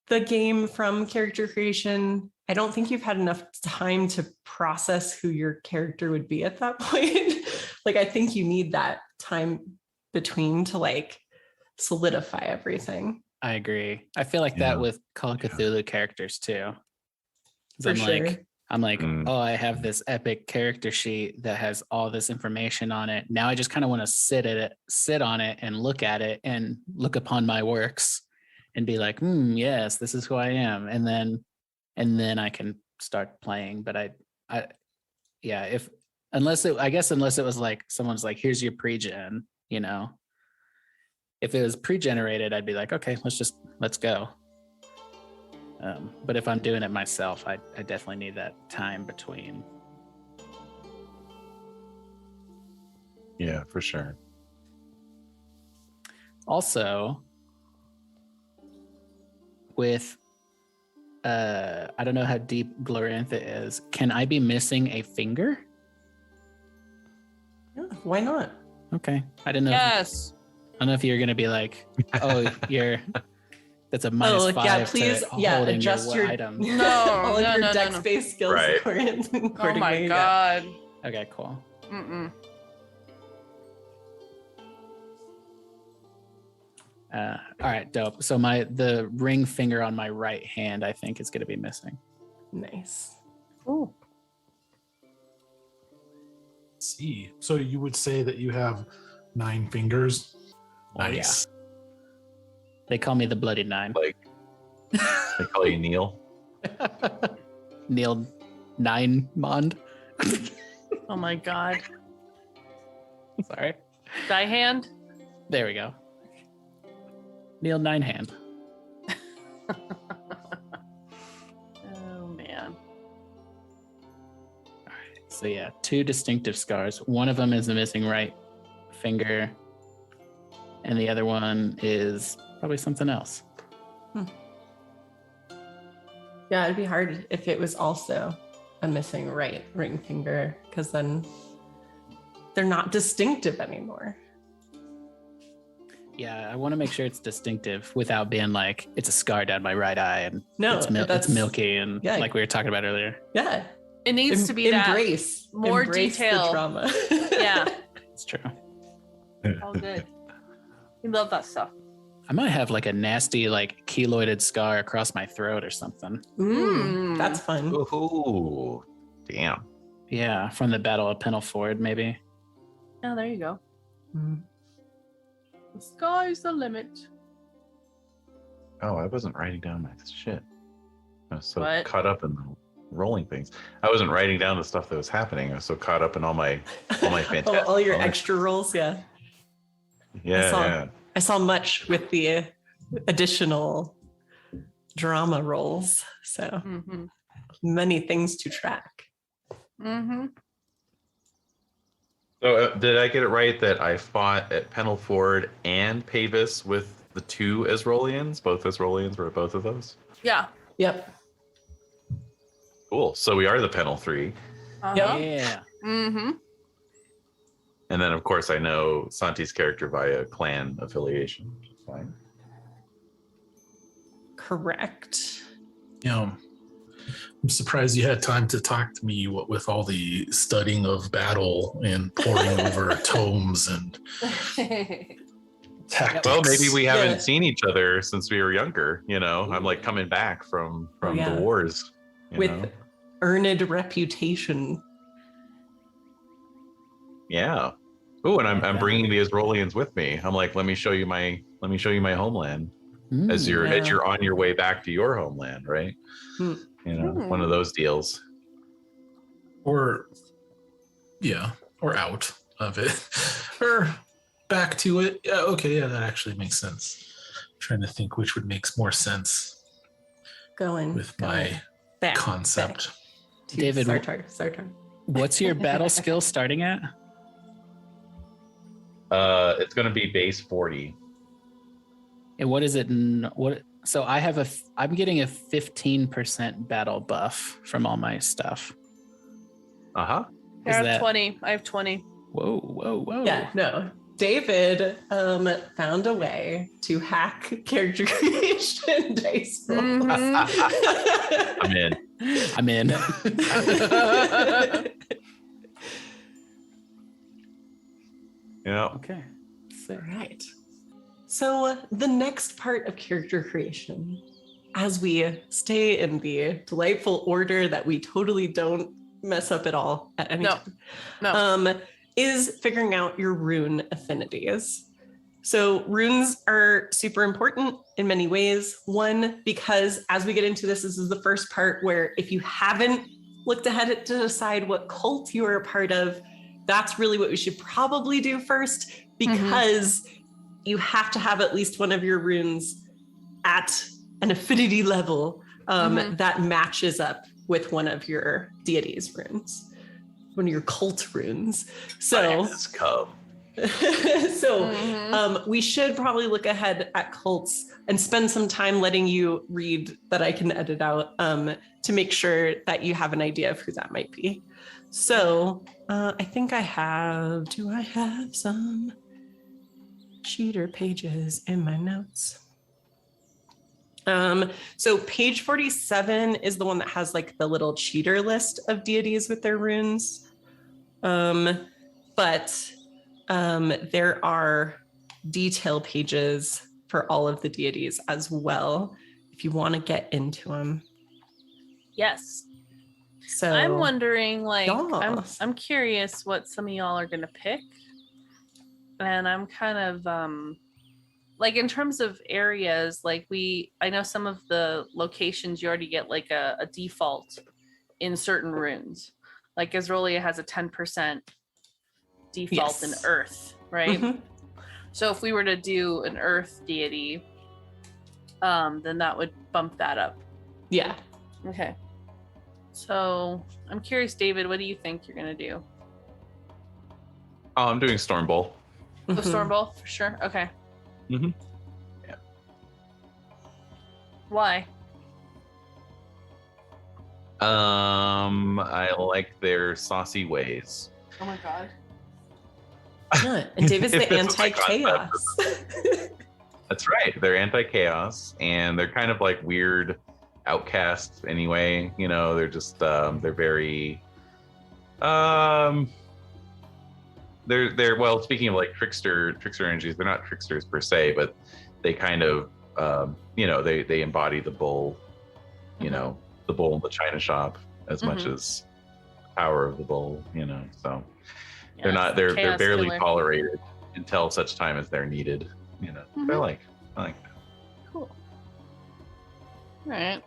the game from character creation, I don't think you've had enough time to process who your character would be at that point. Like, I think you need that time between to like solidify everything. I agree. I feel like that with Call of Cthulhu characters too. I'm like, oh, I have this epic character sheet that has all this information on it. Now I just kind of want to sit on it and look at it and look upon my works and be like, yes, this is who I am. And then I can start playing. But unless it was like, someone's like, here's your pre-gen, if it was pre-generated, I'd be like, okay, let's go. But if I'm doing it myself, I definitely need that time between. Yeah, for sure. Also, with I don't know how deep Glorantha is. Can I be missing a finger? Yeah, why not? Okay, I didn't know. Yes. I don't know if you're gonna be like, oh, that's a -5. Yeah, please, adjust your item. all of your dex-based skills Right. accordingly. Oh my god. Okay, cool. All right, dope. So the ring finger on my right hand, I think, is gonna be missing. Nice. Ooh. see. So you would say that you have 9 fingers? Oh, Nice. yeah. They call me the Bloody Nine. Like, they call you Neil. Neil Nine Mond. Oh my god. Sorry. Die hand? There we go. Neil Nine Hand. Oh man. So yeah, 2 distinctive scars. One of them is the missing right finger, and the other one is probably something else. Yeah, it'd be hard if it was also a missing right ring finger, because then they're not distinctive anymore. Yeah, I want to make sure it's distinctive without being like it's a scar down my right eye and No, it's that's milky and yeah. like we were talking about earlier. Yeah. It needs to be embrace that more embrace detail. the trauma. Yeah, It's true. all good. We love that stuff. I might have like a nasty like keloided scar across my throat or something. That's fun. Ooh, damn. Yeah, from the Battle of Pennellford, maybe. Oh, there you go. Mm. The sky's the limit. Oh, I wasn't writing down my shit. I was so What? caught up in the rolling things. I wasn't writing down the stuff that was happening. I was so caught up in all my fantastic. all your extra rolls, yeah. Yeah. I saw much with the additional drama rolls, so Mm-hmm. many things to track. Mm-hmm. So did I get it right that I fought at Pennellford and Pavis with the two Ezrolians? Both Ezrolians were both of those? Yeah. Yep. Cool. So we are the Pennell 3. Yep. Yeah. Mm-hmm. And then, of course, I know Santi's character via clan affiliation, which is fine. Correct. Yeah. I'm surprised you had time to talk to me with all the studying of battle and poring over tomes and tactics. Well, maybe we haven't Yeah. seen each other since we were younger. You know, I'm like coming back from yeah. the wars. you With know? earned reputation. Yeah. Oh, and I'm Yeah. bringing the Ezrolians with me. I'm like, let me show you my homeland as Mm. you're on your way back to your homeland, right? Hmm. You know, one of those deals. Or out of it. Or back to it. Yeah, okay, yeah, that actually makes sense. I'm trying to think which would make more sense Going with my back, concept. back to David, Sartar. What's your battle skill starting at? It's going to be base 40. And what is it? So I'm getting a 15% battle buff from all my stuff. Uh-huh. I have that- 20. I have 20. Whoa. Yeah, no. David found a way to hack character creation dice roll. Mhm. I'm in. Yeah. Okay. All right. So the next part of character creation, as we stay in the delightful order that we totally don't mess up at all at any No. time, No. is figuring out your rune affinities. So runes are super important in many ways. One, because as we get into this is the first part where if you haven't looked ahead to decide what cult you are a part of, that's really what we should probably do first, because you have to have at least one of your runes at an affinity level that matches up with one of your deity's runes, one of your cult runes. So we should probably look ahead at cults and spend some time letting you read that I can edit out to make sure that you have an idea of who that might be. So I think do I have some cheater pages in my notes? So page 47 is the one that has like the little cheater list of deities with their runes. But there are detail pages for all of the deities as well, if you want to get into them. Yes. So I'm wondering, like, Yes. I'm curious what some of y'all are gonna pick, and I'm kind of like in terms of areas, like I know some of the locations you already get like a default in certain runes. Like Ezrolia has a 10% default in Yes. Earth, right? Mhm. So if we were to do an Earth deity, then that would bump that up. Yeah. Okay. So I'm curious, David, what do you think you're gonna do? Oh, I'm doing Storm Bowl. The Mhm. Storm Bowl for sure. Okay. Mhm. Why? I like their saucy ways. Oh my god. And David's If the this was a anti-chaos. That's right. They're anti-chaos, and they're kind of like weird outcasts anyway. You know, they're just they're very they're well, speaking of like trickster energies, they're not tricksters per se, but they kind of you know, they embody the bull, you know, the bull in the china shop as much as the power of the bull, you know. So they're not they're barely tolerated until such time as they're needed, you know. I like that. Cool. All right.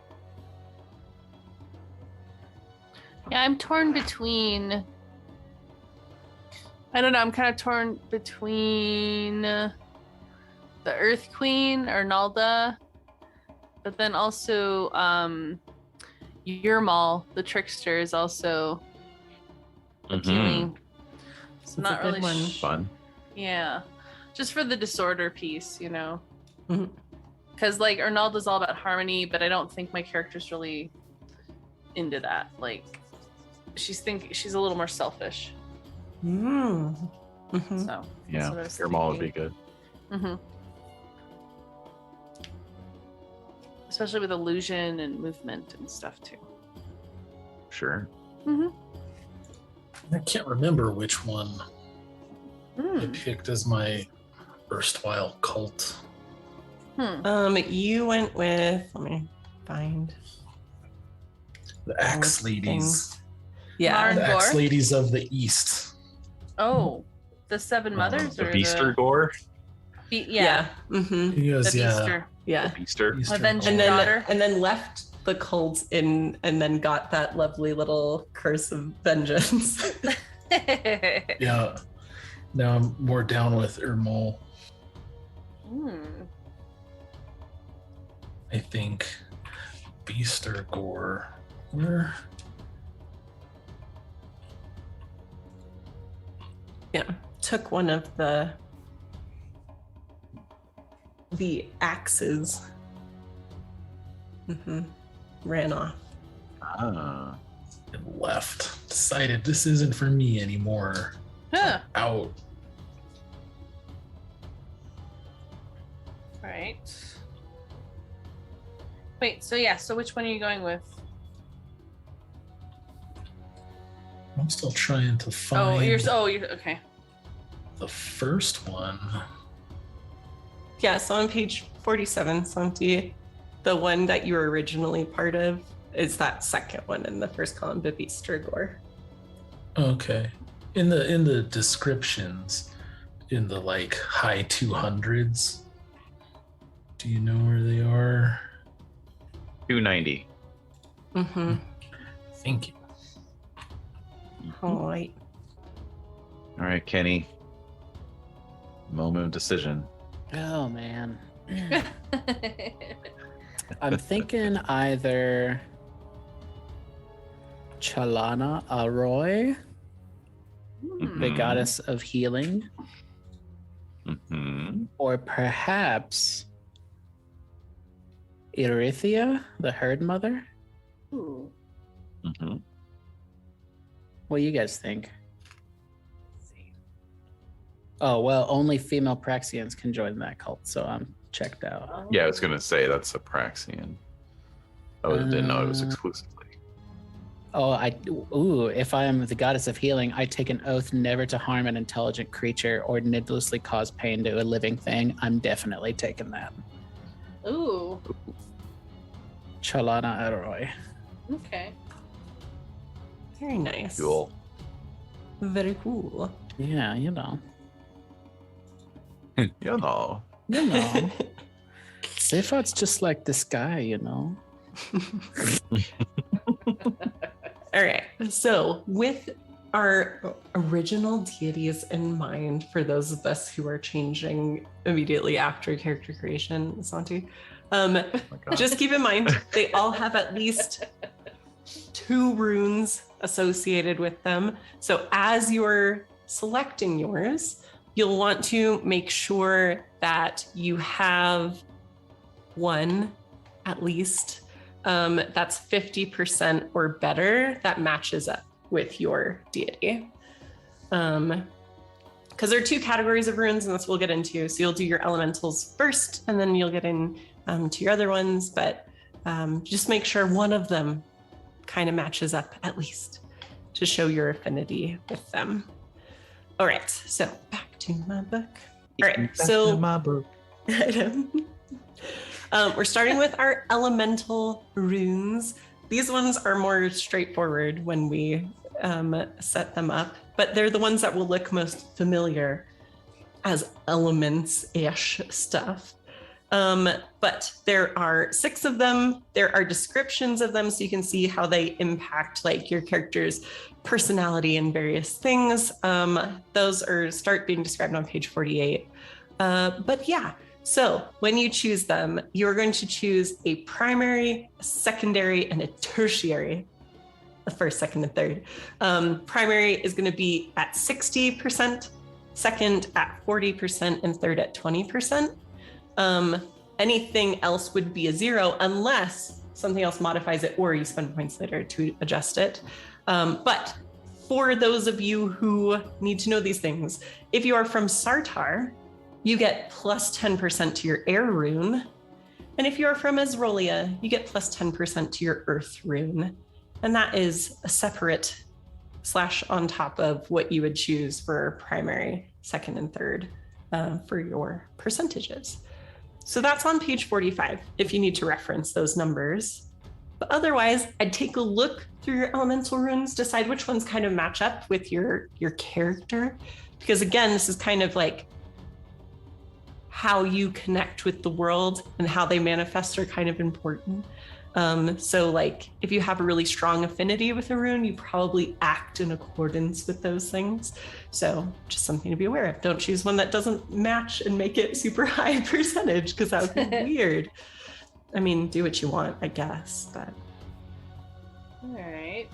Yeah, I'm torn between. I don't know. I'm kind of torn between the Earth Queen, Arnalda, but then also Yurmal, the trickster, is also appealing. So not really fun. Yeah, just for the disorder piece, you know. Because like Arnalda's all about harmony, but I don't think my character's really into that. Like, she's a little more selfish. So yeah, Yurmal would be good. Especially with illusion and movement and stuff too. Sure. I can't remember which one I picked as my erstwhile cult. You went with, let me find The Axe Ladies. Yeah. The Axe Ladies of the East. Oh, the Seven Mothers The or Beaster Gore? Yeah. He goes, the Beaster. Yeah. The Beaster. Avenging daughter. And then left the cult in, and then got that lovely little curse of vengeance. Yeah. Now I'm more down with Ermol. I think Beaster Gore. Where? Yeah. Took one of the axes. Ran off. And left. Decided this isn't for me anymore. Out. Right. Wait, so which one are you going with? I'm still trying to find you're okay. the first one. Yeah, so on page 47, Santi, the one that you were originally part of is that second one in the first column, the Beaster Gore. Okay. In the descriptions, in the like high 200s, do you know where they are? 290. Thank you. All right. All right, Kenny. Moment of decision. Oh man. I'm thinking either Chalana Aroy, the goddess of healing, or perhaps Erithia, the herd mother. Ooh. What do you guys think? Oh, well, only female Praxians can join that cult, so I'm checked out. Yeah, I was going to say that's a Praxian. I didn't know it was exclusively. If I am the goddess of healing, I take an oath never to harm an intelligent creature or needlessly cause pain to a living thing. I'm definitely taking that. Ooh. Chalana Aroy. Okay. Very nice. Cool. Very cool. Yeah, you know. You know. You know. Sephat's just like this guy, you know. All right. So, with our original deities in mind, for those of us who are changing immediately after character creation, Santi, just keep in mind they all have at least 2 runes associated with them. So, as you're selecting yours, you'll want to make sure that you have one at least that's 50% or better that matches up with your deity. Because there are 2 categories of runes, and this we'll get into. So you'll do your elementals first, and then you'll get in to your other ones. But just make sure one of them kind of matches up at least to show your affinity with them. All right, so back to my book. All right, so my book. We're starting with our elemental runes. These ones are more straightforward when we set them up, but they're the ones that will look most familiar as elements-ish stuff. But there are 6 of them. There are descriptions of them, so you can see how they impact like your character's personality and various things. Those start being described on page 48. But yeah, so when you choose them, you're going to choose a primary, a secondary, and a tertiary. The first, second, and third. Primary is going to be at 60%, second at 40%, and third at 20%. Anything else would be a 0 unless something else modifies it or you spend points later to adjust it. But for those of you who need to know these things, if you are from Sartar, you get plus 10% to your air rune. And if you are from Azrolia, you get plus 10% to your earth rune. And that is a separate / on top of what you would choose for primary, second, and third for your percentages. So that's on page 45 if you need to reference those numbers. But otherwise, I'd take a look through your elemental runes, decide which ones kind of match up with your character. Because again, this is kind of like how you connect with the world and how they manifest are kind of important. So like if you have a really strong affinity with a rune, you probably act in accordance with those things. So just something to be aware of. Don't choose one that doesn't match and make it super high percentage, because that would be weird. I mean, do what you want, I guess, but. All right.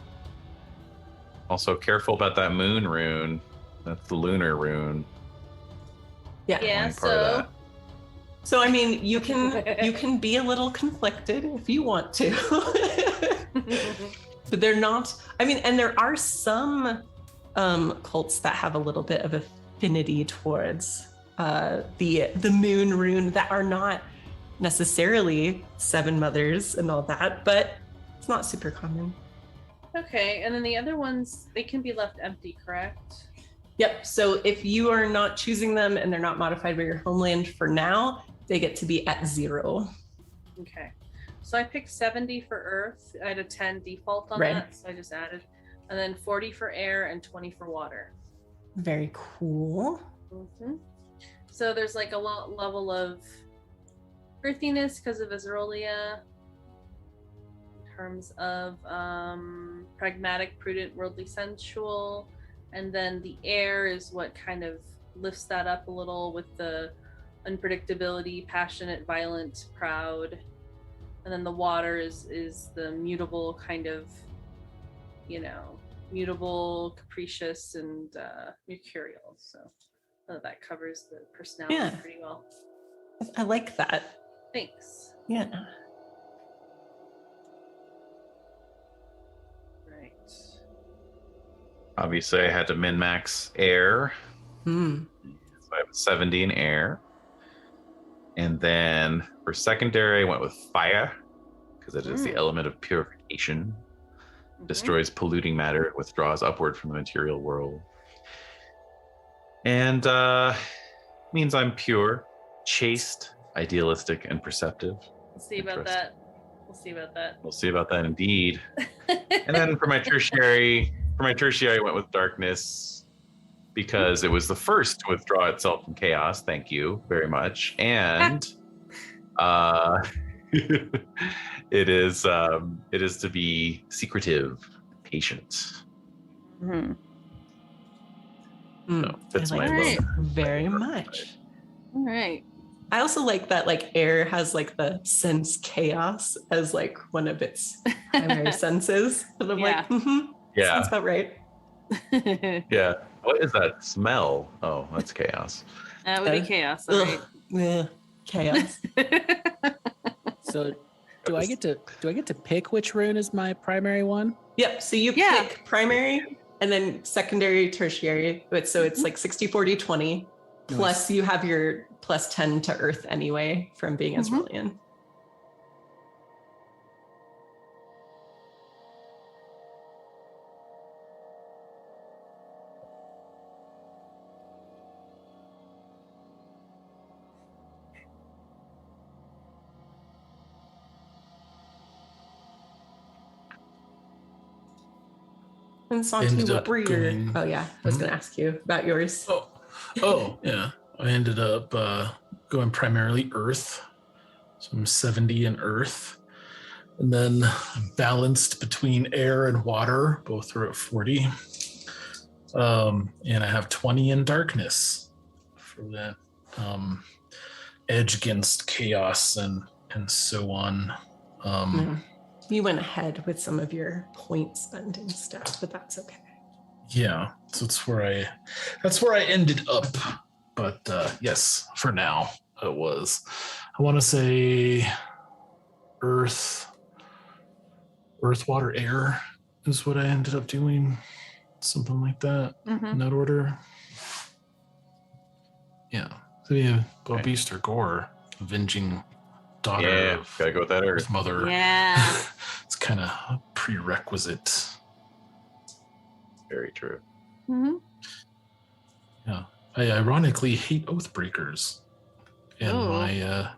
Also careful about that moon rune. That's the lunar rune. Yeah. Yeah, Only part of that. So I mean, you can be a little conflicted if you want to. But they're not, I mean, and there are some cults that have a little bit of affinity towards the moon rune that are not necessarily 7 mothers and all that, but it's not super common. Okay, and then the other ones, they can be left empty, correct? Yep, so if you are not choosing them and they're not modified by your homeland for now, they get to be at 0. Okay, so I picked 70 for earth. I had a 10 default on Right. that, so I just added. And then 40 for air and 20 for water. Very cool. Mm-hmm. So there's like a level of earthiness because of Azrolia. In terms of pragmatic, prudent, worldly, sensual. And then the air is what kind of lifts that up a little with the unpredictability, passionate, violent, proud. And then the water is the mutable kind of, mutable, capricious, and mercurial. So that covers the personality pretty well. I like that. Thanks. Yeah. Right. Obviously, I had to min-max air. So I have 70 in air. And then for secondary, I went with fire, because it is the element of purification. Destroys polluting matter, withdraws upward from the material world. And means I'm pure, chaste, idealistic, and perceptive. We'll see about that. We'll see about that indeed. And then for my tertiary, I went with darkness, because it was the first to withdraw itself from chaos. Thank you very much. And it is to be secretive, patient. Mm-hmm. So that's I like my this vote. very much. All right. I also like that like air has like the sense chaos as like one of its primary senses. And I'm like, Yeah. sounds about right. Yeah. What is that smell? Oh, that's chaos. That would be chaos, all right? Yeah, chaos. So do I get to pick which rune is my primary one? Yep. So you pick primary and then secondary, tertiary. So it's like 60, 40, 20. Plus you have your plus 10 to earth anyway from being Ezrealian. And Santi, what were your... Oh, yeah. I was going to ask you about yours. Oh, yeah. I ended up going primarily Earth. So I'm 70 in Earth. And then balanced between air and water. Both are at 40. And I have 20 in Darkness for that edge against chaos and so on. You went ahead with some of your point spending stuff, but that's okay. Yeah, so that's where I ended up. But yes, for now it was. I want to say Earth, water, air is what I ended up doing. Something like that in that order. Yeah. So yeah, Beast or Gore, avenging daughter. Yeah, gotta go with that Earth mother. Yeah. It's kind of a prerequisite. Very true. Yeah. I ironically hate Oathbreakers. And my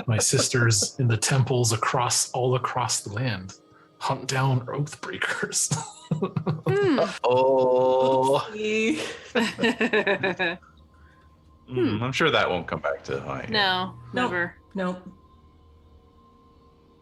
my sisters in the temples all across the land hunt down Oathbreakers. Oh. I'm sure that won't come back to haunt you. No, never. Nope.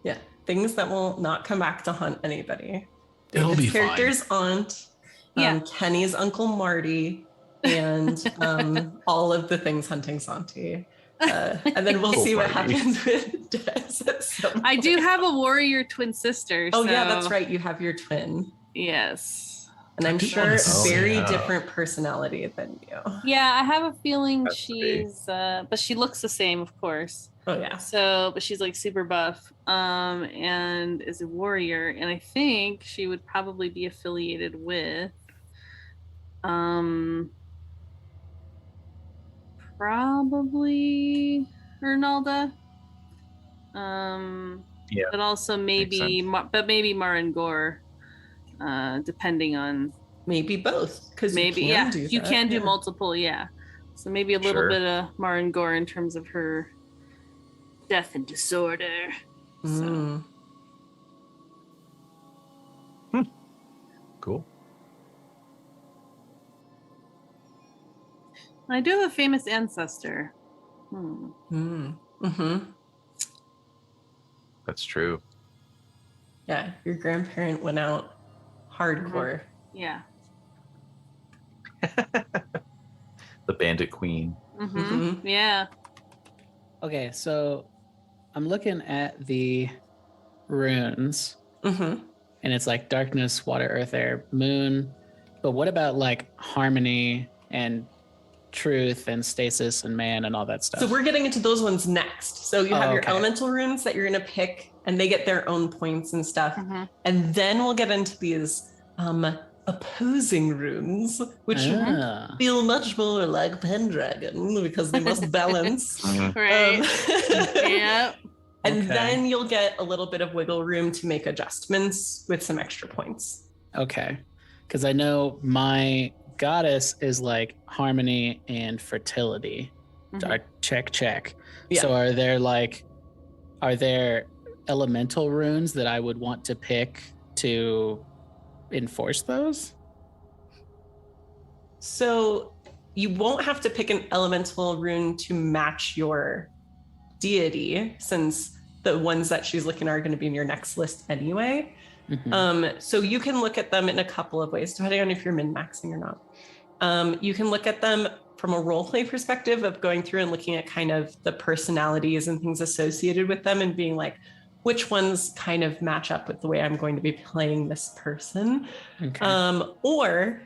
Yeah, things that will not come back to hunt anybody. It'll be character's aunt, Kenny's Uncle Marty, and all of the things hunting Santi. And then we'll see what happens with Des at some point. I do have a warrior twin sister. Oh, yeah, that's right. You have your twin. Yes. And I'm sure very different personality than you. Yeah, I have a feeling That's she's, but she looks the same, of course. Oh, yeah. So, but she's like super buff, and is a warrior. And I think she would probably be affiliated with, probably Ernalda. Yeah. But also maybe, maybe Marin Gore, depending on. Maybe both. Because maybe, you can do multiple, So maybe a little bit of Marin Gore in terms of her death and disorder. So. Cool. I do have a famous ancestor. That's true. Yeah, your grandparent went out hardcore. Yeah. The Bandit Queen. Yeah. Okay, so I'm looking at the runes, and it's like darkness, water, earth, air, moon. But what about like harmony and truth and stasis and man and all that stuff? So we're getting into those ones next. So you have your elemental runes that you're going to pick, and they get their own points and stuff. And then we'll get into these opposing runes, which feel much more like Pendragon because they must balance. Right. Yeah. And then you'll get a little bit of wiggle room to make adjustments with some extra points. Okay. Because I know my goddess is like harmony and fertility. Check. Yeah. So are there elemental runes that I would want to pick to enforce those? So you won't have to pick an elemental rune to match your deity, since the ones that she's looking are going to be in your next list anyway. So you can look at them in a couple of ways, depending on if you're min-maxing or not. You can look at them from a roleplay perspective of going through and looking at kind of the personalities and things associated with them and being like, which ones kind of match up with the way I'm going to be playing this person. Or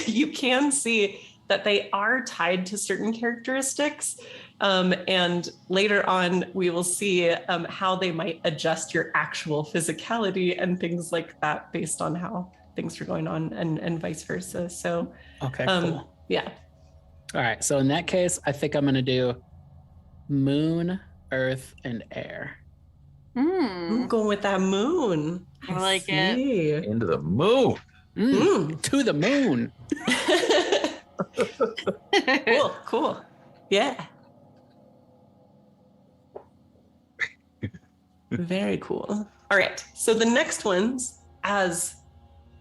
you can see that they are tied to certain characteristics. And later on, we will see how they might adjust your actual physicality and things like that based on how things are going on and vice versa. So, Okay, cool. Yeah. All right. So in that case, I think I'm going to do moon, earth, and air. I'm going with that moon. I like it. it. Into the moon. To the moon. Cool. Yeah. Very cool. All right. So the next ones, as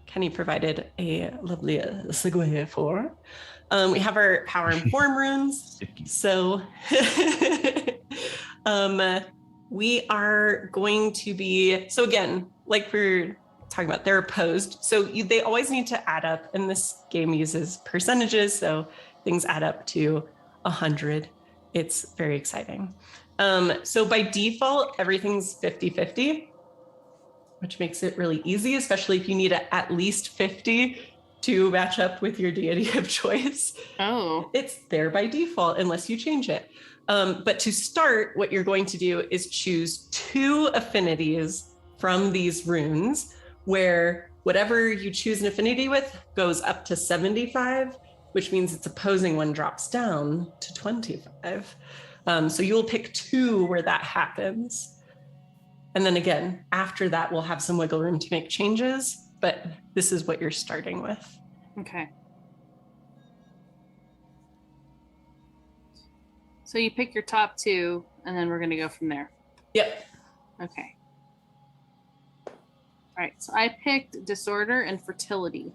Kenny provided a lovely segue for, we have our power and form runes. So we are going to be, so again, like we're talking about, they're opposed. So they always need to add up, and this game uses percentages. So things add up to 100. It's very exciting. So by default, everything's 50-50, which makes it really easy, especially if you need at least 50 to match up with your deity of choice. Oh. It's there by default unless you change it. But to start, what you're going to do is choose 2 affinities from these runes, where whatever you choose an affinity with goes up to 75, which means its opposing one drops down to 25. So you'll pick 2 where that happens. And then again, after that, we'll have some wiggle room to make changes, but this is what you're starting with. Okay. So you pick your top 2, and then we're going to go from there. Yep. Okay. All right. So I picked disorder and fertility.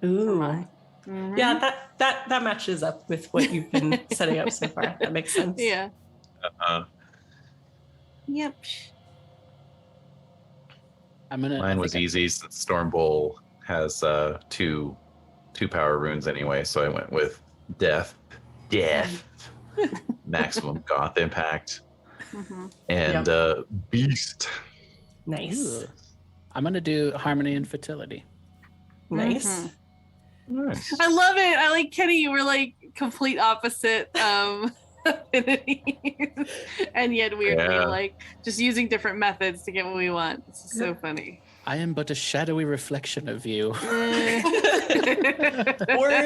Ooh. Mhm. Yeah, that matches up with what you've been setting up so far. That makes sense. Yeah. Yep. Mine was easy since Storm Bowl has 2 power runes anyway, so I went with death, maximum goth impact, and beast. Nice. Ooh. I'm going to do harmony and fertility. Nice. Mhm. Nice. I love it. I like Kenny. You were like complete opposite affinities, and yet weirdly like just using different methods to get what we want. This is so funny. I am but a shadowy reflection of you. Or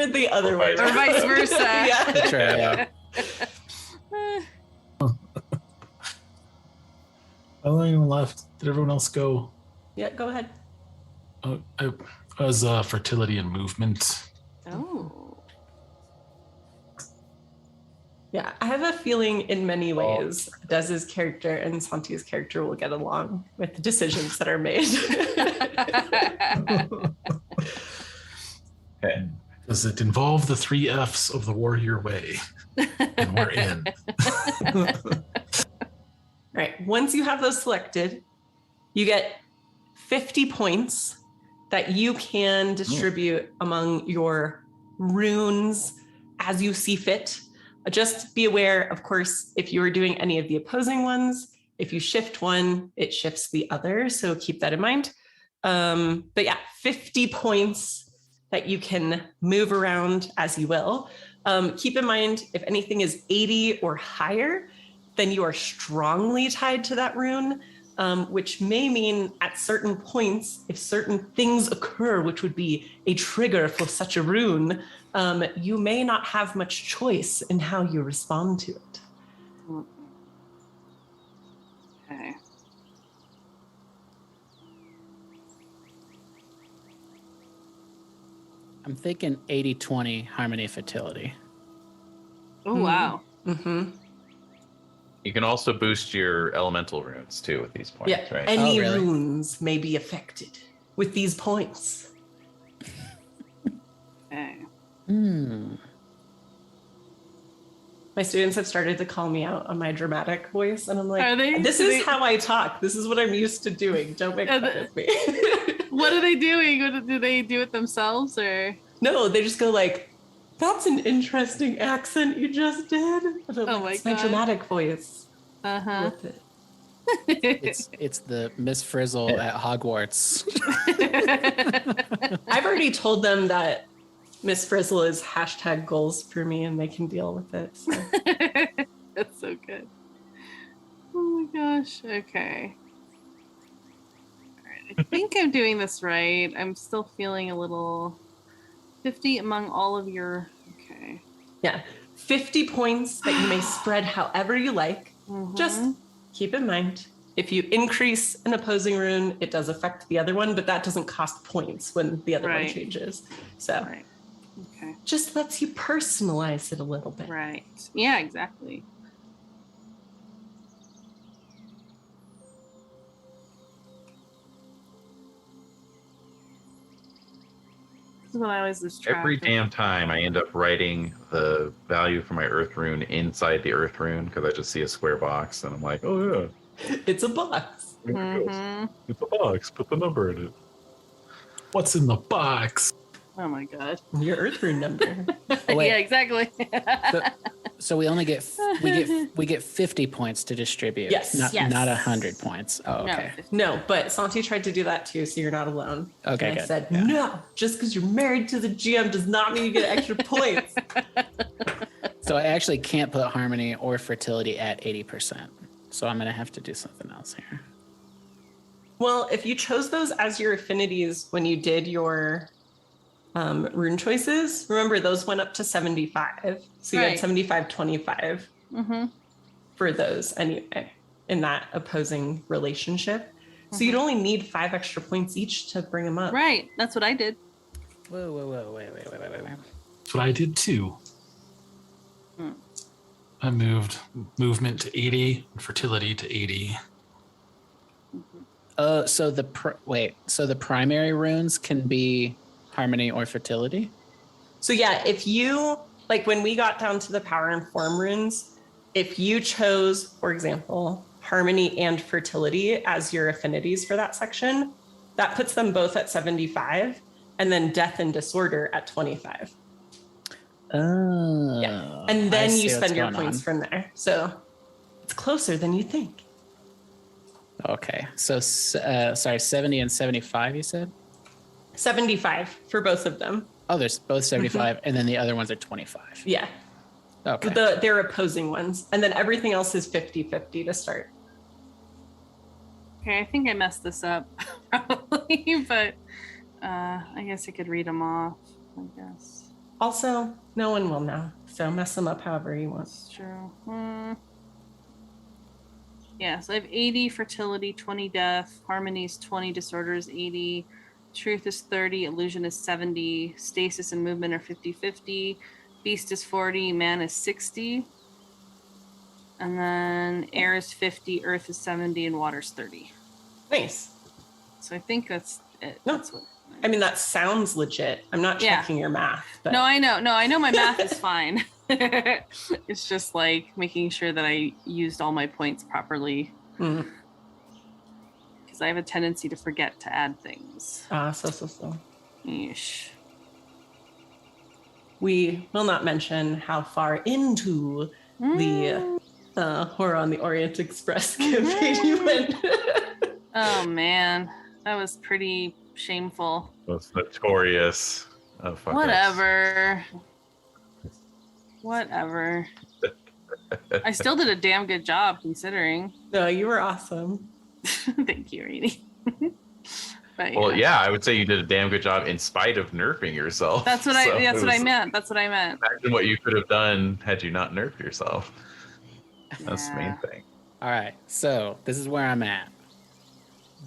the other way. Or vice versa. Yeah. That's right, yeah. How long anyone left? Did everyone else go? Yeah, go ahead. I was fertility and movement. Oh. Yeah, I have a feeling in many ways Dez's character and Santi's character will get along with the decisions that are made. Okay. Does it involve the 3 F's of the warrior way? And we're in. Right. Once you have those selected, you get 50 points that you can distribute among your runes as you see fit. Just be aware, of course, if you are doing any of the opposing ones, if you shift one, it shifts the other. So keep that in mind. But yeah, 50 points that you can move around as you will. Keep in mind, if anything is 80 or higher, then you are strongly tied to that rune, which may mean at certain points, if certain things occur, which would be a trigger for such a rune, you may not have much choice in how you respond to it. Okay. I'm thinking 80-20 harmony fertility. Oh, wow. Mm-hmm. You can also boost your elemental runes too with these points, Yeah, right? any really? runes may be affected with these points. Okay. My students have started to call me out on my dramatic voice, and I'm like, Are they? this is how I talk. This is what I'm used to doing. Don't make fun of me. What are they doing? Do they do it themselves or? No, they just go like, that's an interesting accent you just did. And I'm Oh like, my it's my God. dramatic voice. Uh-huh. With it. It's the Miss Frizzle at Hogwarts. I've already told them that Miss Frizzle is hashtag goals for me, and they can deal with it. So. That's so good. Oh my gosh. Okay. All right. I think I'm doing this right. I'm still feeling a little 50 among all of your. Okay. Yeah, 50 points that you may spread however you like. Just keep in mind, if you increase an opposing rune, it does affect the other one, but that doesn't cost points when the other one changes. So Okay. just lets you personalize it a little bit. Right. Yeah, exactly. This is what I always lose track Every of. damn time I end up writing the value for my earth rune inside the earth rune because I just see a square box and I'm like, oh yeah. It's a box. It's a box. Put the number in it. What's in the box? Oh my god. Your earth rune number. Oh, wait. Yeah, exactly. So we only get 50 points to distribute. Yes. Not Yes. 100 points. Oh, okay. No, but Santi tried to do that too, so you're not alone. Okay, And I good. said, Yeah. no, just because you're married to the GM does not mean you get extra points. So I actually can't put harmony or fertility at 80%. So I'm gonna have to do something else here. Well, if you chose those as your affinities when you did your rune choices, remember those went up to 75. So you had 75, 25 for those anyway in that opposing relationship. So you'd only need 5 extra points each to bring them up. Right. That's what I did. Whoa, wait. That's what I did too. Hmm. I moved movement to 80, fertility to 80. So the primary runes can be harmony or fertility? So yeah, if you, like when we got down to the power and form runes, if you chose, for example, harmony and fertility as your affinities for that section, that puts them both at 75, and then death and disorder at 25. Oh. Yeah. And then you spend your points from there. So it's closer than you think. Okay. So, sorry, 70 and 75, you said? 75 for both of them. Oh, there's both 75, and then the other ones are 25. Yeah. Okay. They're opposing ones. And then everything else is 50-50 to start. Okay, I think I messed this up probably, but I guess I could read them off, I guess. Also, no one will know. So mess them up however you want. That's true. Yeah, so I have 80 fertility, 20 death, harmonies 20, disorders 80, truth is 30, illusion is 70, stasis and movement are 50-50, beast is 40, man is 60, and then air is 50, earth is 70, and water is 30. Nice. So I think that's it. No. That's what I mean, that sounds legit. I'm not checking your math. But... No, I know. No, I know my math is fine. It's just like making sure that I used all my points properly. Because I have a tendency to forget to add things. So. Yeesh. We will not mention how far into the Horror on the Orient Express campaign you went. Oh, man. That was pretty shameful. That's notorious. Oh, fuck Whatever. I still did a damn good job considering. No, you were awesome. Thank you, Rainey. But, Well, yeah, I would say you did a damn good job in spite of nerfing yourself. That's what I meant. That's what I meant. Imagine what you could have done had you not nerfed yourself. That's the main thing. All right. So this is where I'm at.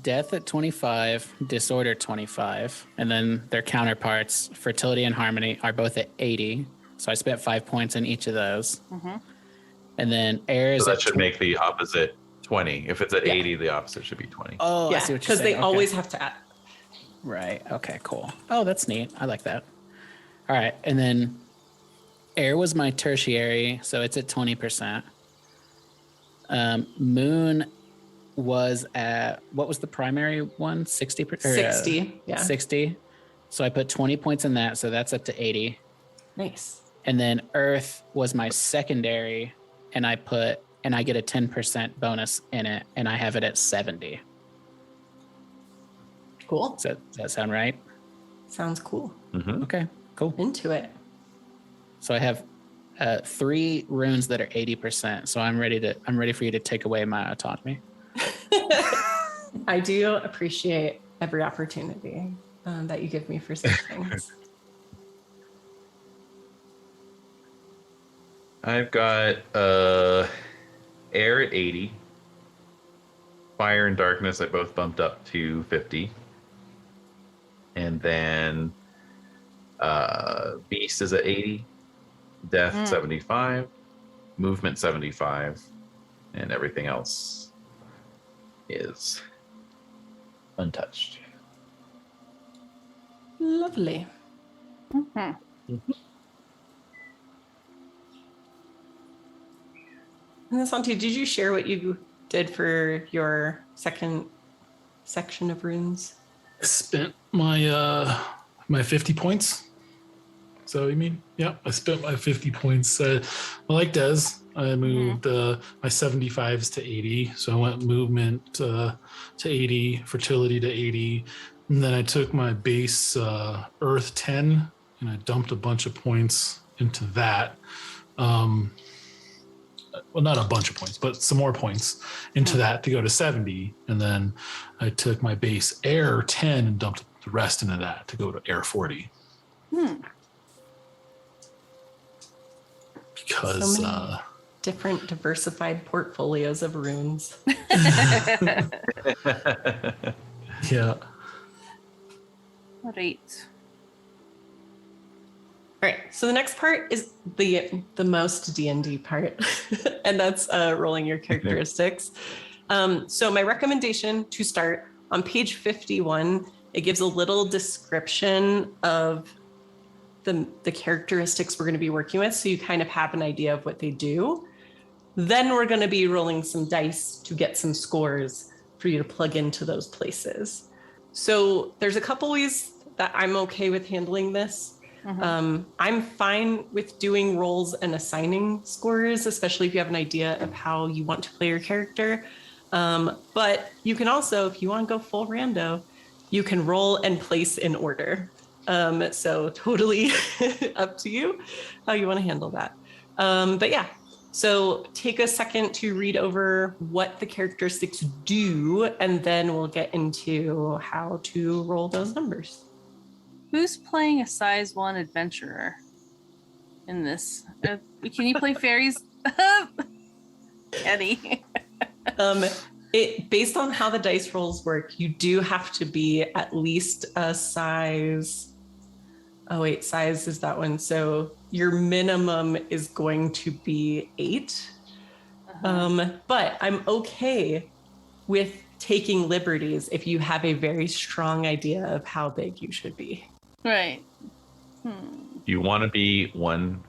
Death at 25, disorder 25, and then their counterparts, fertility and harmony, are both at 80. So I spent 5 points in each of those. And then air is So that at should make the opposite 20. If it's at 80, the opposite should be 20. Oh, I Yeah, see what you're because they saying. always have to add. Right. Okay, cool. Oh, that's neat. I like that. All right. And then air was my tertiary, so it's at 20%. Moon was at, what was the primary one? 60%? 60. Yeah. 60. So I put 20 points in that, so that's up to 80. Nice. And then earth was my secondary, and I get a 10% bonus in it, and I have it at 70. Cool. Does that sound right? Sounds cool. Mm-hmm. Okay, Cool. into it. So I have 3 runes that are 80%. So I'm ready for you to take away my autonomy. I do appreciate every opportunity that you give me for such things. I've got air at 80. Fire and darkness I both bumped up to 50. And then beast is at 80. Death 75. Movement 75. And everything else is untouched. Lovely. Mm-hmm. And Santi, did you share what you did for your second section of runes? I spent my my 50 points. So you mean? Yeah, I spent my 50 points. Like Des, I moved my 75s to 80. So I went movement to 80, fertility to 80. And then I took my base earth 10 and I dumped a bunch of points into that. Well, not a bunch of points, but some more points into that to go to 70. And then I took my base air 10 and dumped the rest into that to go to air 40. Because so many different diversified portfolios of runes. Yeah. Great. All right, so the next part is the most D&D part, and that's rolling your characteristics. So my recommendation to start on page 51, it gives a little description of the characteristics we're going to be working with, so you kind of have an idea of what they do. Then we're going to be rolling some dice to get some scores for you to plug into those places. So there's a couple ways that I'm okay with handling this. I'm fine with doing rolls and assigning scores, especially if you have an idea of how you want to play your character. But you can also, if you want to go full rando, you can roll and place in order. So totally up to you how you want to handle that. But yeah, so take a second to read over what the characteristics do, and then we'll get into how to roll those numbers. Who's playing a size 1 adventurer in this? Can you play fairies? Eddie. Based on how the dice rolls work, you do have to be at least a size. Oh wait, size is that one. So your minimum is going to be 8. But I'm okay with taking liberties if you have a very strong idea of how big you should be. Right. You want to be 1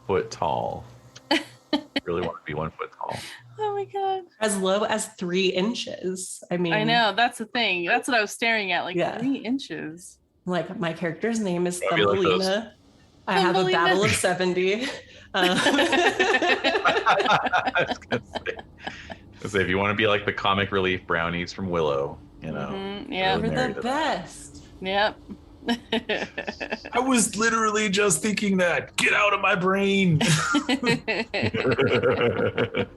foot tall. Really want to be 1 foot tall. Oh my god. As low as 3 inches. I mean, I know, that's the thing. That's what I was staring at, like 3 inches. Like my character's name is Maybe like Thumbelina. I have a battle of 70. I was gonna say, if you want to be like the comic relief brownies from Willow, you know. Yeah, We're really the best. Yep. I was literally just thinking that. Get out of my brain. The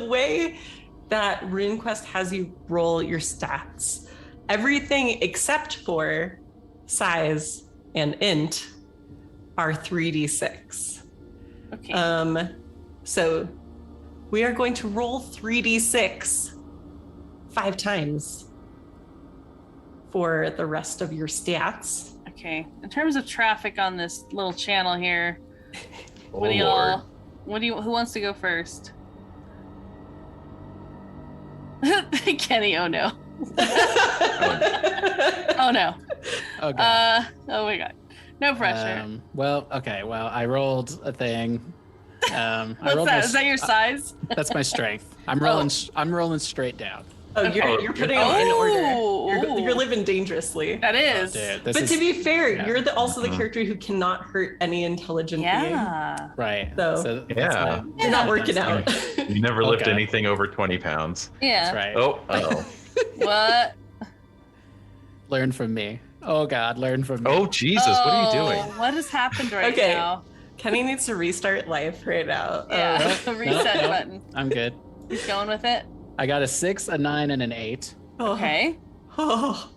way that Runequest has you roll your stats, everything except for size and int are 3d6. Okay. So we are going to roll 3d6 5 times for the rest of your stats. Okay. In terms of traffic on this little channel here, Oh, Lord. who wants to go first? Kenny, oh no. Oh no. Okay. Oh my god. No pressure. I rolled a thing. What's that? Is that your size? That's my strength. I'm rolling. I'm rolling straight down. Oh, you're putting them in order. You're living dangerously. That is. Oh, dude, But to be fair, yeah. you're also the character who cannot hurt any intelligent Yeah. Right. So, that's yeah. being. You're not working out. You never lift Okay. anything over 20 pounds. Yeah. That's right. Oh, oh. What? Learn from me. Oh God, learn from me. Oh Jesus, what are you doing? What has happened right Okay. now? Kenny needs to restart life right now. Yeah, the reset Nope. button. I'm good. He's going with it. I got a 6, a 9, and an 8. Okay. Oh.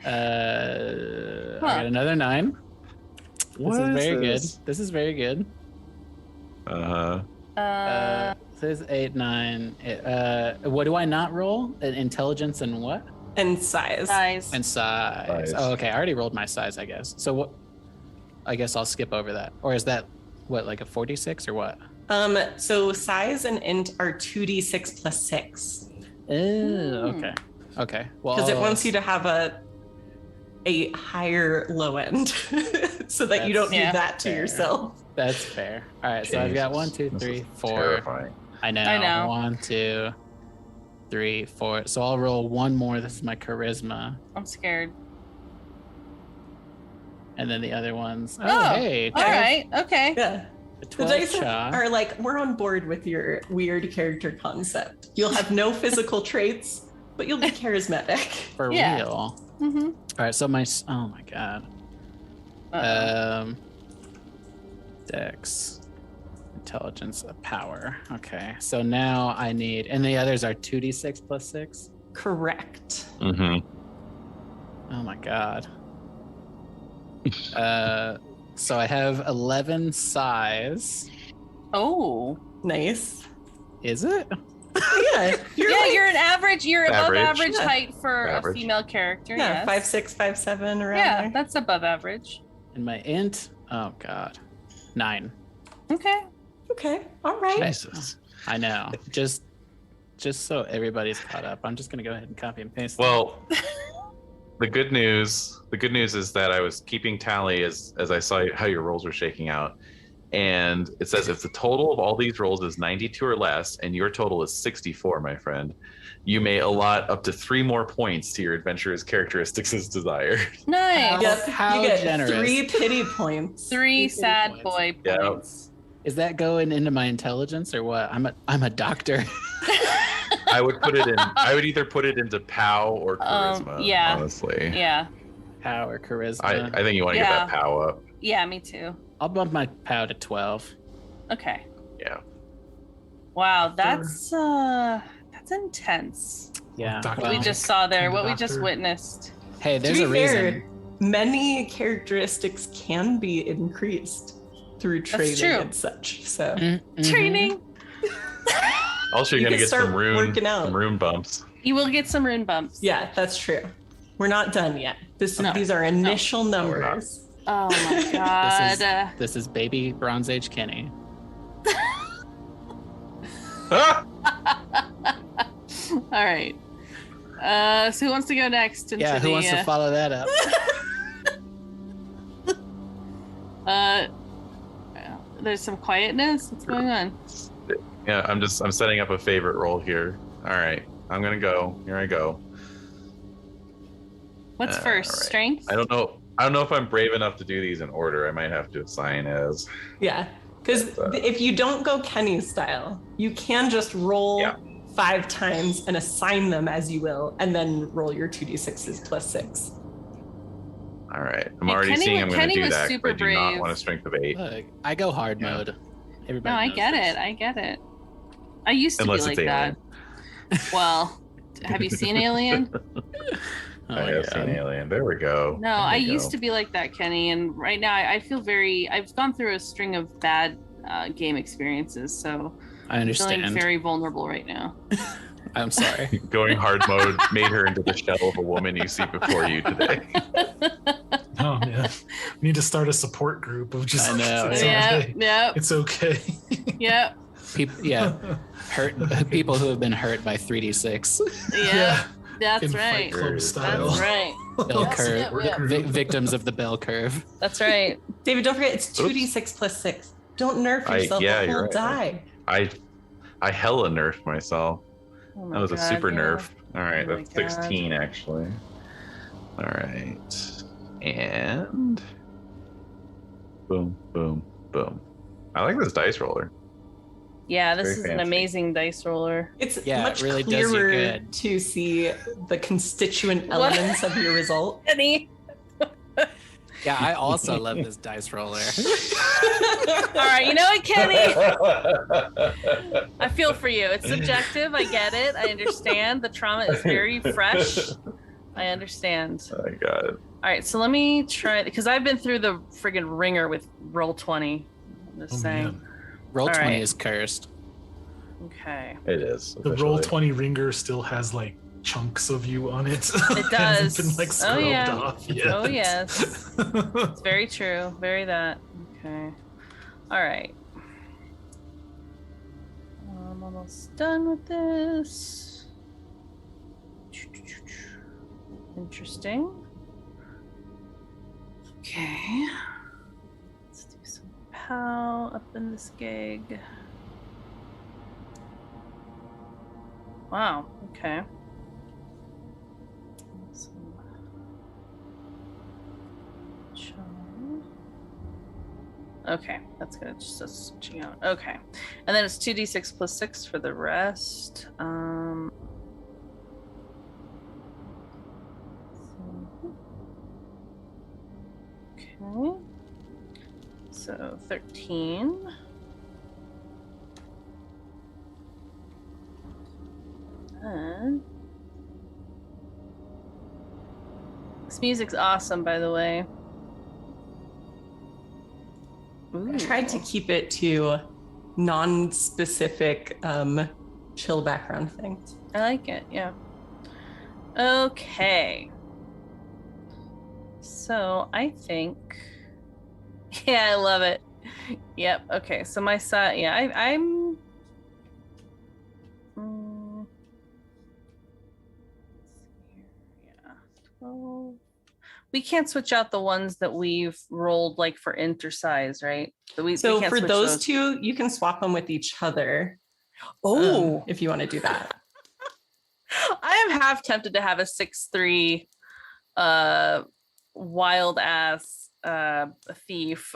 I got another 9. This is very good. This is very good. This is 8, 9. What do I not roll? Intelligence and what? And size. Size. And size. Oh, okay. I already rolled my size, I guess. So what? I guess I'll skip over that. Or is that what, like a 46 or what? So size and int are 2d6 plus 6. Oh, okay. Okay. Well, Because it wants you to have a higher low end so that you don't do that to fair. yourself. That's fair. All right. So I've got 1, 2, 3, 4. Terrifying. I know. 1, 2, 3, 4. So I'll roll one more. This is my charisma. I'm scared. And then the other ones. Oh, hey. All right. Okay. Yeah. The The 12 dice shot. are like, we're on board with your weird character concept. You'll have no physical traits, but you'll be charismatic. For Yeah. real. Mm-hmm. All right. So oh my God. Dex, intelligence, power. Okay. So now I need, and the others are 2d6 plus 6. Correct. Mm-hmm. Oh my God. So I have 11 size. Oh. Nice. Is it? Yeah. You're an average. You're above Average. average Yeah. height for Average. a female character. Yeah, yes. 5'6", 5'7", around Yeah, there. that's above average. And my int, oh God, 9. Okay. Okay. All right. Jesus. I know. Just so everybody's caught up, I'm just gonna go ahead and copy and paste. Well, the good news is that I was keeping tally as I saw how your rolls were shaking out, and it says if the total of all these rolls is 92 or less, and your total is 64, my friend, you may allot up to 3 more points to your adventurer's characteristics as desired. Nice. Yep. How you get generous. 3 pity points. 3 sad points. boy Yeah. points. Is that going into my intelligence or what? I'm a doctor. I would put it in. I would either put it into POW or charisma. Yeah. Honestly, Yeah. Power, charisma. I think you want to get Yeah. that POW up. Yeah, me too. I'll bump my pow to 12. Okay. Yeah. Wow, that's intense. Yeah. Doctor. What we well, just saw there, what we Doctor. just witnessed. hey, there's To a be fair, reason. many characteristics can be increased through training true. and such. So Mhm. Training. Also, you're You gonna can get start some working out. rune bumps. You will get some rune bumps. yeah, that's true. We're not done yet. These are initial we're not. numbers. Oh my god. This is baby Bronze Age Kenny. Ah! All right. So who wants to go next? Into Yeah, who wants to follow that up? There's some quietness. What's going on? Yeah, I'm setting up a favorite roll here. All right, I'm gonna go. Here I go. What's first? all right. Strength? I don't know if I'm brave enough to do these in order. I might have to assign as. Yeah, because if you don't go Kenny's style, you can just roll Yeah. 5 times and assign them as you will, and then roll your 2d6s plus 6. All right, I'm Yeah, already Kenny seeing wa- I'm gonna Kenny do was that. super But I do not brave. want a strength of 8 Look, I go hard Yeah. mode. Everybody No, I knows get this. it. I get it. I used to Unless be it's like that. Well, have you seen Alien? Oh I my have seen God. Alien. There we go. No, I used to be like that, Kenny, and right now I feel I've gone through a string of bad game experiences, so I I'm understand. feeling very vulnerable right now. I'm sorry. Going hard mode made her into the shell of a woman you see before you today. Oh man, we need to start a support group of just. I know, It's Yep, okay. yep, It's okay. yep, People, yeah, hurt people who have been hurt by 3d6 yep. That's In Fight right. Club style. That's right. bell Yep, curve, yep, yep. victims of the bell curve. That's right. David, don't forget it's 2d6 plus 6. Don't nerf yourself yeah, a you're whole right. die. I hella nerfed myself. Oh my That was a God, super yeah. nerf. All right, Oh my that's God. 16 actually. All right, and boom, boom, boom. I like this dice roller. Yeah, this Very is an fancy. amazing dice roller. It's Yeah, much it really does you clearer good. to see the constituent What? elements of your result. Kenny. Yeah, I also love this dice roller. All right, you know what, Kenny? I feel for you. It's subjective. I get it. I understand. The trauma is very fresh. I understand. Oh my god. All right, so let me try because I've been through the friggin' ringer with Roll20. I'm just saying. Man. Roll 20 right. is cursed. Okay. It is. The officially. Roll20 ringer still has like chunks of you on it. It does. Hasn't been like Oh, scrubbed yeah. off yet. Oh, yes. It's very true. Very that. Okay. All right. I'm almost done with this. Interesting. Okay. Let's do some POW up in this gig. Wow. Okay. Okay, that's good. Just us switching out. Okay, and then it's 2d6 plus 6 for the rest. Okay, so 13. And this music's awesome, by the way. I tried to keep it to non-specific chill background things. I like it, yeah. Okay. So I think, yeah, I love it. Yep. Okay. So my side, yeah, I'm. Yeah, 12. We can't switch out the ones that we've rolled like for intersize, right? We So can't for switch those two, you can swap them with each other. If you want to do that. I am half tempted to have a 6'3", wild ass thief.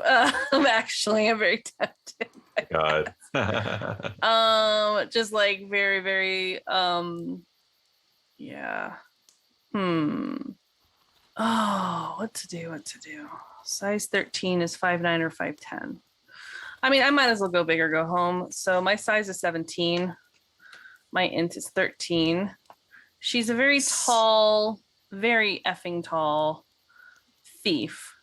Actually, I'm very tempted. God. Just like very, very. Yeah. Oh, what to do? Size 13 is 5'9" or 5'10". I mean, I might as well go big or go home. So my size is 17. My int is 13. She's a very tall, very effing tall thief,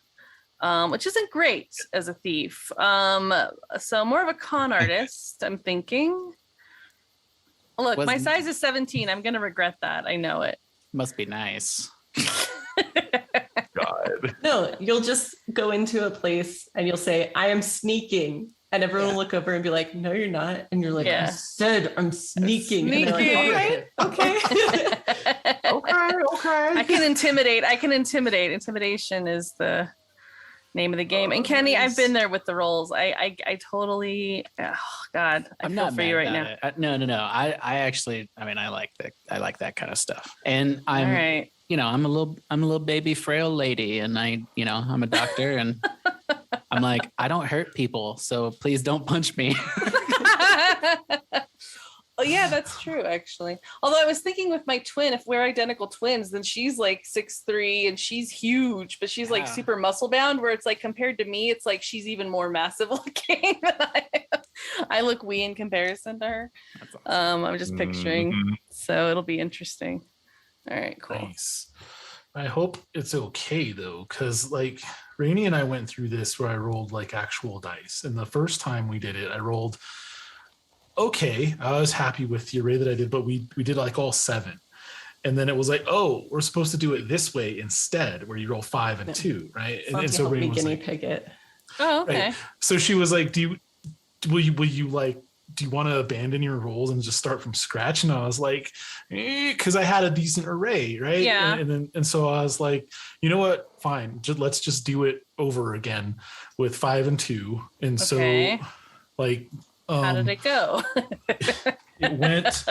which isn't great as a thief. So more of a con artist, I'm thinking. Look, my size is 17. I'm going to regret that. I know it. Must be nice. God. No, you'll just go into a place and you'll say, I am sneaking. And everyone will look over and be like, no, you're not. And you're like, I said I'm sneaking. And they're like, all right, okay. Okay. I can intimidate. Intimidation is the name of the game. And Kenny, I've been there with the rolls. I totally, oh God, I feel for you right now. No. I actually, I mean, I like that kind of stuff. And I'm, all right. You know, I'm a little baby frail lady, and I'm a doctor, and I'm like, I don't hurt people, so please don't punch me. Oh yeah, that's true actually. Although I was thinking with my twin, if we're identical twins, then she's like 6'3" and she's huge, but she's like super muscle bound, where it's like compared to me, it's like she's even more massive looking than I am. I look wee in comparison to her. Awesome. I'm just picturing, so it'll be interesting. All right, cool. Nice. I hope it's okay though, because like Rainey and I went through this where I rolled like actual dice, and the first time we did it, I rolled okay. I was happy with the array that I did, but we did like all 7, and then it was like, oh, we're supposed to do it this way instead, where you roll 5 and 2, right? And so Rainey was like, pig it. Oh, okay. Right. So she was like, will you like, do you want to abandon your rolls and just start from scratch? And I was like, because I had a decent array, right? Yeah. And so I was like, you know what? Fine. Let's just do it over again with 5 and 2. And Okay. so like, How did it go? it went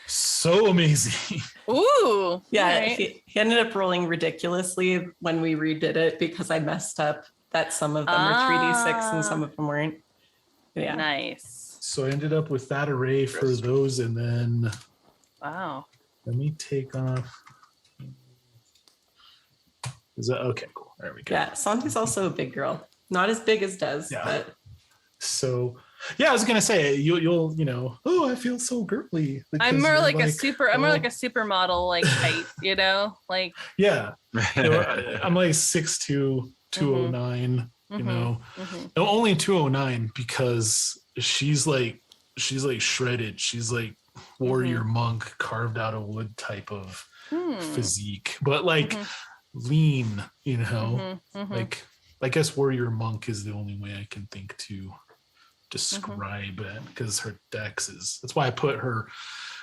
so amazing. Ooh. Yeah, right. he ended up rolling ridiculously when we redid it because I messed up that some of them were 3d6 and some of them weren't. Yeah. Nice. So I ended up with that array for those, and then Wow. let me take off. Is that okay? Cool. There we go. Yeah, Santi's also a big girl. Not as big as Des, Yeah. but So yeah, I was gonna say you'll oh, I feel so girly. I'm because more you're like a super. I'm more oh. like a supermodel, like height. You know, like. Yeah. I'm like 6'2", 209. You know, no, only 209 because she's like shredded. She's like warrior monk carved out of wood type of physique, but like lean. You know, like I guess warrior monk is the only way I can think to describe it, because her dex is. That's why I put her.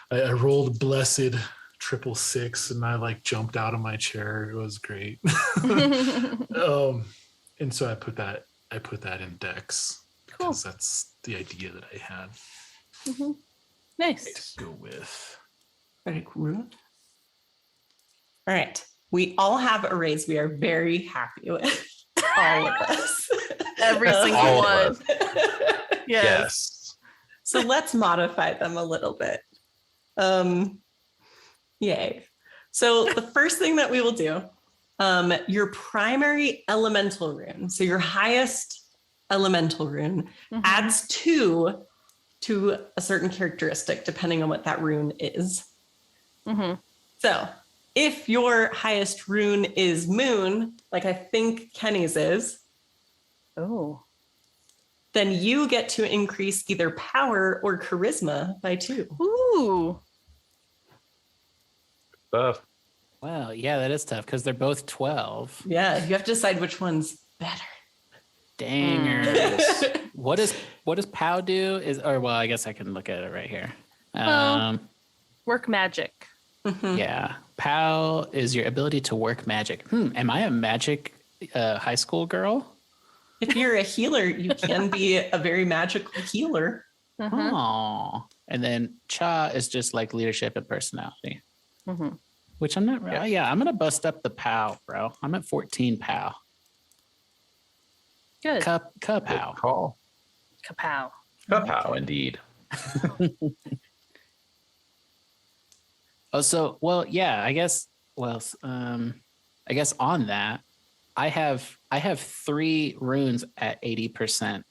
I rolled blessed 666 and I like jumped out of my chair. It was great. And so I put that in dex because that's the idea that I had. Nice. To go with. very cool. All right. We all have arrays we are very happy with. All of us. Every single All of one. Yes. So let's modify them a little bit. Yay. So the first thing that we will do, your primary elemental rune, so your highest elemental rune, adds 2 to a certain characteristic depending on what that rune is. So if your highest rune is moon, like I think Kenny's is, then you get to increase either power or charisma by 2. Ooh. Stuff. Wow, yeah, that is tough because they're both 12. Yeah, you have to decide which one's better. Dangers. What does POW do? I guess I can look at it right here. Work magic. Yeah, POW is your ability to work magic. Am I a magic high school girl? If you're a healer, you can be a very magical healer. Oh, and then Cha is just like leadership and personality, which I'm not. Yeah, I'm gonna bust up the POW, bro. I'm at 14 POW. Good. Kapow. Call. Kapow. Kapow, indeed. I guess on that, I have 3 runes at 80%.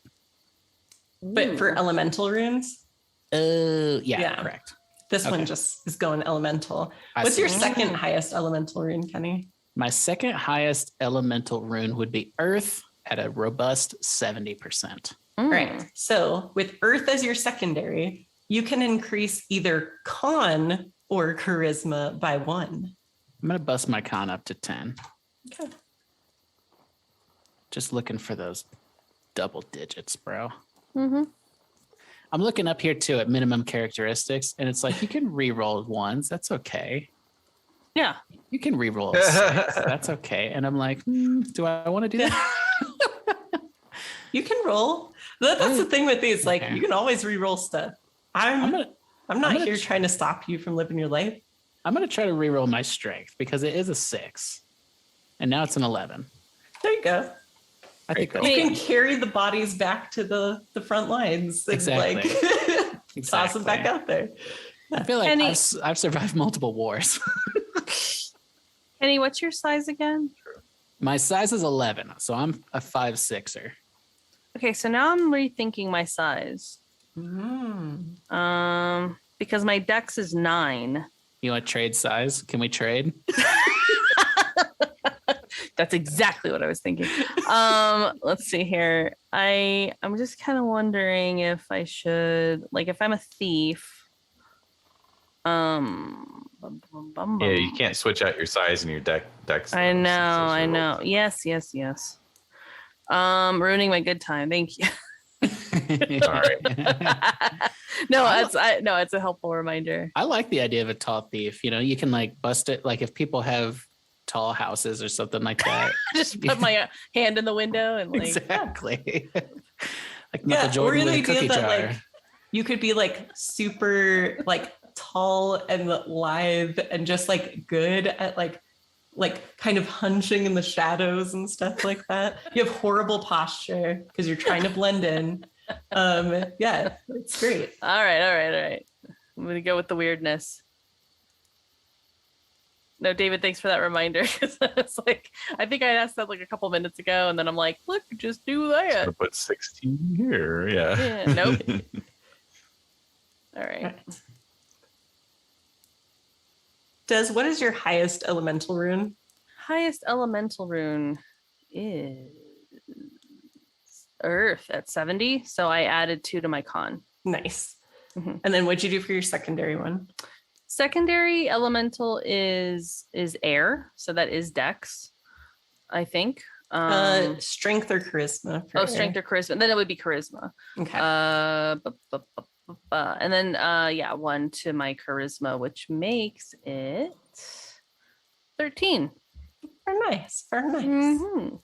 But for elemental runes, yeah, correct. This one just is going elemental. What's your second highest elemental rune, Kenny? My second highest elemental rune would be Earth at a robust 70%. Right. So with Earth as your secondary, you can increase either con or charisma by 1. I'm going to bust my con up to 10. Okay. Just looking for those double digits, bro. I'm looking up here too at minimum characteristics, and it's like you can re-roll 1s. That's okay. Yeah. You can re-roll a 6. That's okay. And I'm like, do I want to do that? You can roll. That's the thing with these. Like, you can always re-roll stuff. I'm not here trying to stop you from living your life. I'm going to try to re-roll my strength because it is a 6. And now it's an 11. There you go. I think You can carry the bodies back to the front lines. And Exactly. Toss them back out there. I feel like Kenny- I've survived multiple wars. Kenny, what's your size again? My size is 11, so I'm a 5'6"er. Okay, so now I'm rethinking my size. Because my dex is 9. You want to trade size? Can we trade? That's exactly what I was thinking. Let's see here. I'm just kind of wondering if I should, like, if I'm a thief. Yeah, you can't switch out your size and your dex. I know. Yes. Ruining my good time. Thank you. Sorry. It's a helpful reminder. I like the idea of a tall thief. You know, you can like bust it. Like if people have tall houses or something like that. Just put my hand in the window and like exactly. Like Michael Or Jordan the with a idea cookie that jar. like you could be like super like tall and lithe and just like good at like kind of hunching in the shadows and stuff like that. You have horrible posture because you're trying to blend in. Yeah, it's great. All right. I'm gonna go with the weirdness. No, David, thanks for that reminder. Because it's like, I think I asked that like a couple minutes ago, and then I'm like, look, just do that. Gonna put 16 here. Yeah. Yeah, nope. All right. Des, what is your highest elemental rune? Highest elemental rune is Earth at 70. So I added 2 to my con. Nice. Mhm. And then what'd you do for your secondary one? Secondary elemental is air, so that is Dex, I think. Strength or charisma? Strength or charisma. Then it would be charisma. Okay. And then 1 to my charisma, which makes it 13. Very nice. Very nice. Mhm.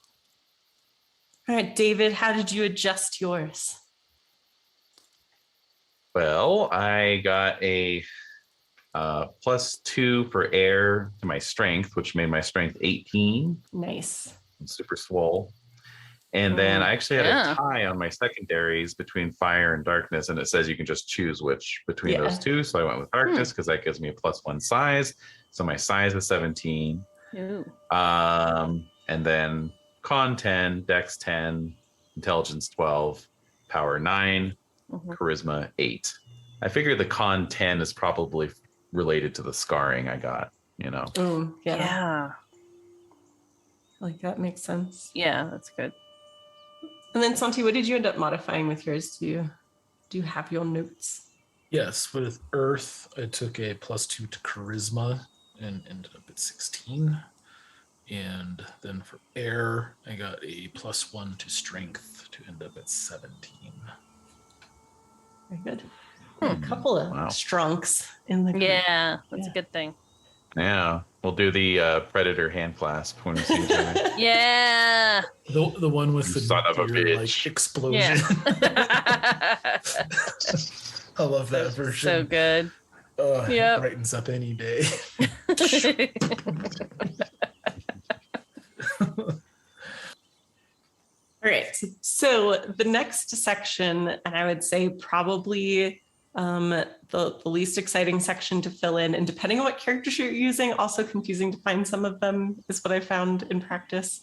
All right, David, how did you adjust yours? Well, I got a +2 for air to my strength, which made my strength 18. Nice. I'm super swole. And then I actually had Yeah. a tie on my secondaries between fire and darkness, and it says you can just choose which between those two. So I went with darkness because that gives me a +1 size. So my size is 17. Ooh. And then con 10, dex 10, intelligence 12, power 9, Mhm. charisma 8. I figure the con 10 is probably related to the scarring I got, Oh, yeah. Yeah. Like that makes sense. Yeah, that's good. And then Santi, what did you end up modifying with yours? Do you have your notes? Yes, with Earth, I took a +2 to charisma and ended up at 16. And then for air, I got a +1 to strength to end up at 17. Very good. A couple of strunks in the group. Yeah, that's a good thing. Yeah, we'll do the predator hand clasp when we see each other. Yeah. The one with You the son of a nuclear, bitch. explosion. Yeah. I love that version. So good. It brightens up any day. All right. So the next section, and I would say probably the least exciting section to fill in, and depending on what characters you're using, also confusing to find some of them is what I found in practice,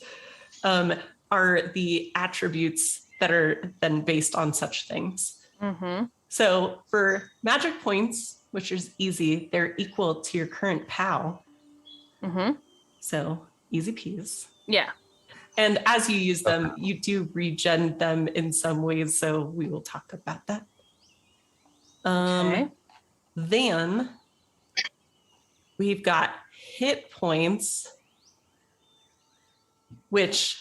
are the attributes that are then based on such things. Mm-hmm. So for magic points, which is easy, they're equal to your current POW. Mm-hmm. So easy peas. Yeah. And as you use them, you do regen them in some ways. So we will talk about that. Okay. Then we've got hit points, which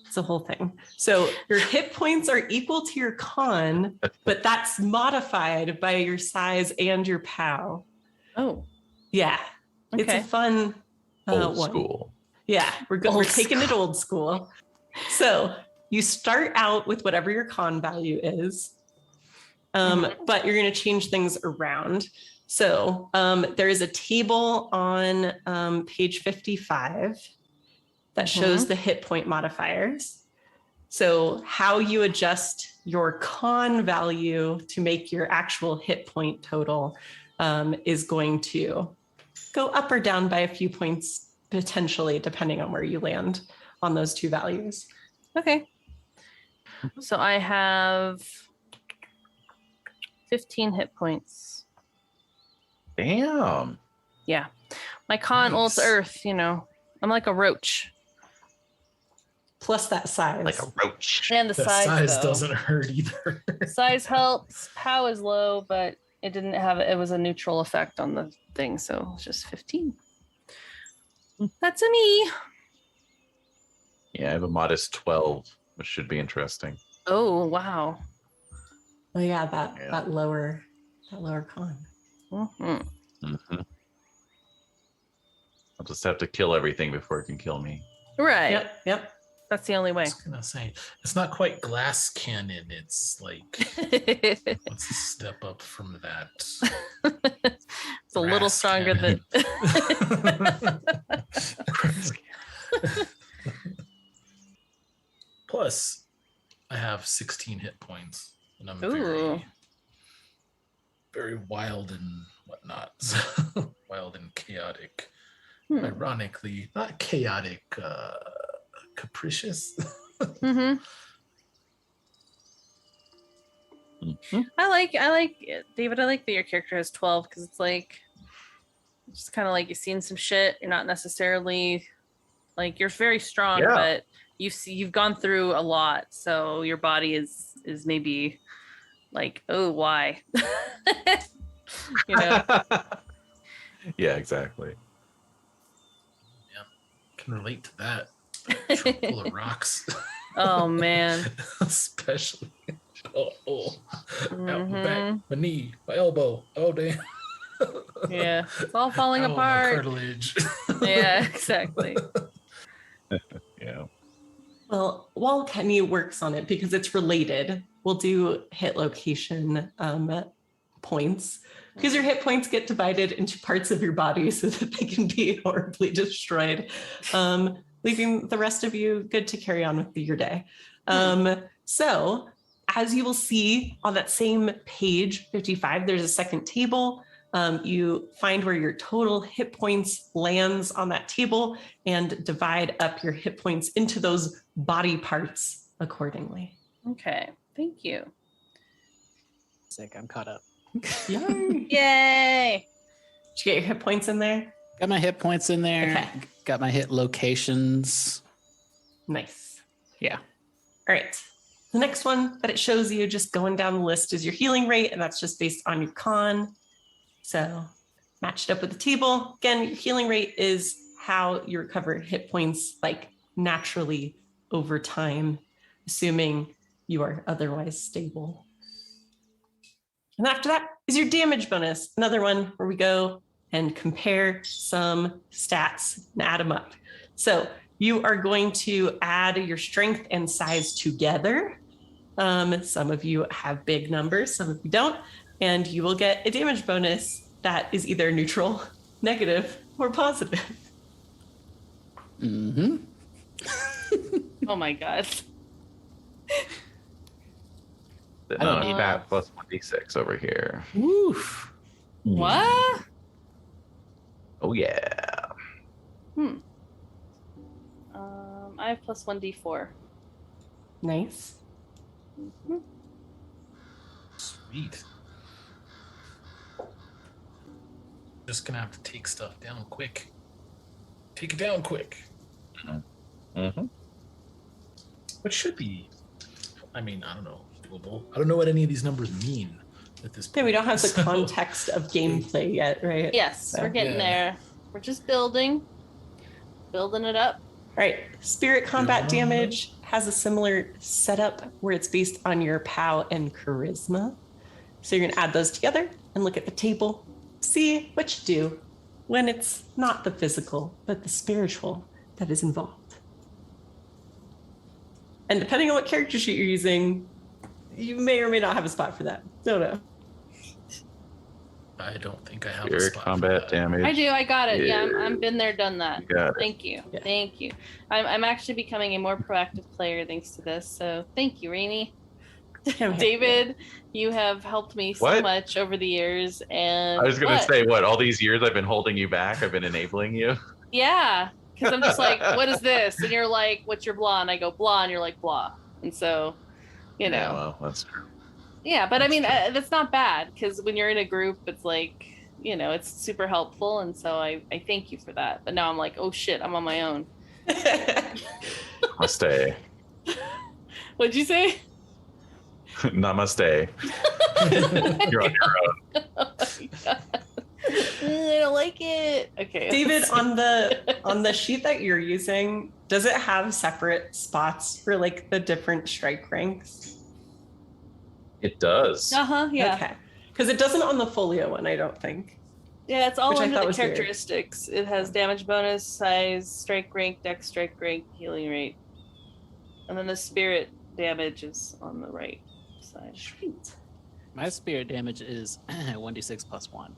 is a whole thing. So your hit points are equal to your con, but that's modified by your size and your POW. Oh. Yeah. Okay. It's a fun Old one. school. Yeah, we're taking it old school. So you start out with whatever your con value is, but you're going to change things around. So there is a table on page 55 that shows the hit point modifiers. So how you adjust your con value to make your actual hit point total is going to go up or down by a few points, potentially, depending on where you land on those two values. Okay. So I have 15 hit points. Damn. Yeah. My con ults Earth, I'm like a roach. Plus that size. Like a roach. And the That size though. doesn't hurt either. Size helps. POW is low, but it didn't have it was a neutral effect on the thing, so it's just 15. That's a me. Yeah, I have a modest 12, which should be interesting. Oh wow. Oh yeah, that lower con. Mm-hmm. I'll just have to kill everything before it can kill me. Right. Yep. That's the only I way. was gonna say it's not quite glass cannon. It's like let's step up from that. It's a little Brass stronger than Plus, I have 16 hit points, and I'm Ooh. very wild and whatnot. Wild and chaotic. Ironically, not chaotic, capricious. Mm-hmm. I like it. David. I like that your character has 12 because it's like, it's kind of like you've seen some shit. You're not necessarily like, you're very strong, but you've gone through a lot, so your body is maybe like, oh, why? You know. Yeah, exactly. Yeah, can relate to that. Trunk full of rocks. Oh man. Especially. Out my back, my knee, my elbow. Oh damn. Yeah, it's all falling My apart. cartilage. Yeah, exactly. Yeah. Well, while Kenny works on it, because it's related, we'll do hit location points, because your hit points get divided into parts of your body so that they can be horribly destroyed, leaving the rest of you good to carry on with your day. So as you will see on that same page 55, there's a second table. You find where your total hit points lands on that table and divide up your hit points into those body parts accordingly. Okay, thank you. Sick, I'm caught up. Yay! Yay! Did you get your hit points in there? Got my hit points in there. Okay. Got my hit locations. Nice. Yeah. All right. The next one that it shows you just going down the list is your healing rate, and that's just based on your con. So matched up with the table. Again, your healing rate is how you recover hit points like naturally over time, assuming you are otherwise stable. And after that is your damage bonus, another one where we go and compare some stats and add them up. So you are going to add your strength and size together. Some of you have big numbers, some of you don't, and you will get a damage bonus that is either neutral, negative, or positive. Mm-hmm. Oh my god. I don't need that plus 1d6 over here. Woof. What? Oh yeah. I have plus 1d4. Nice. Sweet. Just gonna have to take stuff down quick. Take it down quick. Mm-hmm. Which should be, I mean, I don't know, doable. I don't know what any of these numbers mean at this point. Yeah, we don't have the So- context of gameplay yet, right? Yes, So- we're getting there. We're just building it up. All right, spirit combat damage has a similar setup where it's based on your POW and charisma. So you're gonna add those together and look at the table, see what you do when it's not the physical, but the spiritual that is involved. And depending on what character sheet you're using, you may or may not have a spot for that. Don't know. I don't think I have a Spirit spot combat for that. damage. I do. I got it. Yeah, Yeah. I'm been there, done that. You got it. Thank you. Yeah. Thank you. I'm actually becoming a more proactive player thanks to this. So thank you, Rainey. David, you have helped me so What? much over the years. And I was gonna what? say, what? All these years I've been holding you back. I've been enabling you. Yeah, because I'm just like, what is this? And you're like, what's your blah? And I go blah, and you're like blah. And so, you know, Yeah, well, that's true. yeah. But I mean, that's not bad because when you're in a group, it's like, you know, it's super helpful. And so I thank you for that. But now I'm like, oh shit, I'm on my own. Namaste. What'd you say? Namaste. You're on your own. Oh my God. I don't like it. Okay. David, on the sheet that you're using, does it have separate spots for like the different strike ranks? It does. Yeah. Okay. Because it doesn't on the folio one, I don't think. Yeah, it's all Which I under thought the was weird. characteristics. It has damage bonus, size, strike rank, dex strike rank, healing rate. And then the spirit damage is on the right side. Sweet. My spirit damage is 1d6 plus 1.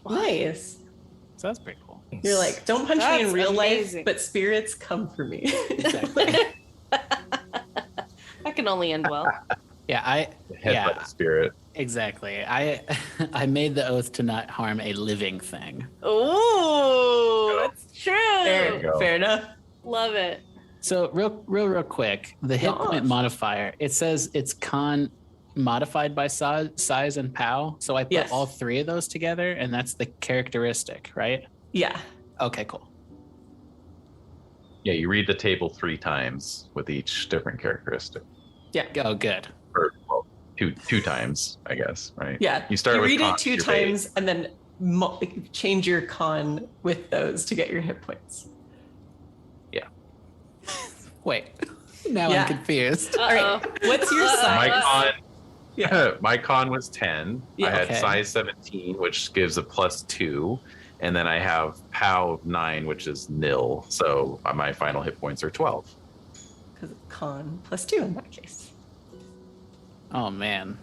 Nice. So that's pretty cool. You're like, don't punch me in That's real amazing. life, but spirits come for me. Exactly. I can can only end well. Yeah, Head by the spirit. exactly. I made the oath to not harm a living thing. Ooh, that's true. go. Fair enough. Love it. So real quick, the hit point Gosh. modifier, it says it's con modified by size and POW. So I put Yes. all three of those together, and that's the characteristic, right? Yeah. Okay, cool. Yeah, you read the table 3 times with each different characteristic. Oh, good. Or well, two times, I guess, right? Yeah. You start you with read con, it 2 your times and then change your con with those to get your hit points. Wait, now Yeah. I'm confused. All right. What's your My size? con, Yeah. my con was 10. Yeah, I had okay. size 17, which gives a +2, and then I have POW of 9, which is nil. So my final hit points are 12. Because con +2 in that case. Oh man,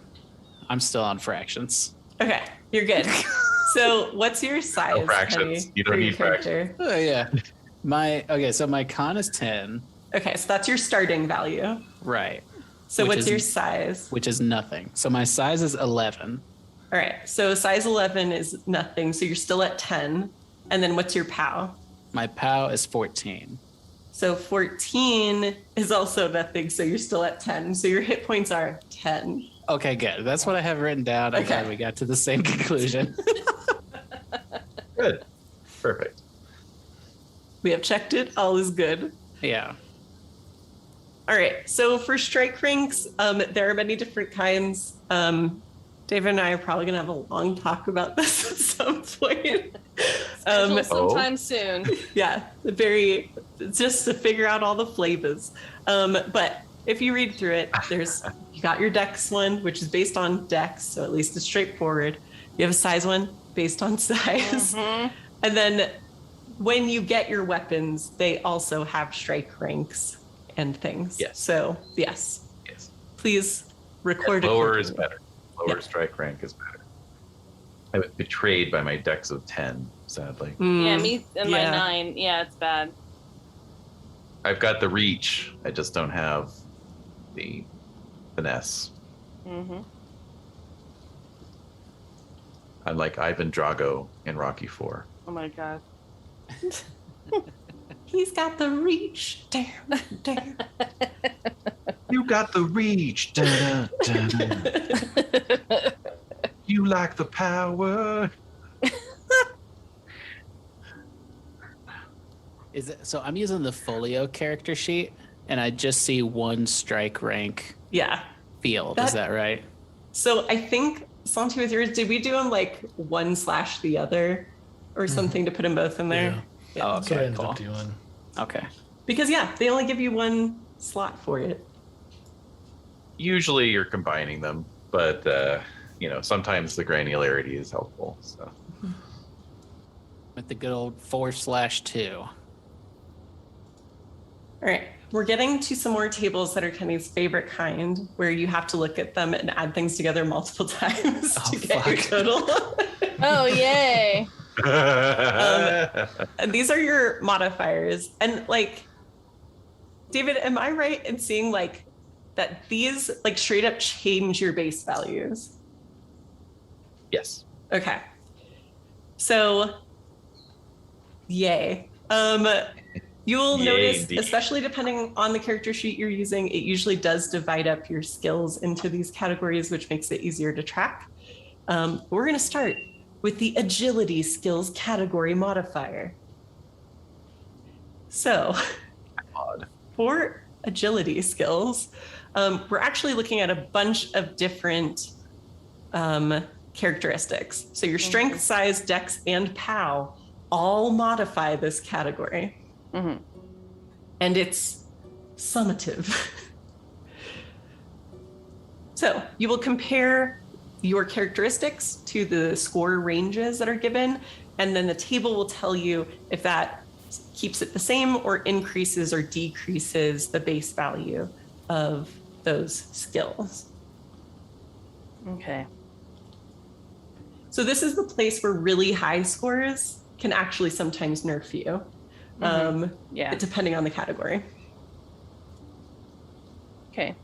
I'm still on fractions. Okay, you're good. So what's your size? No fractions. Penny, You don't for your need character? Oh yeah. So my con is 10, Okay, so that's your starting value. right? So Which what's is- your size? Which is nothing. So my size is 11. All right, so size 11 is nothing, so you're still at 10. And then what's your POW? My POW is 14. So 14 is also nothing, so you're still at 10. So your hit points are 10. Okay, good. That's what I have written down. I'm Okay. glad we got to the same conclusion. Good. Perfect. We have checked it, all is good. Yeah. All right, so for strike ranks, there are many different kinds. David and I are probably gonna have a long talk about this at some point. Schedule sometime soon. Yeah, just to figure out all the flavors. But if you read through it, you got your dex one, which is based on dex, so at least it's straightforward. You have a size one based on size. Mhm. And then when you get your weapons, they also have strike ranks and things. Yes. So yes, Yes. please record Lower it. is better. Lower Yeah. strike rank is better. I was betrayed by my dex of 10, sadly. Yeah, me and my yeah. 9. Yeah, it's bad. I've got the reach. I just don't have the finesse. Mm-hmm. I'm like Ivan Drago in Rocky 4. Oh my god. He's got the reach. Damn, damn. You got the reach. You like the power. Is it so? I'm using the folio character sheet, and I just see one strike rank Yeah. field. That- Is that right? So I think Santi with yours, did we do them like 1/ the other or something to put them both in there? Yeah. Oh, That's what I okay, ended cool. up doing. Okay. Because yeah, they only give you one slot for it. Usually you're combining them, but sometimes the granularity is helpful. So With the good old 4/2. All right, we're getting to some more tables that are Kenny's favorite kind, where you have to look at them and add things together multiple times Oh, to get your fuck. total. Oh, yay. And these are your modifiers. And like, David, am I right in seeing like that these like straight up change your base values? yes. Okay. So, yay. You'll Yay, notice, indeed. especially depending on the character sheet you're using, it usually does divide up your skills into these categories, which makes it easier to track. We're going to start with the agility skills category modifier. So, Odd. for agility skills, we're actually looking at a bunch of different characteristics. So your strength, size, dex, and POW all modify this category. Mm-hmm. And it's summative. So you will compare your characteristics to the score ranges that are given, and then the table will tell you if that keeps it the same or increases or decreases the base value of those skills. Okay. So this is the place where really high scores can actually sometimes nerf you, Yeah. depending on the category. Okay.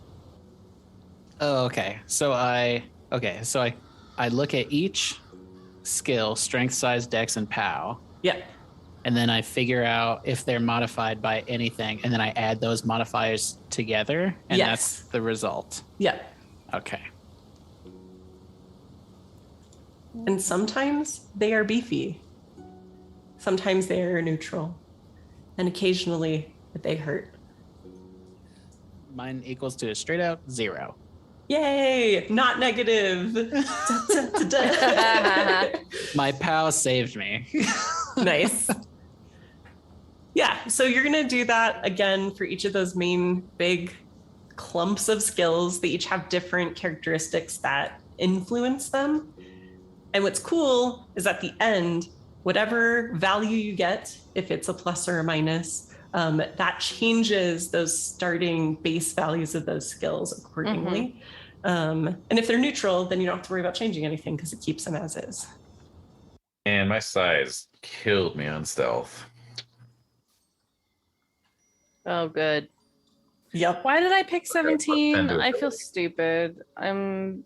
Oh, okay. So I look at each skill, strength, size, dex, and pow, Yeah. and then I figure out if they're modified by anything, and then I add those modifiers together, and Yes. that's the result. Yeah. Okay. And sometimes they are beefy. Sometimes they are neutral. And occasionally they hurt. Mine equals to a straight out 0. Yay! Not negative. Da, da, da, da. My POW saved me. Nice. Yeah, so you're going to do that again for each of those main big clumps of skills. They each have different characteristics that influence them. And what's cool is at the end, whatever value you get, if it's a plus or a minus, that changes those starting base values of those skills accordingly. And if they're neutral, then you don't have to worry about changing anything because it keeps them as is. And my size killed me on stealth. Oh, good. Yep. Why did I pick 17? Send it. I feel stupid.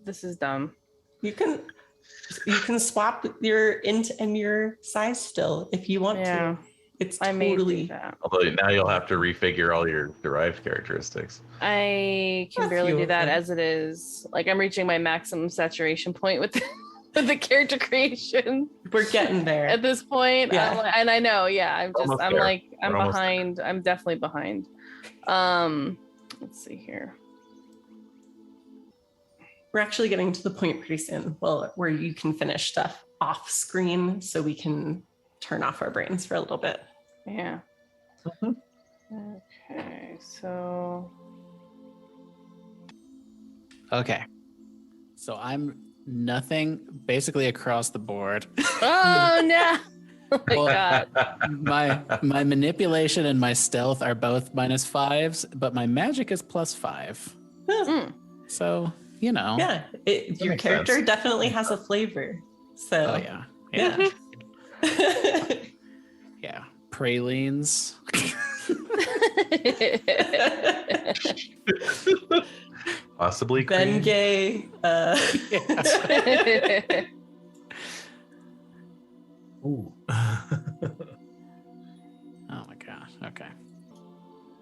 This is dumb. You can swap your int and your size still if you want Yeah. to. It's I may do totally that. Although now you'll have to refigure all your derived characteristics. I can A barely few do of that them. as it is. Like I'm reaching my maximum saturation point with with the character creation we're getting there. at this point. Yeah. And I know, yeah. I'm Almost there. I'm We're almost behind. I'm definitely behind. Let's see here. We're actually getting to the point pretty soon, well, where you can finish stuff off screen so we can turn off our brains for a little bit. Yeah. Okay, so Okay. So I'm nothing basically across the board. oh no. Oh my Well, god. my manipulation and my stealth are both -5s, but my magic is +5. Mm. So, you know. Yeah, your makes character sense. definitely has a flavor. So Oh yeah. Yeah. yeah. Yeah. Pralines. Possibly cream. Bengay. Ooh. Oh my gosh. Okay.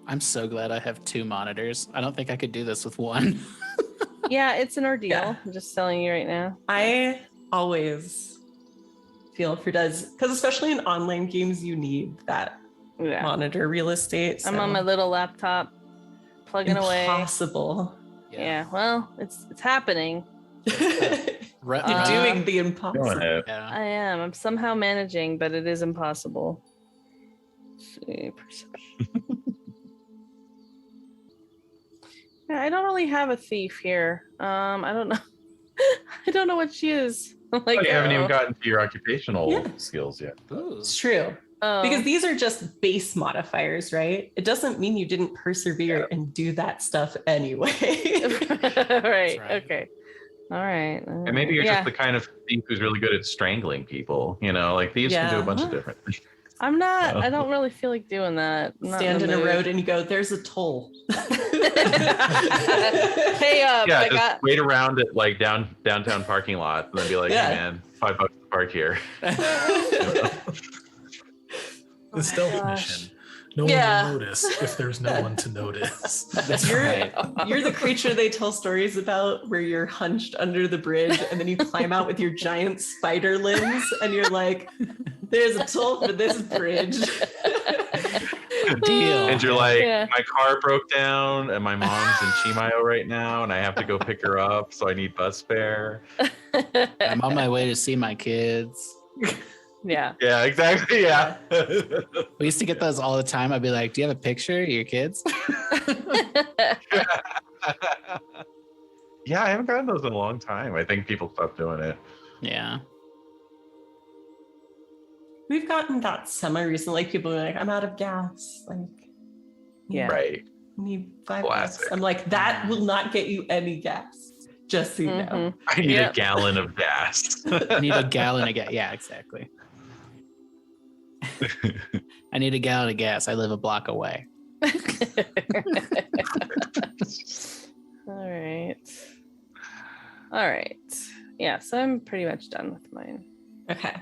I'm so glad I have 2 monitors. I don't think I could do this with one. Yeah, it's an ordeal. Yeah. I'm just telling you right now. I always feel for does because especially in online games you need that Yeah. monitor real estate. I'm so on my little laptop plugging away. impossible. Yeah, well, it's happening. Re- You're doing the Doing impossible. it. Yeah. I am. I'm somehow managing, but it is impossible. Let's see, perception. Yeah, I don't really have a thief here. I don't know. I don't know what she is. Like, Oh, you haven't even gotten to your occupational Yeah. skills yet. Ooh. It's true. oh. Because these are just base modifiers, right? It doesn't mean you didn't persevere and do that stuff anyway. right. right. Okay. All right. And maybe you're just the kind of thief who's really good at strangling people. You know, like thieves can do Yeah. a bunch of different things. I'm not. Oh. I don't really feel like doing that. I'm not Stand in the a mood. road and you go, there's a toll. Hey, Yeah, I just got. wait around at like downtown parking lot and then be like, Yeah. hey man, $5 to park here. The stealth gosh. mission. No Yeah. one will notice if there's no one to notice. That's You're, right. you're the creature they tell stories about where you're hunched under the bridge and then you climb out with your giant spider limbs and you're like, there's a toll for this bridge. Deal. And you're like, Yeah. my car broke down and my mom's in Chimayo right now and I have to go pick her up, so I need bus fare. I'm on my way to see my kids. Yeah. Yeah, exactly. Yeah. We used to get those all the time. I'd be like, do you have a picture of your kids? Yeah, I haven't gotten those in a long time. I think people stopped doing it. Yeah. We've gotten that semi recently. Like people are like, I'm out of gas. Like, Yeah. Right. need $5. Classic. I'm like, that will not get you any gas. Just so you know. Mhm. I need Yep. a gallon of gas. I need a gallon of gas. Yeah, exactly. I need a gallon of gas. I live a block away. All right. All right. Yeah, so I'm pretty much done with mine. Okay.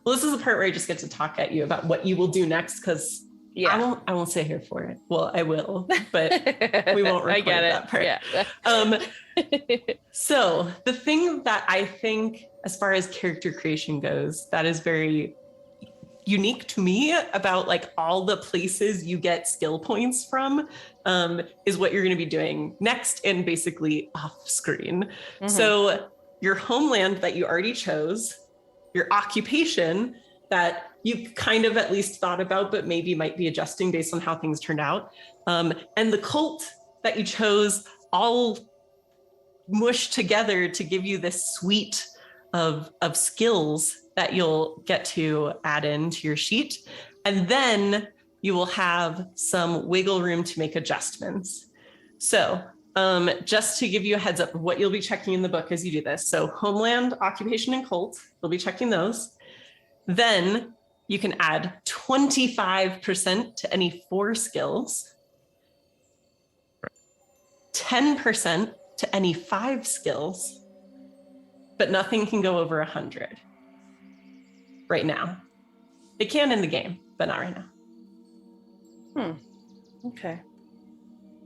Well, this is the part where I just get to talk at you about what you will do next, because I won't sit here for it. Well, I will, but we won't record I get it. that part. Yeah. So the thing that I think, as far as character creation goes, that is very unique to me about like all the places you get skill points from, is what you're going to be doing next and basically off screen. Mm-hmm. So your homeland that you already chose, your occupation that you kind of at least thought about, but maybe might be adjusting based on how things turned out, and the cult that you chose, all mushed together to give you this suite of skills that you'll get to add into your sheet. And then you will have some wiggle room to make adjustments. So just to give you a heads up of what you'll be checking in the book as you do this. So homeland, occupation, and cult, you'll be checking those. Then you can add 25% to any 4 skills, 10% to any 5 skills, but nothing can go over 100 right now. It can in the game, but not right now. Okay.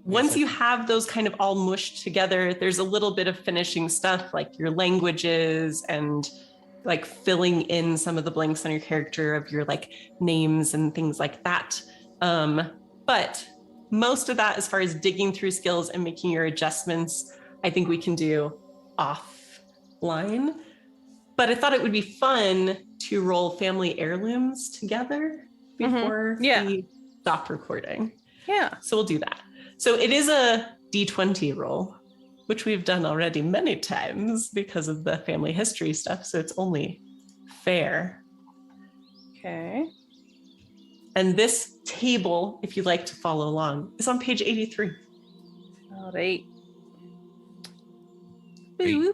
Once you have those kind of all mushed together, there's a little bit of finishing stuff like your languages and like filling in some of the blanks on your character of your like names and things like that. But most of that, as far as digging through skills and making your adjustments, I think we can do offline. But I thought it would be fun to roll family heirlooms together before we stop recording. Yeah. So we'll do that. So it is a D20 roll, which we've done already many times because of the family history stuff. So it's only fair. Okay. And this table, if you'd like to follow along, is on page 83. All right. Boop.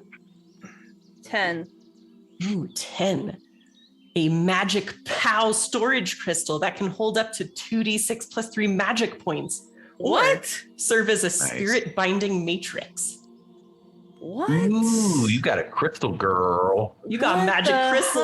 10. Ooh, 10. A magic POW storage crystal that can hold up to 2d6 plus 3 magic points. Or serve as a spirit binding matrix. What? Ooh, you got a crystal girl. You got magic crystal.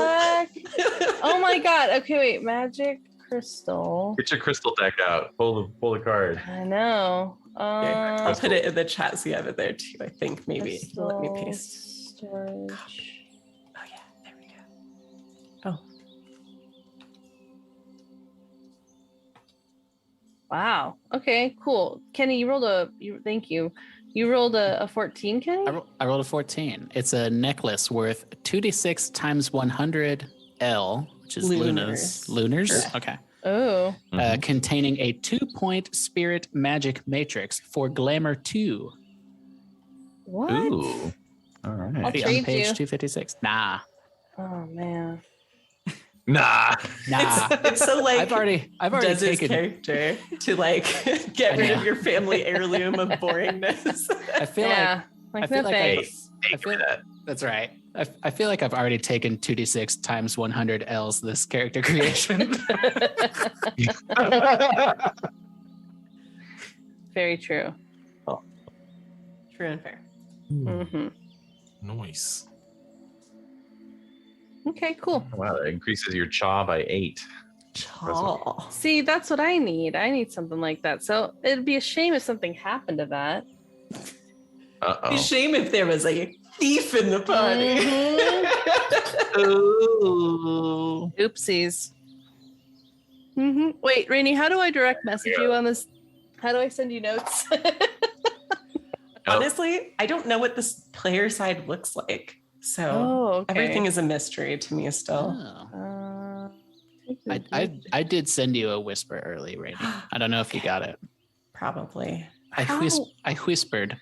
Oh my god. Okay, wait. Magic crystal. Get your crystal deck out. Pull the card. I know. I'll put it in the chat so you have it there too, I think, maybe. Let me paste. Storage. Oh yeah, there we go. Oh. Wow. Okay, cool. Kenny, thank you. You rolled a 14, Kenny? I rolled a 14. It's a necklace worth 2d6 times 100 L, which is Lunars. Sure. Okay. Oh. Containing a 2-point spirit magic matrix for Glamour 2. What? Ooh. All right. I'll Be trade on page you. 256. Nah. Oh man. Nah. It's so like I've already Dez's taken character to like get rid of your family heirloom of boringness. I feel like no thanks. that's right. I feel like I've already taken 2d6 times 100 L's this character creation. Very true. True and fair. Mm-hmm. Nice. Okay, cool. Wow, that increases your chaw by 8. Chaw. See, that's what I need. I need something like that. So it'd be a shame if something happened to that. It'd Uh-oh. be a shame if there was a thief in the party. Ooh. Oopsies. Wait, Rainey, how do I direct message you on this? How do I send you notes? Honestly, I don't know what this player side looks like. So everything is a mystery to me still. Oh. I did send you a whisper early, Rainey. I don't know if you got it. Probably. I whispered.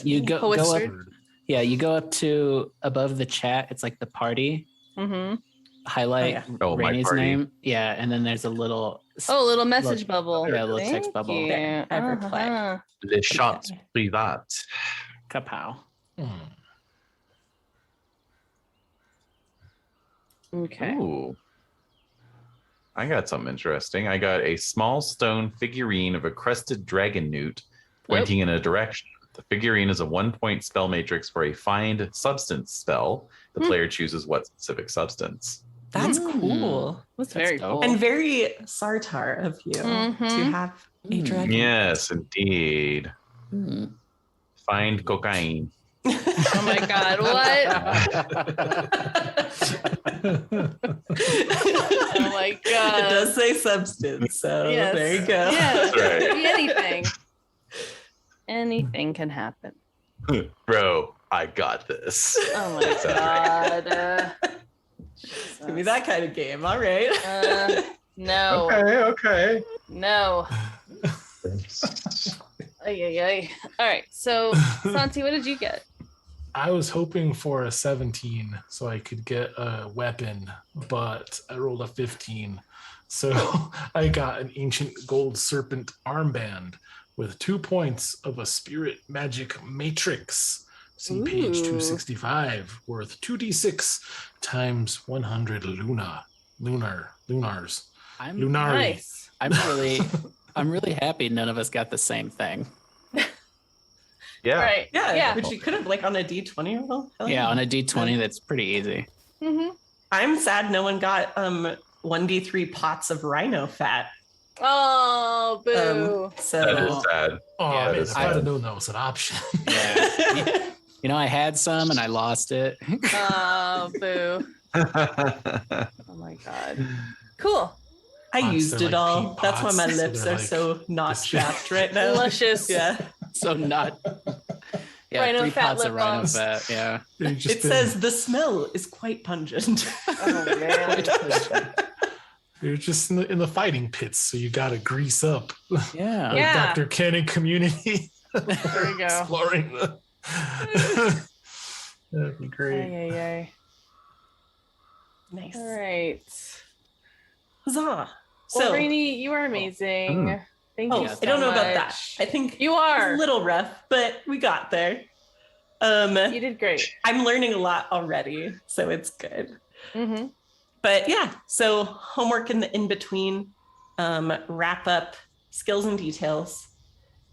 You go Whispered? up. Yeah, you go up to above the chat. It's like the party. Mm-hmm. Highlight Oh, my Rainey's party. name. Yeah, and then there's a little. Oh, a little message bubble. Yeah, a little text Thank bubble. you. There, I reply. Les shots privates. Kapow. Okay. Ooh. I got something interesting. I got a small stone figurine of a crested dragon newt pointing in a direction. The figurine is a 1-point spell matrix for a find substance spell. The player chooses what specific substance. That's cool. That's very dope. cool. And very Sartar of you to have a dragon. Yes, indeed. Find cocaine. Oh my God, what? Oh my God. It does say substance, so Yes. there you go. Yeah, That's right. it could be anything. Anything can happen. Bro, I got this. Oh my God. Give me that kind of game. All right. No. Okay. No. Ay. All right. So, Santi, what did you get? I was hoping for a 17 so I could get a weapon, but I rolled a 15. So I got an ancient gold serpent armband with 2 points of a spirit magic matrix. See page 265, worth 2d6 times 100 lunars. Lunari. Nice. I'm really happy none of us got the same thing. Yeah. Right. Yeah, which you could have like on a D20 roll. Hell Yeah, on a D20, that's pretty easy. Mm-hmm. I'm sad no one got 1d3 pots of rhino fat. Oh, boo. So That is sad. Oh, Yeah, man, that's if I'd have sad. known that was an option. Yeah. You know, I had some and I lost it. Oh, boo. Oh my God. Cool. I Pots, used they're it like all. pea That's why my pots, so lips they're are like so not this big. chapped right now. Delicious. Yeah. So not. Yeah, Rhino 3 fat pots of lip rhino balms. fat. Yeah. They've just It been- says the smell is quite pungent. Oh man. You're just in the fighting pits, so you got to grease up. Yeah. Like Yeah. Dr. Cannon community. There you go. Exploring the. That'd be great. Ay. Nice. All right. Huzzah. So, So, Rainey, you are amazing. Thank you. I So don't know about that. much. I think You it was are. a little rough, but we got there. You did great. I'm learning a lot already, so it's good. Mm-hmm. But yeah, so homework in the in-between, wrap up skills and details.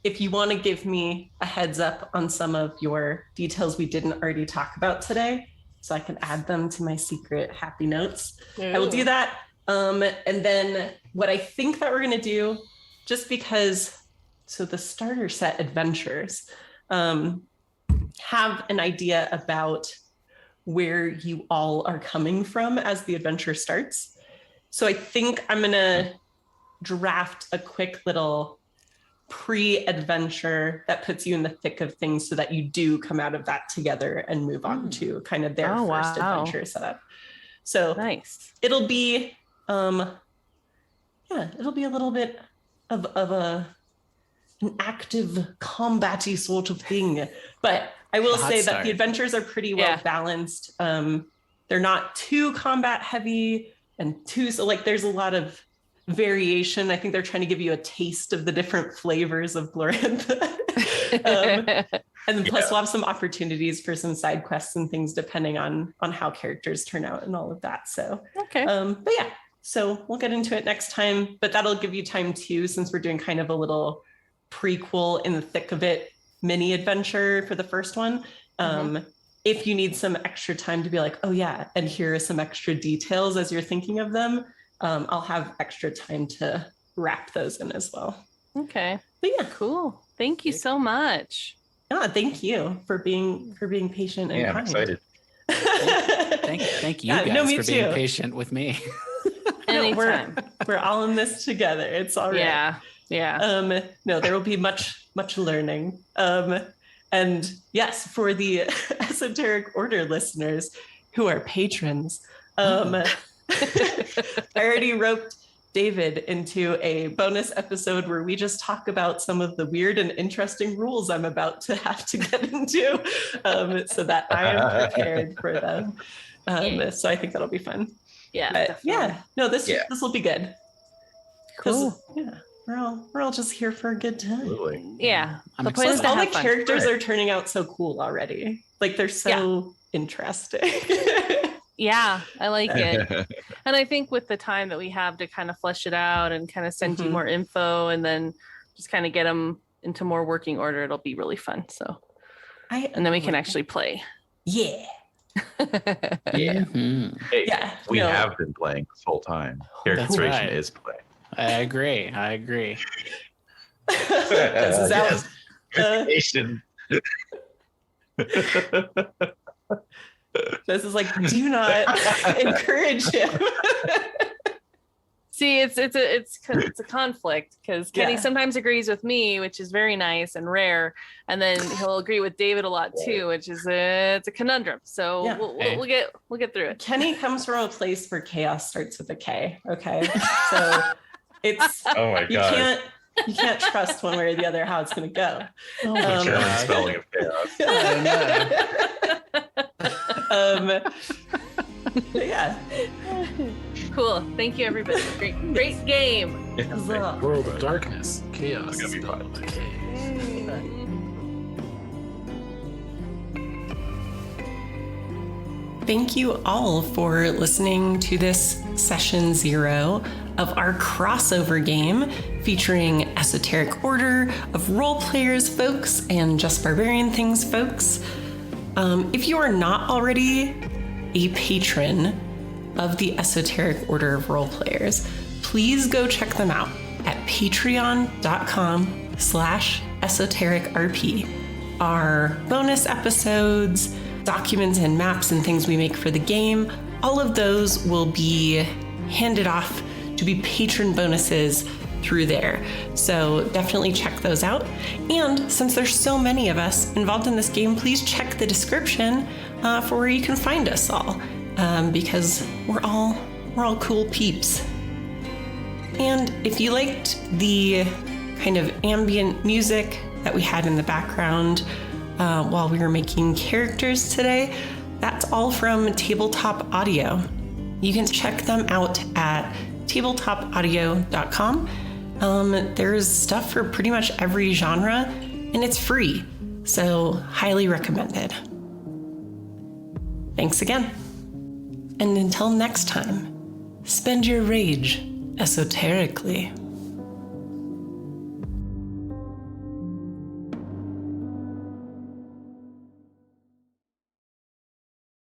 If you want to give me a heads up on some of your details we didn't already talk about today, so I can add them to my secret happy notes, I will do that. And then what I think that we're going to do, just because, so the starter set adventures have an idea about where you all are coming from as the adventure starts. So I think I'm going to draft a quick little pre-adventure that puts you in the thick of things so that you do come out of that together and move on to kind of their first adventure setup. So Nice. it'll be it'll be a little bit of an active combat-y sort of thing. But I will say that the adventures are pretty well balanced. They're not too combat heavy and too, so like there's a lot of variation. I think they're trying to give you a taste of the different flavors of Glorantha. And then plus we'll have some opportunities for some side quests and things depending on how characters turn out and all of that. So Okay. but yeah, so we'll get into it next time, but that'll give you time too, since we're doing kind of a little prequel in the thick of it mini adventure for the first one. If you need some extra time to be like, oh yeah, and here are some extra details as you're thinking of them, I'll have extra time to wrap those in as well. Okay. But yeah, Cool. Thank you so much. thank you for being patient and Yeah, I'm kind. excited. Thank you guys me for being too. patient with me. Anytime. We're all in this together. It's all right. Yeah. No, there will be much learning. And yes, for the Esoteric Order listeners who are patrons, I already roped David into a bonus episode where we just talk about some of the weird and interesting rules I'm about to have to get into, so that I am prepared for them. So I think that'll be fun. Yeah. But definitely. yeah, no, this will be good. 'Cause, Cool. Yeah, we're all just here for a good time. Absolutely. Yeah. I'm The point is excited. to All the have fun. characters are turning out so cool already. Like they're so interesting. Yeah, I like it. And I think with the time that we have to kind of flesh it out and kind of send you more info and then just kind of get them into more working order, it'll be really fun. So, And then we can actually play. Yeah. Yeah. Mhm. Hey, Yeah. we no. have been playing this whole time. Character That's creation right. is play. I agree. This is out. Creation. This is like, do not encourage him. See, it's a conflict because Kenny Yeah. sometimes agrees with me, which is very nice and rare, and then he'll agree with David a lot too, which is it's a conundrum. So Yeah. we'll get through it. Kenny comes from a place where chaos starts with a K. Okay, so it's Oh my god. you can't trust one way or the other how it's going to go. Oh my Um, German God. spelling of chaos. But yeah. Cool. Thank you, everybody. Great game. World of Darkness, Chaos. It's gonna be fun. spelled with a K. Thank you all for listening to this session 0 of our crossover game featuring Esoteric Order of Role Players folks and Just Barbarian Things folks. If you are not already a patron of the Esoteric Order of Role Players, please go check them out at patreon.com/esotericrp. Our bonus episodes, documents and maps and things we make for the game, all of those will be handed off to be patron bonuses through there. So definitely check those out. And since there's so many of us involved in this game, please check the description for where you can find us all, because we're all cool peeps. And if you liked the kind of ambient music that we had in the background while we were making characters today, that's all from Tabletop Audio. You can check them out at tabletopaudio.com. There's stuff for pretty much every genre, and it's free, so highly recommended. Thanks again. And until next time, spend your rage esoterically.